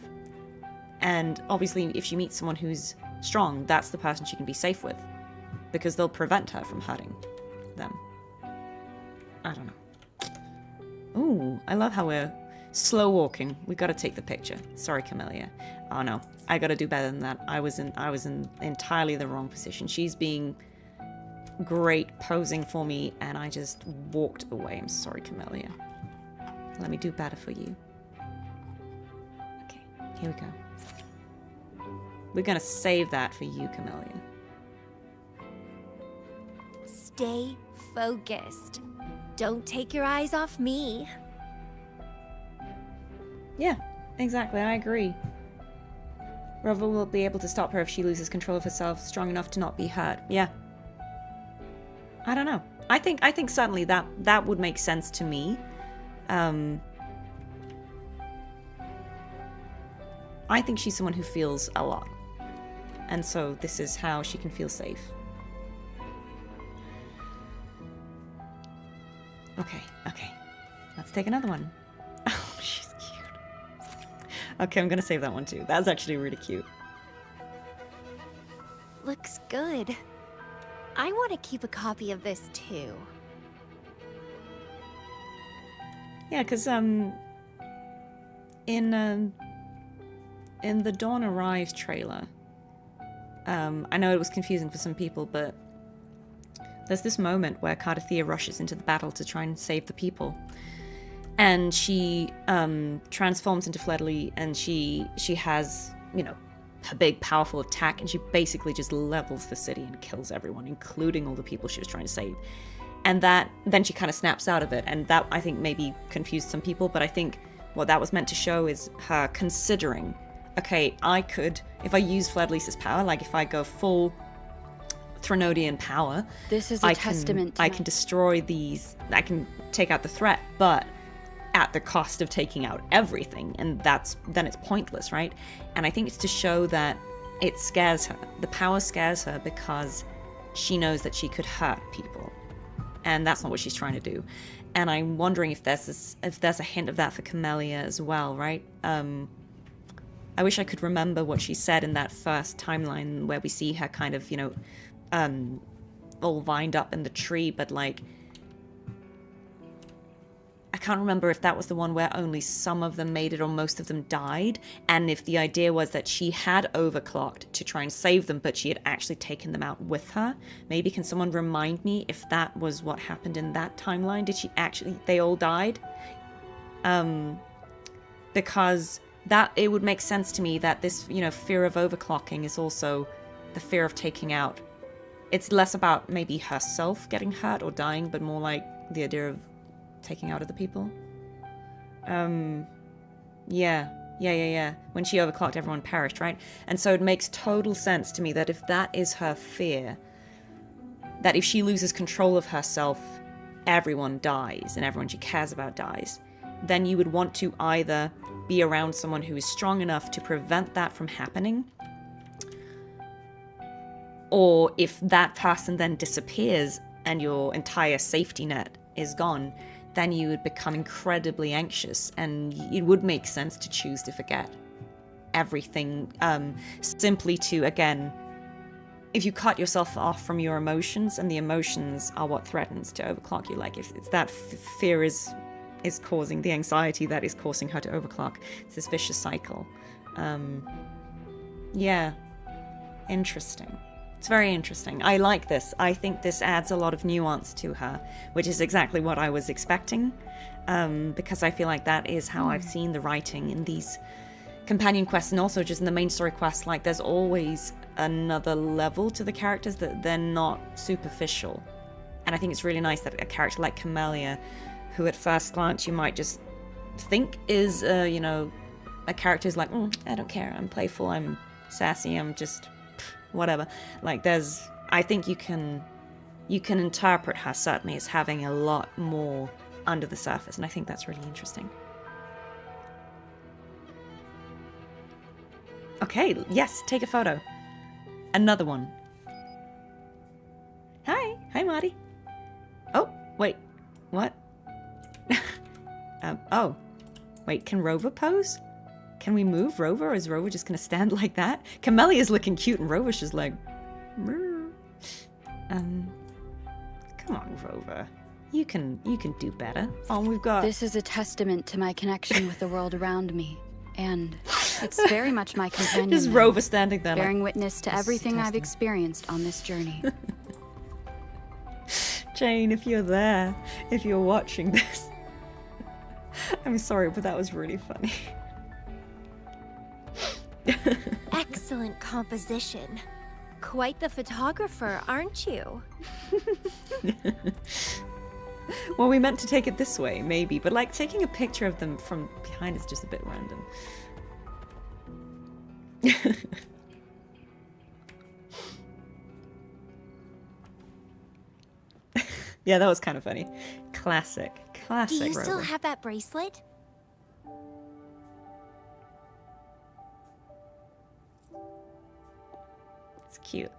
And obviously, if she meets someone who's strong, that's the person she can be safe with, because they'll prevent her from hurting them. I don't know. Ooh, I love how we're slow walking. We gotta take the picture. Sorry, Camellia. Oh no, I gotta do better than that. I was in entirely the wrong position. She's being great posing for me, and I just walked away. I'm sorry, Camellia. Let me do better for you. Okay, here we go. We're gonna save that for you, Camellia. Stay focused. Don't take your eyes off me. Yeah, exactly. I agree. Rover will be able to stop her if she loses control of herself strong enough to not be hurt. Yeah. I don't know. I think certainly that would make sense to me. I think she's someone who feels a lot. And so this is how she can feel safe. Okay. Let's take another one. Oh, she's cute. Okay, I'm gonna save that one too. That's actually really cute. Looks good. I want to keep a copy of this too. Yeah, because in the Dawn Arrives trailer, I know it was confusing for some people, but there's this moment where Cartethyia rushes into the battle to try and save the people. And she transforms into Fledley, and she has, you know, her big, powerful attack, and she basically just levels the city and kills everyone, including all the people she was trying to save. And then she kind of snaps out of it, and that, I think, maybe confused some people, but I think what that was meant to show is her considering, okay, I could, if I use Fledley's power, like if I go full Threnodian power, This is a testament to I can destroy these, I can take out the threat, but at the cost of taking out everything, and then it's pointless, right? And I think it's to show that it scares her. The power scares her because she knows that she could hurt people, and that's not what she's trying to do. And I'm wondering if there's a hint of that for Camellia as well, right? I wish I could remember what she said in that first timeline where we see her kind of, you know, all vined up in the tree, but like, I can't remember if that was the one where only some of them made it or most of them died, and if the idea was that she had overclocked to try and save them, but she had actually taken them out with her. Maybe can someone remind me if that was what happened in that timeline? Did she actually, they all died? Because that, it would make sense to me that this, you know, fear of overclocking is also the fear of taking out. It's less about maybe herself getting hurt or dying, but more like the idea of taking out other people. Yeah. When she overclocked, everyone perished, right? And so it makes total sense to me that if that is her fear, that if she loses control of herself, everyone dies and everyone she cares about dies, then you would want to either be around someone who is strong enough to prevent that from happening, or if that person then disappears and your entire safety net is gone, then you would become incredibly anxious, and it would make sense to choose to forget everything, simply to, again, if you cut yourself off from your emotions, and the emotions are what threatens to overclock you, like if it's that fear is causing the anxiety that is causing her to overclock, it's this vicious cycle. Yeah, interesting. It's very interesting. I like this. I think this adds a lot of nuance to her, which is exactly what I was expecting, because I feel like that is how I've seen the writing in these companion quests, and also just in the main story quests. Like, there's always another level to the characters, that they're not superficial. And I think it's really nice that a character like Camellia, who at first glance you might just think is, you know, a character who's like, I don't care, I'm playful, I'm sassy, I'm just whatever. Like, I think you can interpret her certainly as having a lot more under the surface, and I think that's really interesting. Okay, yes, take a photo. Another one. Hi Marty. Oh, wait, what? Oh, wait, can Rover pose? Can we move Rover, or is Rover just gonna stand like that? Camellia's looking cute, and Rover's just like, come on, Rover. You can do better. Oh, we've got... This is a testament to my connection with the world around me, and it's very much my companion. Just Rover standing there, bearing like, witness to everything I've experienced on this journey. Jane, if you're there, if you're watching this, I'm sorry, but that was really funny. Excellent composition. Quite the photographer, aren't you? Well, we meant to take it this way, maybe, but like taking a picture of them from behind is just a bit random. Yeah, that was kind of funny. Classic Do you Rover. still have that bracelet? It's cute.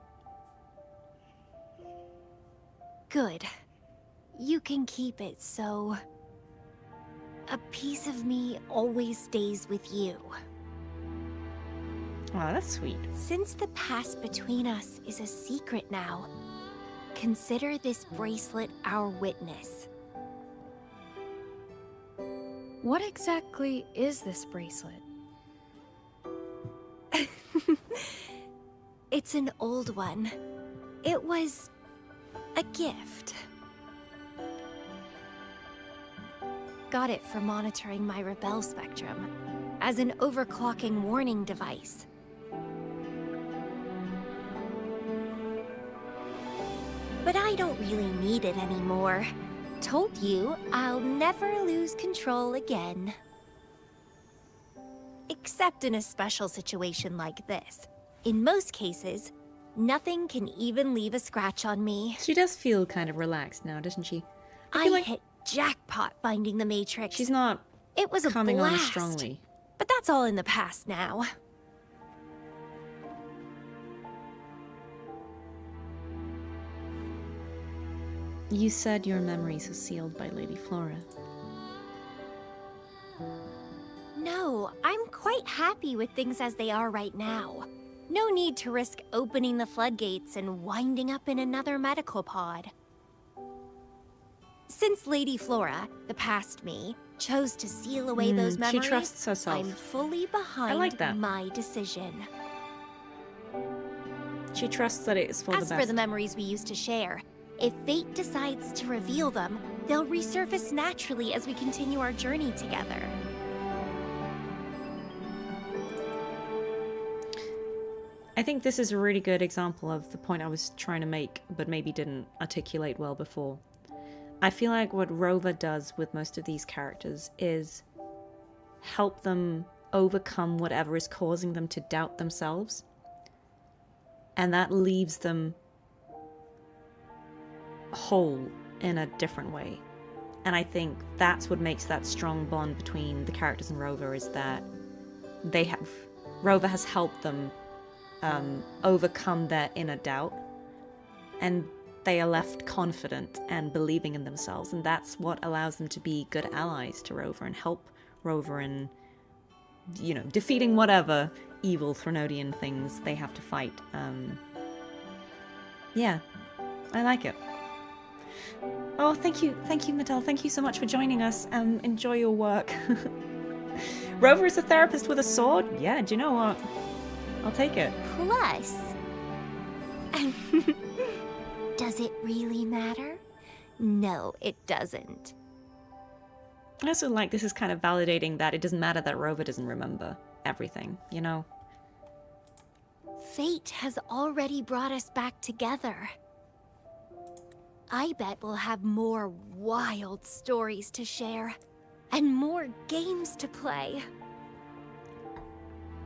Good. You can keep it, so... a piece of me always stays with you. Oh, that's sweet. Since the past between us is a secret now, consider this bracelet our witness. What exactly is this bracelet? It's an old one. It was a gift. Got it for monitoring my rebel spectrum as an overclocking warning device. But I don't really need it anymore. Told you I'll never lose control again. Except in a special situation like this. In most cases, nothing can even leave a scratch on me. She does feel kind of relaxed now, doesn't she? I feel like hit jackpot finding the Matrix. she's not It was a coming on as blast. strongly. But that's all in the past now. You said your memories are sealed by Lady Flora. No, I'm quite happy with things as they are right now. No need to risk opening the floodgates and winding up in another medical pod. Since Lady Flora, the past me, chose to seal away those memories, she trusts herself. I'm fully behind like that. my decision. She trusts that it is for the As best. for the memories we used to share, if fate decides to reveal them, they'll resurface naturally as we continue our journey together. I think this is a really good example of the point I was trying to make, but maybe didn't articulate well before. I feel like what Rover does with most of these characters is help them overcome whatever is causing them to doubt themselves. And that leaves them whole in a different way. And I think that's what makes that strong bond between the characters and Rover, is that Rover has helped them overcome their inner doubt, and they are left confident and believing in themselves, and that's what allows them to be good allies to Rover and help Rover in, you know, defeating whatever evil Threnodian things they have to fight. Yeah, I like it. Oh, thank you, Mattel. Thank you so much for joining us. Enjoy your work. Rover is a therapist with a sword? Yeah, do you know what? I'll take it. Plus... Does it really matter? No, it doesn't. I also like this is kind of validating that it doesn't matter that Rover doesn't remember everything, you know? Fate has already brought us back together. I bet we'll have more wild stories to share, and more games to play.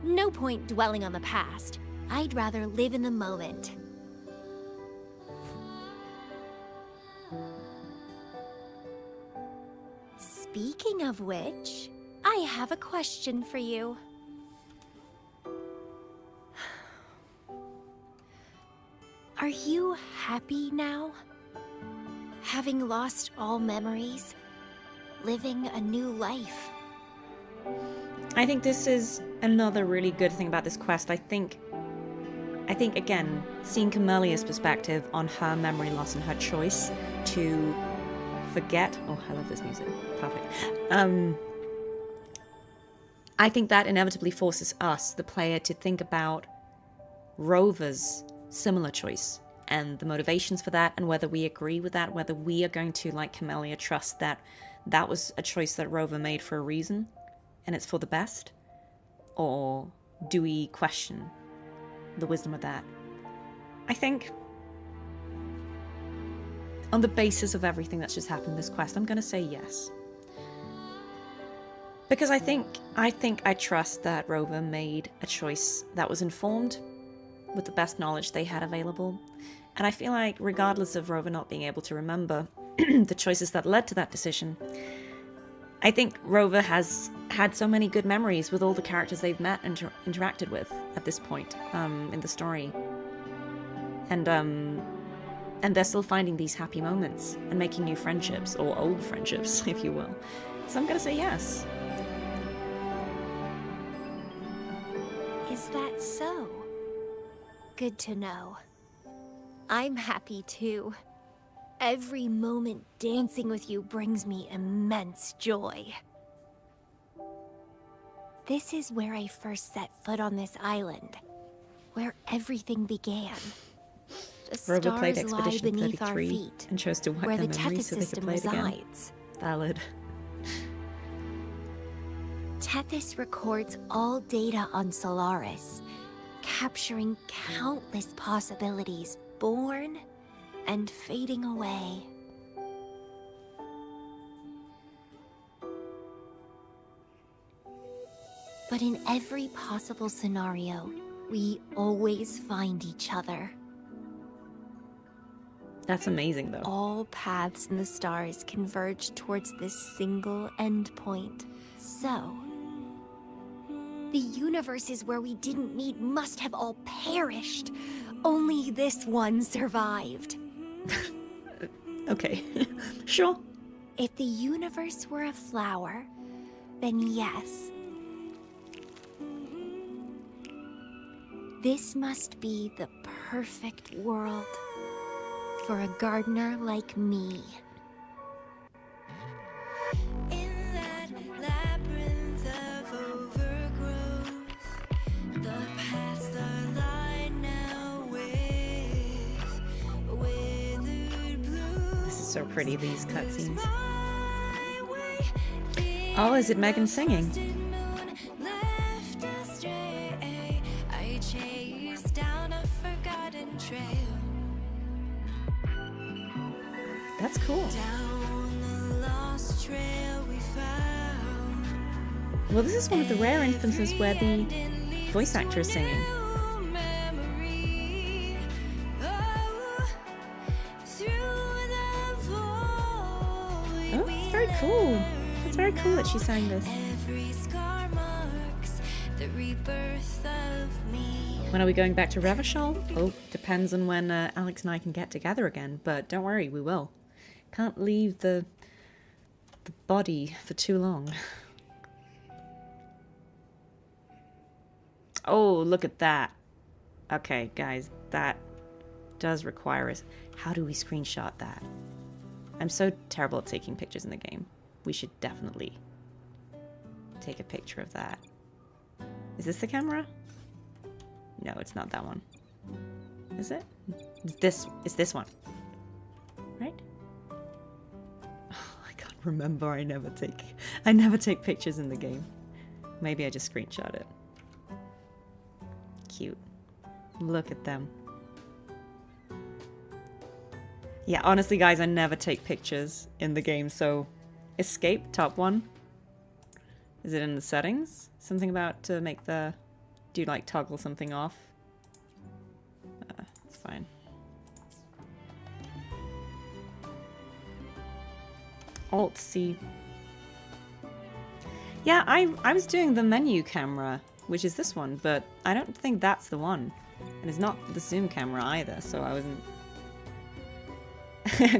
No point dwelling on the past. I'd rather live in the moment. Speaking of which, I have a question for you. Are you happy now? Having lost all memories? Living a new life? I think this is another really good thing about this quest. I think again, seeing Camellia's perspective on her memory loss and her choice to forget. Oh, I love this music. Perfect. I think that inevitably forces us, the player, to think about Rover's similar choice and the motivations for that, and whether we agree with that, whether we are going to, like Camellia, trust that that was a choice that Rover made for a reason and it's for the best, or do we question the wisdom of that? I think on the basis of everything that's just happened in this quest, I'm going to say yes. Because I think I trust that Rover made a choice that was informed with the best knowledge they had available. And I feel like regardless of Rover not being able to remember the choices that led to that decision, I think Rover has had so many good memories with all the characters they've met and interacted with at this point in the story. And they're still finding these happy moments and making new friendships, or old friendships, if you will. So I'm going to say yes. Is that so? Good to know. I'm happy too. Every moment dancing with you brings me immense joy. This is where I first set foot on this island. where everything began. The Rover played stars lie Expedition beneath our 33 feet, and chose to wipe where their the memories Tethys so they could system play it again. resides. Valid. Tethys records all data on Solaris, capturing countless possibilities born and fading away. But in every possible scenario, we always find each other. That's amazing, though. All paths in the stars converge towards this single endpoint. So, the universes where we didn't meet must have all perished. Only this one survived. Okay, sure. If the universe were a flower, then yes. This must be the perfect world for a gardener like me. In that labyrinth of overgrowth, the paths are lined now with withered blue. This is so pretty, these cutscenes. Oh, is it Megan singing? I chased down a forgotten trail. That's cool. Down the lost trail we found. Well, this is one of the rare instances where the voice actor is singing. Memory. Oh, through the void. Oh, it's very cool. It's very cool that she sang this. Every scar marks the rebirth of me. When are we going back to Revachol? Oh, depends on when Alex and I can get together again, but don't worry, we will. Can't leave the body for too long. Oh, look at that. Okay, guys, that does require us. How do we screenshot that? I'm so terrible at taking pictures in the game. We should definitely take a picture of that. Is this the camera? No, it's not that one. Is it? It's this one. Right? Oh, I can't remember. I never take pictures in the game. Maybe I just screenshot it. Cute. Look at them. Yeah, honestly, guys, I never take pictures in the game, so escape, top one. Is it in the settings? Something about to make the... Do you, like, toggle something off? It's fine. Alt-C. Yeah, I was doing the menu camera, which is this one, but I don't think that's the one. And it's not the zoom camera either, so I wasn't...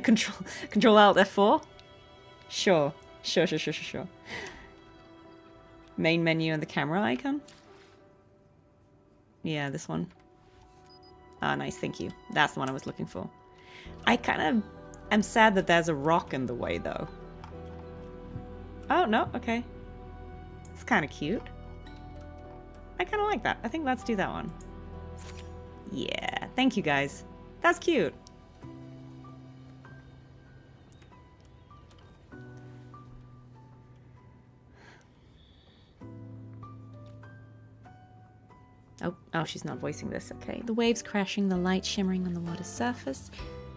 Control Alt F4? Sure. Sure. Main menu and the camera icon? Yeah, this one. Ah, nice, thank you. That's the one I was looking for. I kind of am sad that there's a rock in the way, though. Oh, no, okay. It's kind of cute. I kind of like that. I think let's do that one. Yeah, thank you, guys. That's cute. Oh, she's not voicing this. Okay. The waves crashing, the light shimmering on the water's surface.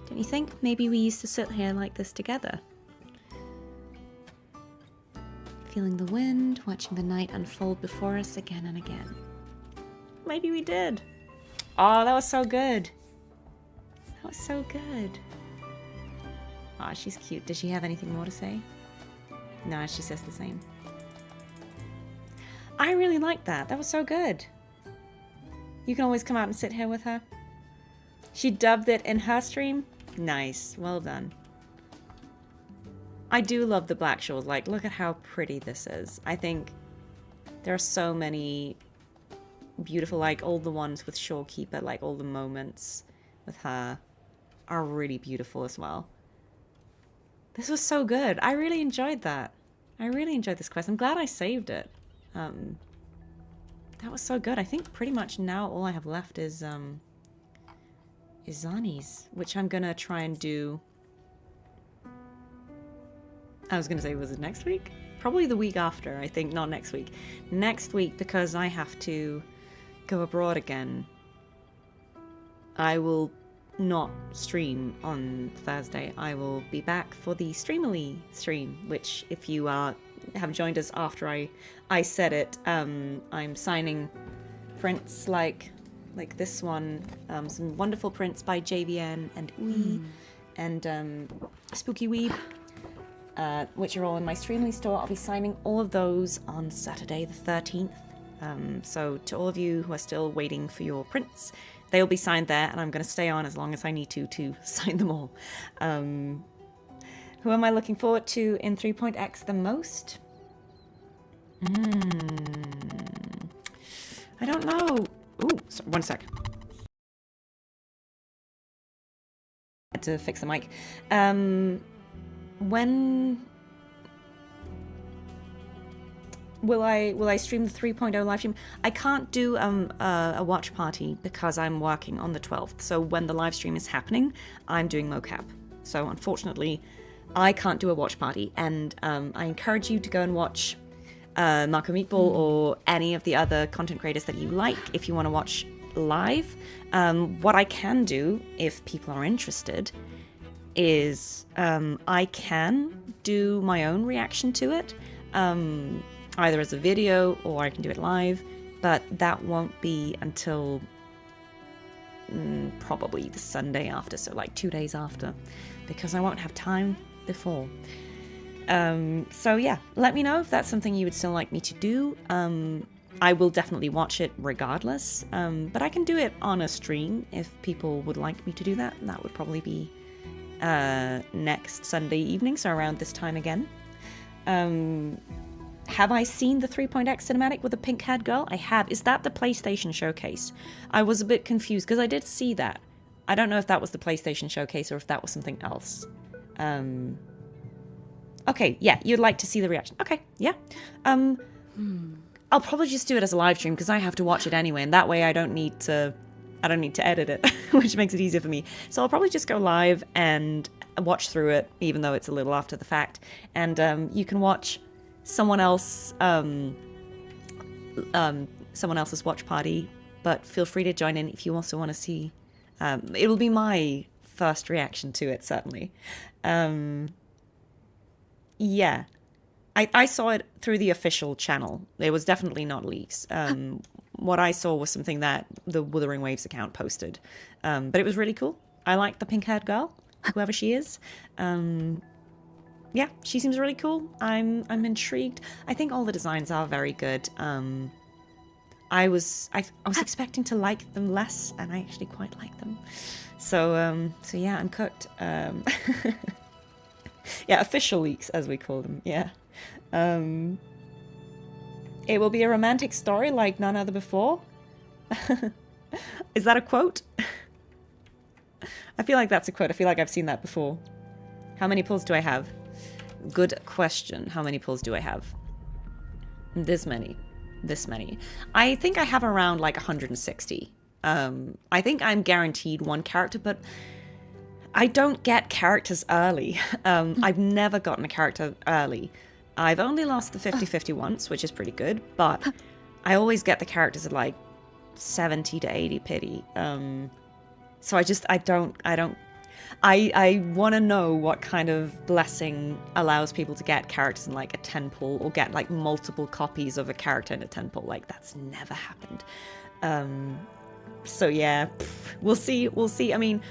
Don't you think maybe we used to sit here like this together? Feeling the wind, watching the night unfold before us again and again. Maybe we did. Oh, that was so good. That was so good. Oh, she's cute. Does she have anything more to say? No, she says the same. I really liked that. That was so good. You can always come out and sit here with her. She dubbed it in her stream. Nice. Well done. I do love the Black Shores. Like, look at how pretty this is. I think there are so many beautiful, like, all the ones with Shorekeeper, like, all the moments with her are really beautiful as well. This was so good. I really enjoyed that. I really enjoyed this quest. I'm glad I saved it. That was so good. I think pretty much now all I have left is Zani's, which I'm gonna try and do. I was gonna say, was it next week? Probably the week after, I think, not next week. Next week, because I have to go abroad again. I will not stream on Thursday. I will be back for the Streamily stream, which if you have joined us after I said it, I'm signing prints like this one, some wonderful prints by JVN and Wee and Spooky Weeb, which are all in my Streamly store. I'll be signing all of those on Saturday the 13th. So to all of you who are still waiting for your prints, they will be signed there, and I'm going to stay on as long as I need to sign them all. Who am I looking forward to in 3.x the most? I don't know. Ooh, sorry, one sec. I had to fix the mic. When will I stream the 3.0 live stream? I can't do a watch party because I'm working on the 12th. So when the live stream is happening, I'm doing mocap. So unfortunately, I can't do a watch party. And I encourage you to go and watch Marco Meatball or any of the other content creators that you like if you want to watch live. What I can do, if people are interested, is I can do my own reaction to it, either as a video or I can do it live, but that won't be until probably the Sunday after, so like 2 days after, because I won't have time before. So yeah, let me know if that's something you would still like me to do. I will definitely watch it regardless, but I can do it on a stream if people would like me to do that. That would probably be next Sunday evening, so around this time again. Have I seen the 3.x cinematic with the pink-haired girl? I have. Is that the PlayStation Showcase? I was a bit confused because I did see that. I don't know if that was the PlayStation Showcase or if that was something else. Okay, yeah, you'd like to see the reaction. Okay, yeah. I'll probably just do it as a live stream because I have to watch it anyway, and that way I don't need to edit it, which makes it easier for me. So I'll probably just go live and watch through it, even though it's a little after the fact. And you can watch someone else's watch party, but feel free to join in if you also want to see. It will be my first reaction to it, certainly. Yeah. I saw it through the official channel. It was definitely not leaks. What I saw was something that the Wuthering Waves account posted. But it was really cool. I like the pink-haired girl, whoever she is. Yeah, she seems really cool. I'm intrigued. I think all the designs are very good. I was expecting to like them less, and I actually quite like them. So yeah, I'm cooked. Yeah, official leaks, as we call them. Yeah. It will be a romantic story like none other before. Is that a quote? I feel like that's a quote. I feel like I've seen that before. How many pulls do I have? Good question. How many pulls do I have? This many. I think I have around like 160. I think I'm guaranteed one character, but I don't get characters early. I've never gotten a character early. I've only lost the 50-50 once, which is pretty good, but I always get the characters at like 70 to 80 pity. So I want to know what kind of blessing allows people to get characters in like a 10 pull or get like multiple copies of a character in a 10 pull. Like that's never happened. So yeah, we'll see. I mean,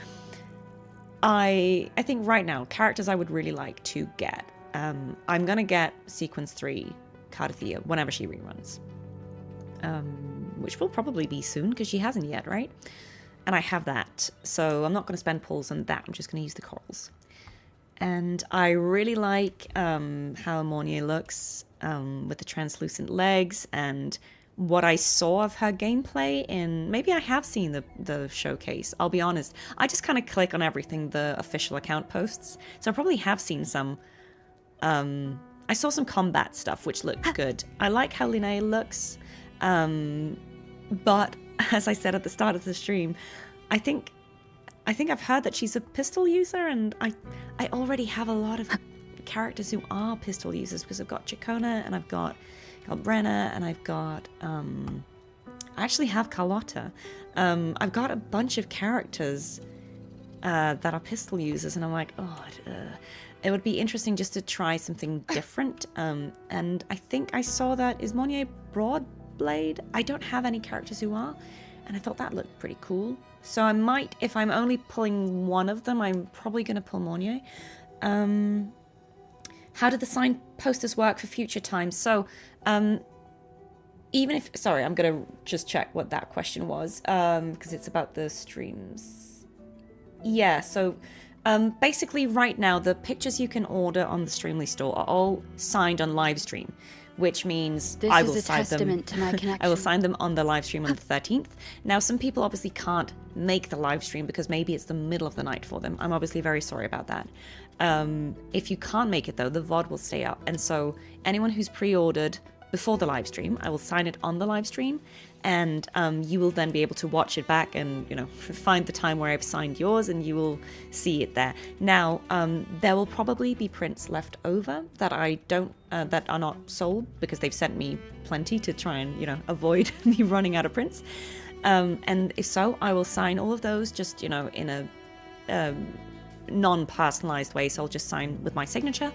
I think right now, characters I would really like to get. I'm going to get Sequence 3 Cartethyia whenever she reruns. Which will probably be soon because she hasn't yet, right? And I have that. So I'm not going to spend pulls on that. I'm just going to use the corals. And I really like how Amornia looks with the translucent legs and what I saw of her gameplay in... Maybe I have seen the showcase, I'll be honest. I just kind of click on everything the official account posts. So I probably have seen some... I saw some combat stuff, which looked good. I like how Linnea looks. But as I said at the start of the stream, I think I've heard that she's a pistol user, and I already have a lot of characters who are pistol users, because I've got Chacona, and I've got Brenna, and I've got I actually have Carlotta. I've got a bunch of characters that are pistol users, and I'm like, oh, it would be interesting just to try something different. And I think I saw that, is Monnier Broadblade? I don't have any characters who are, and I thought that looked pretty cool. So I might, if I'm only pulling one of them, I'm probably going to pull Monnier. How did the signed posters work for future times? So, even if... Sorry, I'm going to just check what that question was, because it's about the streams. Yeah, so basically right now, the pictures you can order on the Streamly store are all signed on live stream, which means I will sign them. To my connection. I will sign them on the live stream on the 13th. Now, some people obviously can't make the live stream because maybe it's the middle of the night for them. I'm obviously very sorry about that. If you can't make it though, the VOD will stay up. And so anyone who's pre-ordered before the live stream, I will sign it on the live stream, and you will then be able to watch it back and, you know, find the time where I've signed yours, and you will see it there. Now, there will probably be prints left over that I don't, that are not sold, because they've sent me plenty to try and, you know, avoid me running out of prints. And if so, I will sign all of those just, you know, in a non-personalized way. So I'll just sign with my signature,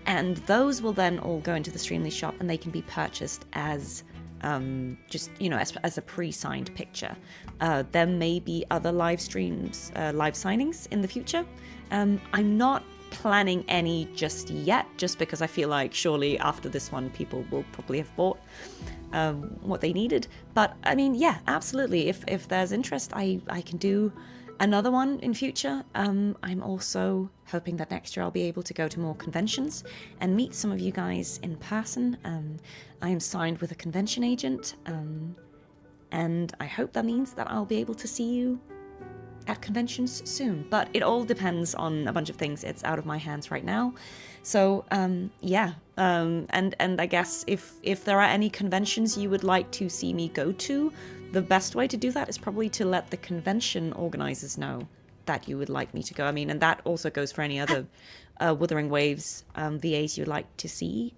and those will then all go into the Streamly shop, and they can be purchased as just, you know, as a pre-signed picture. There may be other live streams, live signings in the future. I'm not planning any just yet, just because I feel like surely after this one, people will probably have bought what they needed. But I mean, yeah, absolutely. If there's interest, I can do another one in future. I'm also hoping that next year I'll be able to go to more conventions and meet some of you guys in person. I am signed with a convention agent, and I hope that means that I'll be able to see you at conventions soon. But it all depends on a bunch of things. It's out of my hands right now. So yeah, and I guess if there are any conventions you would like to see me go to, the best way to do that is probably to let the convention organizers know that you would like me to go. I mean, and that also goes for any other Wuthering Waves VAs you'd like to see,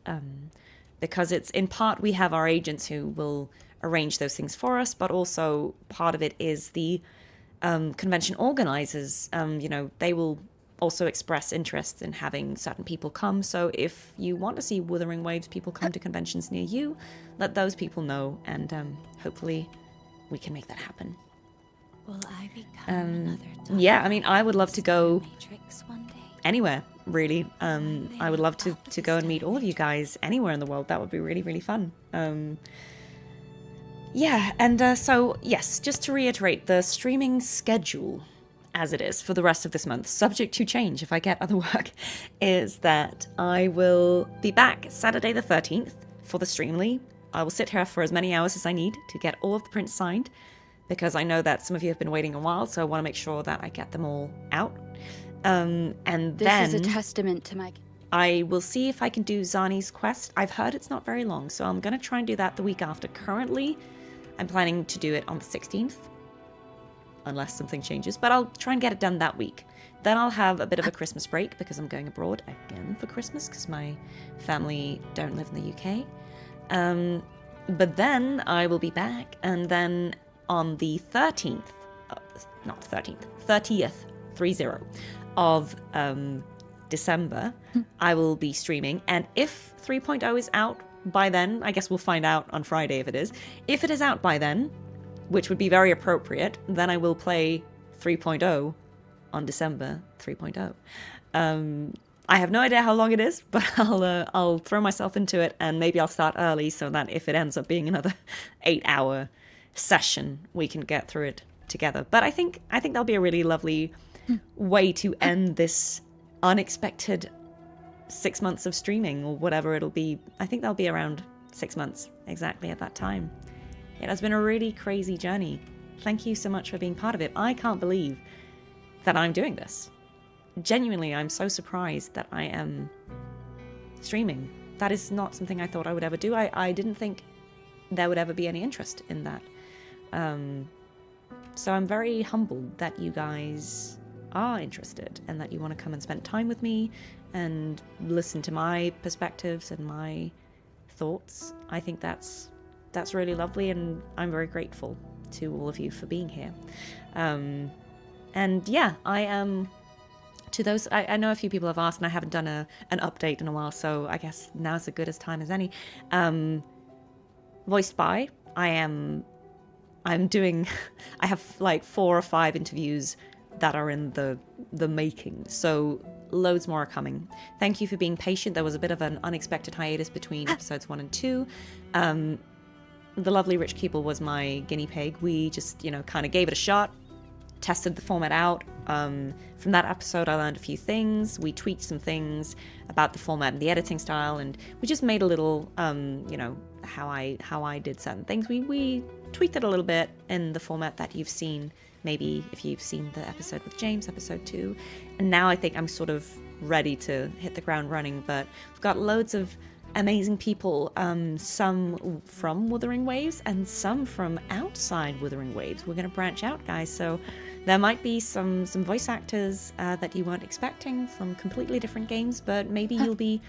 because it's in part we have our agents who will arrange those things for us, but also part of it is the convention organizers. You know, they will also express interest in having certain people come. So if you want to see Wuthering Waves people come to conventions near you, let those people know, and hopefully we can make that happen. Will I become another yeah, I mean, I would love to go Matrix one day? anywhere, really. I would love to go and meet all of you guys anywhere in the world. That would be really, really fun. Yeah, and so, yes, just to reiterate, the streaming schedule, as it is for the rest of this month, subject to change if I get other work, is that I will be back Saturday the 13th for the Streamly. I will sit here for as many hours as I need to get all of the prints signed, because I know that some of you have been waiting a while, so I want to make sure that I get them all out. And This then is a testament to my... I will see if I can do Zani's quest. I've heard it's not very long, so I'm going to try and do that the week after. Currently, I'm planning to do it on the 16th, unless something changes, but I'll try and get it done that week. Then I'll have a bit of a Christmas break, because I'm going abroad again for Christmas, because my family don't live in the UK. But then I will be back, and then on the 30th, of December, I will be streaming, and if 3.0 is out by then, I guess we'll find out on Friday if it is. If it is out by then, which would be very appropriate, then I will play 3.0 on December 3.0. I have no idea how long it is, but I'll throw myself into it, and maybe I'll start early so that if it ends up being another 8-hour session, we can get through it together. But I think that'll be a really lovely way to end this unexpected 6 months of streaming, or whatever it'll be. I think that'll be around 6 months exactly at that time. It has been a really crazy journey. Thank you so much for being part of it. I can't believe that I'm doing this. Genuinely, I'm so surprised that I am streaming. That is not something I thought I would ever do. I didn't think there would ever be any interest in that. So I'm very humbled that you guys are interested and that you want to come and spend time with me and listen to my perspectives and my thoughts. I think that's really lovely, and I'm very grateful to all of you for being here. And yeah, I am... To those, I know a few people have asked, and I haven't done an update in a while, so I guess now's as good as time as any. Voiced by, I'm doing, I have like 4 or 5 interviews that are in the making, so loads more are coming. Thank you for being patient. There was a bit of an unexpected hiatus between episodes 1 and 2. The lovely Rich Keeple was my guinea pig. We just, kind of gave it a shot, tested the format out. From that episode, I learned a few things. We tweaked some things about the format and the editing style, and we just made a little, how I did certain things. We tweaked it a little bit in the format that you've seen, maybe if you've seen the episode with James, episode 2. And now I think I'm sort of ready to hit the ground running, but we've got loads of amazing people, some from Wuthering Waves and some from outside Wuthering Waves. We're going to branch out, guys, so there might be some voice actors that you weren't expecting from completely different games, but maybe you'll be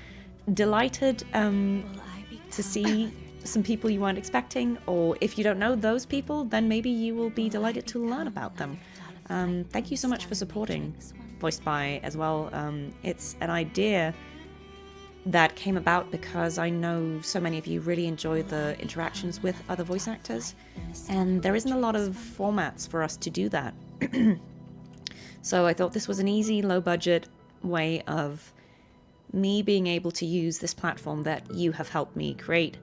delighted to see some people you weren't expecting, or if you don't know those people, then maybe you will be delighted to learn about them. Thank you so much for supporting Voiced By as well. It's an idea that came about because I know so many of you really enjoy the interactions with other voice actors, and there isn't a lot of formats for us to do that. So I thought this was an easy, low-budget way of me being able to use this platform that you have helped me create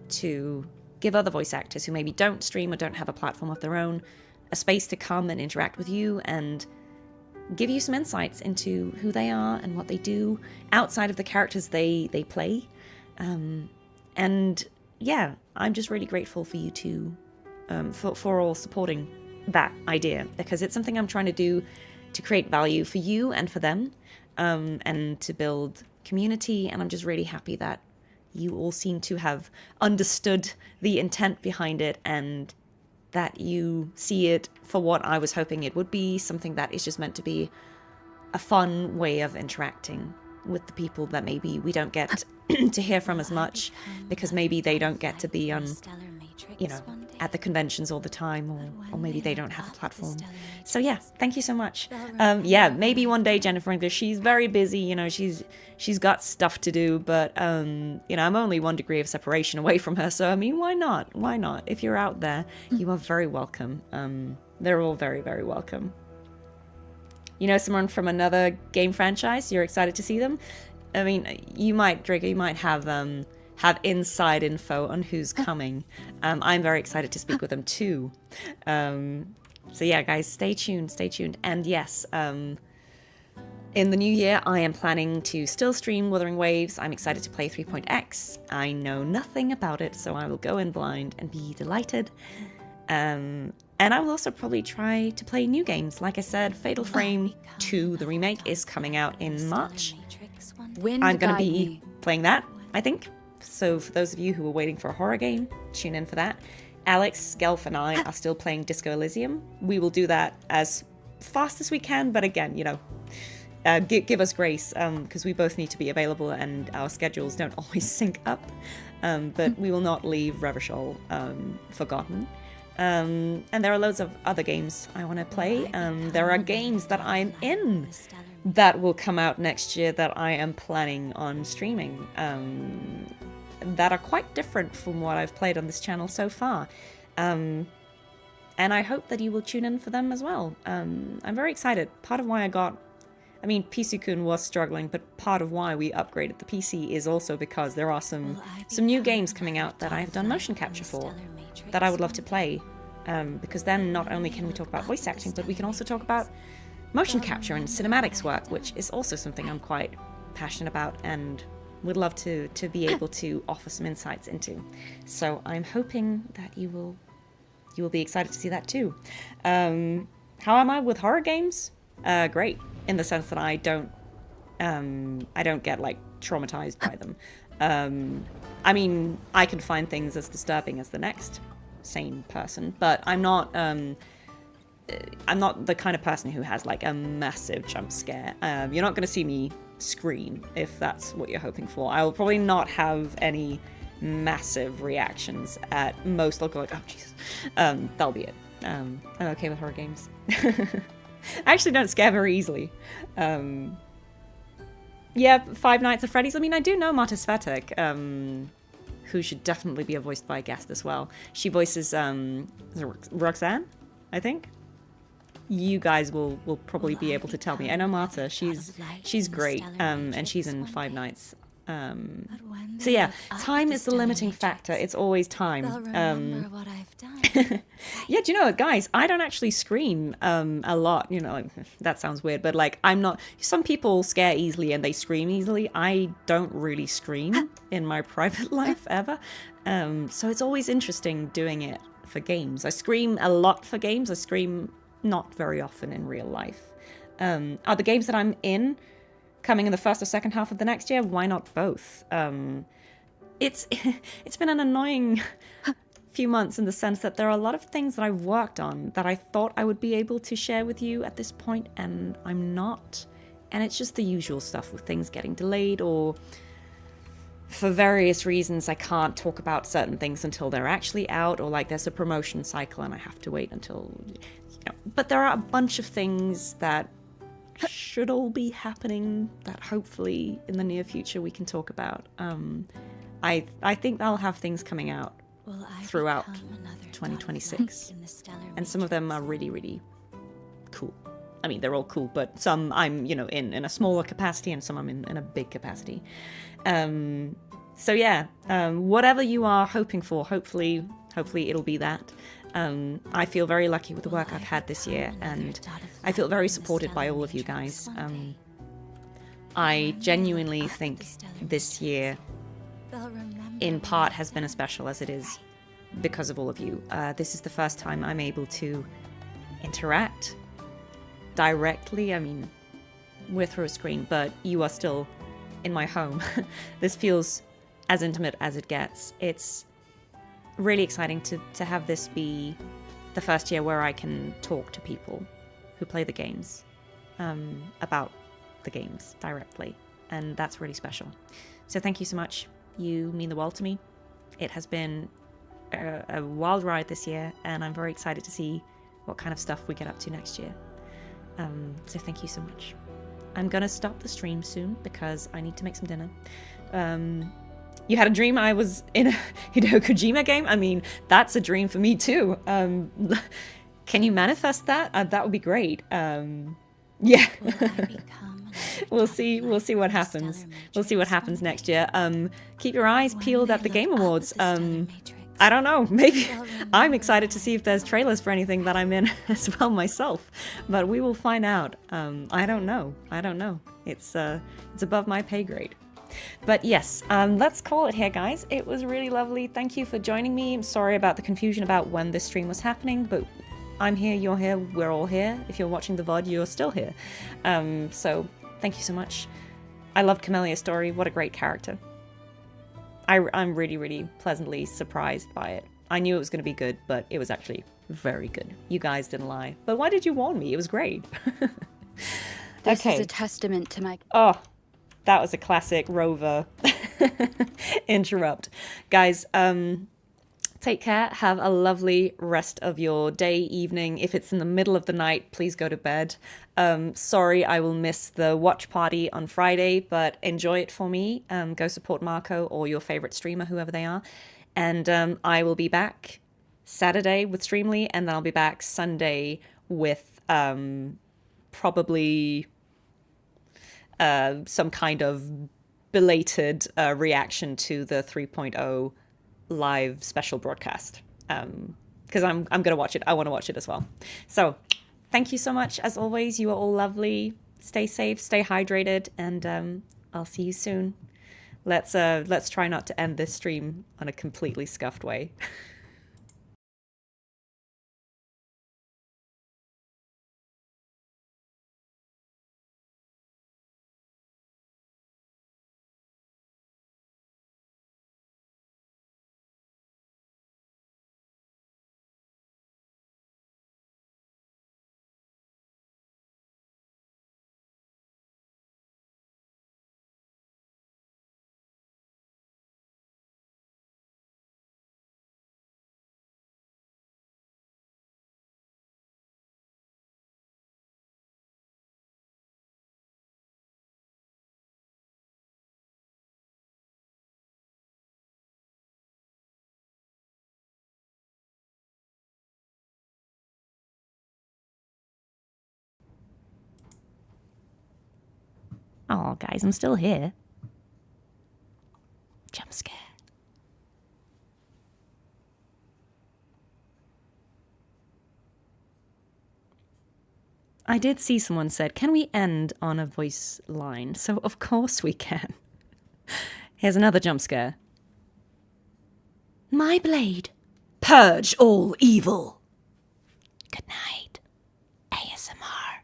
to give other voice actors who maybe don't stream or don't have a platform of their own a space to come and interact with you and give you some insights into who they are and what they do outside of the characters they play. And yeah, I'm just really grateful for you to for all supporting that idea, because it's something I'm trying to do to create value for you and for them, and to build community. And I'm just really happy that you all seem to have understood the intent behind it, and that you see it for what I was hoping it would be, something that is just meant to be a fun way of interacting with the people that maybe we don't get to hear from as much, because maybe they don't get to be on, at the conventions all the time, or maybe they don't have a platform. So yeah, thank you so much. Yeah, maybe one day Jennifer English, she's very busy, she's got stuff to do, but I'm only 1 degree of separation away from her, so I mean, why not? If you're out there, you are very welcome. They're all very, very welcome. Someone from another game franchise, you're excited to see them? I mean, you might, Draco, you might have inside info on who's coming. I'm very excited to speak with them too. So yeah, guys, stay tuned. And yes, in the new year, I am planning to still stream Wuthering Waves. I'm excited to play 3.x. I know nothing about it, so I will go in blind and be delighted. And I will also probably try to play new games. Like I said, Fatal Frame 2, the remake, is coming out in March. I'm going to be playing that, I think. So for those of you who are waiting for a horror game, tune in for that. Alex, Gelf, and I are still playing Disco Elysium. We will do that as fast as we can, but again, give us grace, because we both need to be available and our schedules don't always sync up. But we will not leave Revachol forgotten. And there are loads of other games I want to play. There are games that I'm in that will come out next year that I am planning on streaming, that are quite different from what I've played on this channel so far. And I hope that you will tune in for them as well. I'm very excited. Part of why PC-kun was struggling, but part of why we upgraded the PC is also because there are some new games coming out that I have done motion capture for that I would love to play. Because then not only can we talk about voice acting, but we can also talk about motion capture and cinematics work, which is also something I'm quite passionate about and would love to be able to offer some insights into. So I'm hoping that you will be excited to see that too. How am I with horror games? Great, in the sense that I don't get like traumatized by them. I mean, I can find things as disturbing as the next sane person, but I'm not the kind of person who has like a massive jump scare. You're not going to see me scream if that's what you're hoping for. I will probably not have any massive reactions. At most I'll go like, oh Jesus. That'll be it. I'm okay with horror games. I actually don't scare very easily. Yeah, Five Nights at Freddy's. I mean, I do know Marta Svetek, who should definitely be voiced by a guest as well. She voices Roxanne, I think. You guys will probably be able to tell me. I know Marta, she's great, and she's in Five Nights. So yeah, time is the limiting factor. It's always time. What I've done. Yeah, do you know what, guys? I don't actually scream a lot. You know, like, that sounds weird, but like I'm not. Some people scare easily and they scream easily. I don't really scream in my private life ever. So it's always interesting doing it for games. I scream a lot for games. I scream not very often in real life. Are the games that I'm in coming in the first or second half of the next year? Why not both? It's been an annoying few months in the sense that there are a lot of things that I've worked on that I thought I would be able to share with you at this point, and I'm not. And it's just the usual stuff with things getting delayed, or for various reasons I can't talk about certain things until they're actually out, or like there's a promotion cycle and I have to wait until, you know. But there are a bunch of things that should all be happening that hopefully in the near future we can talk about. I think I'll have things coming out throughout 2026, and some of them are really, really cool. I mean, they're all cool, but some I'm, you know, in a smaller capacity, and some I'm in a big capacity. So yeah, whatever you are hoping for, hopefully it'll be that. I feel very lucky with the work I've had this year, and I feel very supported by all of you guys. I genuinely think this year, in part, has been as special as it is because of all of you. This is the first time I'm able to interact directly. I mean, we're through a screen, but you are still in my home. This feels as intimate as it gets. It's really exciting to have this be the first year where I can talk to people who play the games about the games directly, and that's really special. So thank you so much. You mean the world to me. It has been a wild ride this year, and I'm very excited to see what kind of stuff we get up to next year. So thank you so much. I'm gonna stop the stream soon because I need to make some dinner. You had a dream I was in a Hideo Kojima game? I mean, that's a dream for me too. Can you manifest that? That would be great. Yeah. We'll see what happens. We'll see what happens next year. Keep your eyes peeled at the Game Awards. I don't know, maybe I'm excited to see if there's trailers for anything that I'm in as well myself, but we will find out. I don't know. It's above my pay grade. But yes, let's call it here, guys. It was really lovely. Thank you for joining me. I'm sorry about the confusion about when this stream was happening, but I'm here, you're here, we're all here. If you're watching the VOD, you're still here. So thank you so much. I love Camellya's story. What a great character. I'm really, really pleasantly surprised by it. I knew it was going to be good, but it was actually very good. You guys didn't lie. But why did you warn me? It was great. This is a testament to my... Oh, that was a classic Rover interrupt. Guys, take care. Have a lovely rest of your day, evening. If it's in the middle of the night, please go to bed. Sorry, I will miss the watch party on Friday, but enjoy it for me. Go support Marco or your favorite streamer, whoever they are. And I will be back Saturday with Streamly, and then I'll be back Sunday with probably some kind of belated reaction to the 3.0 live special broadcast, because I'm gonna watch it. I want to watch it as well. So thank you so much. As always, you are all lovely. Stay safe, stay hydrated, and I'll see you soon. Let's try not to end this stream on a completely scuffed way. Oh, guys, I'm still here. Jump scare. I did see someone said, can we end on a voice line? So of course we can. Here's another jump scare. My blade. Purge all evil. Good night. ASMR.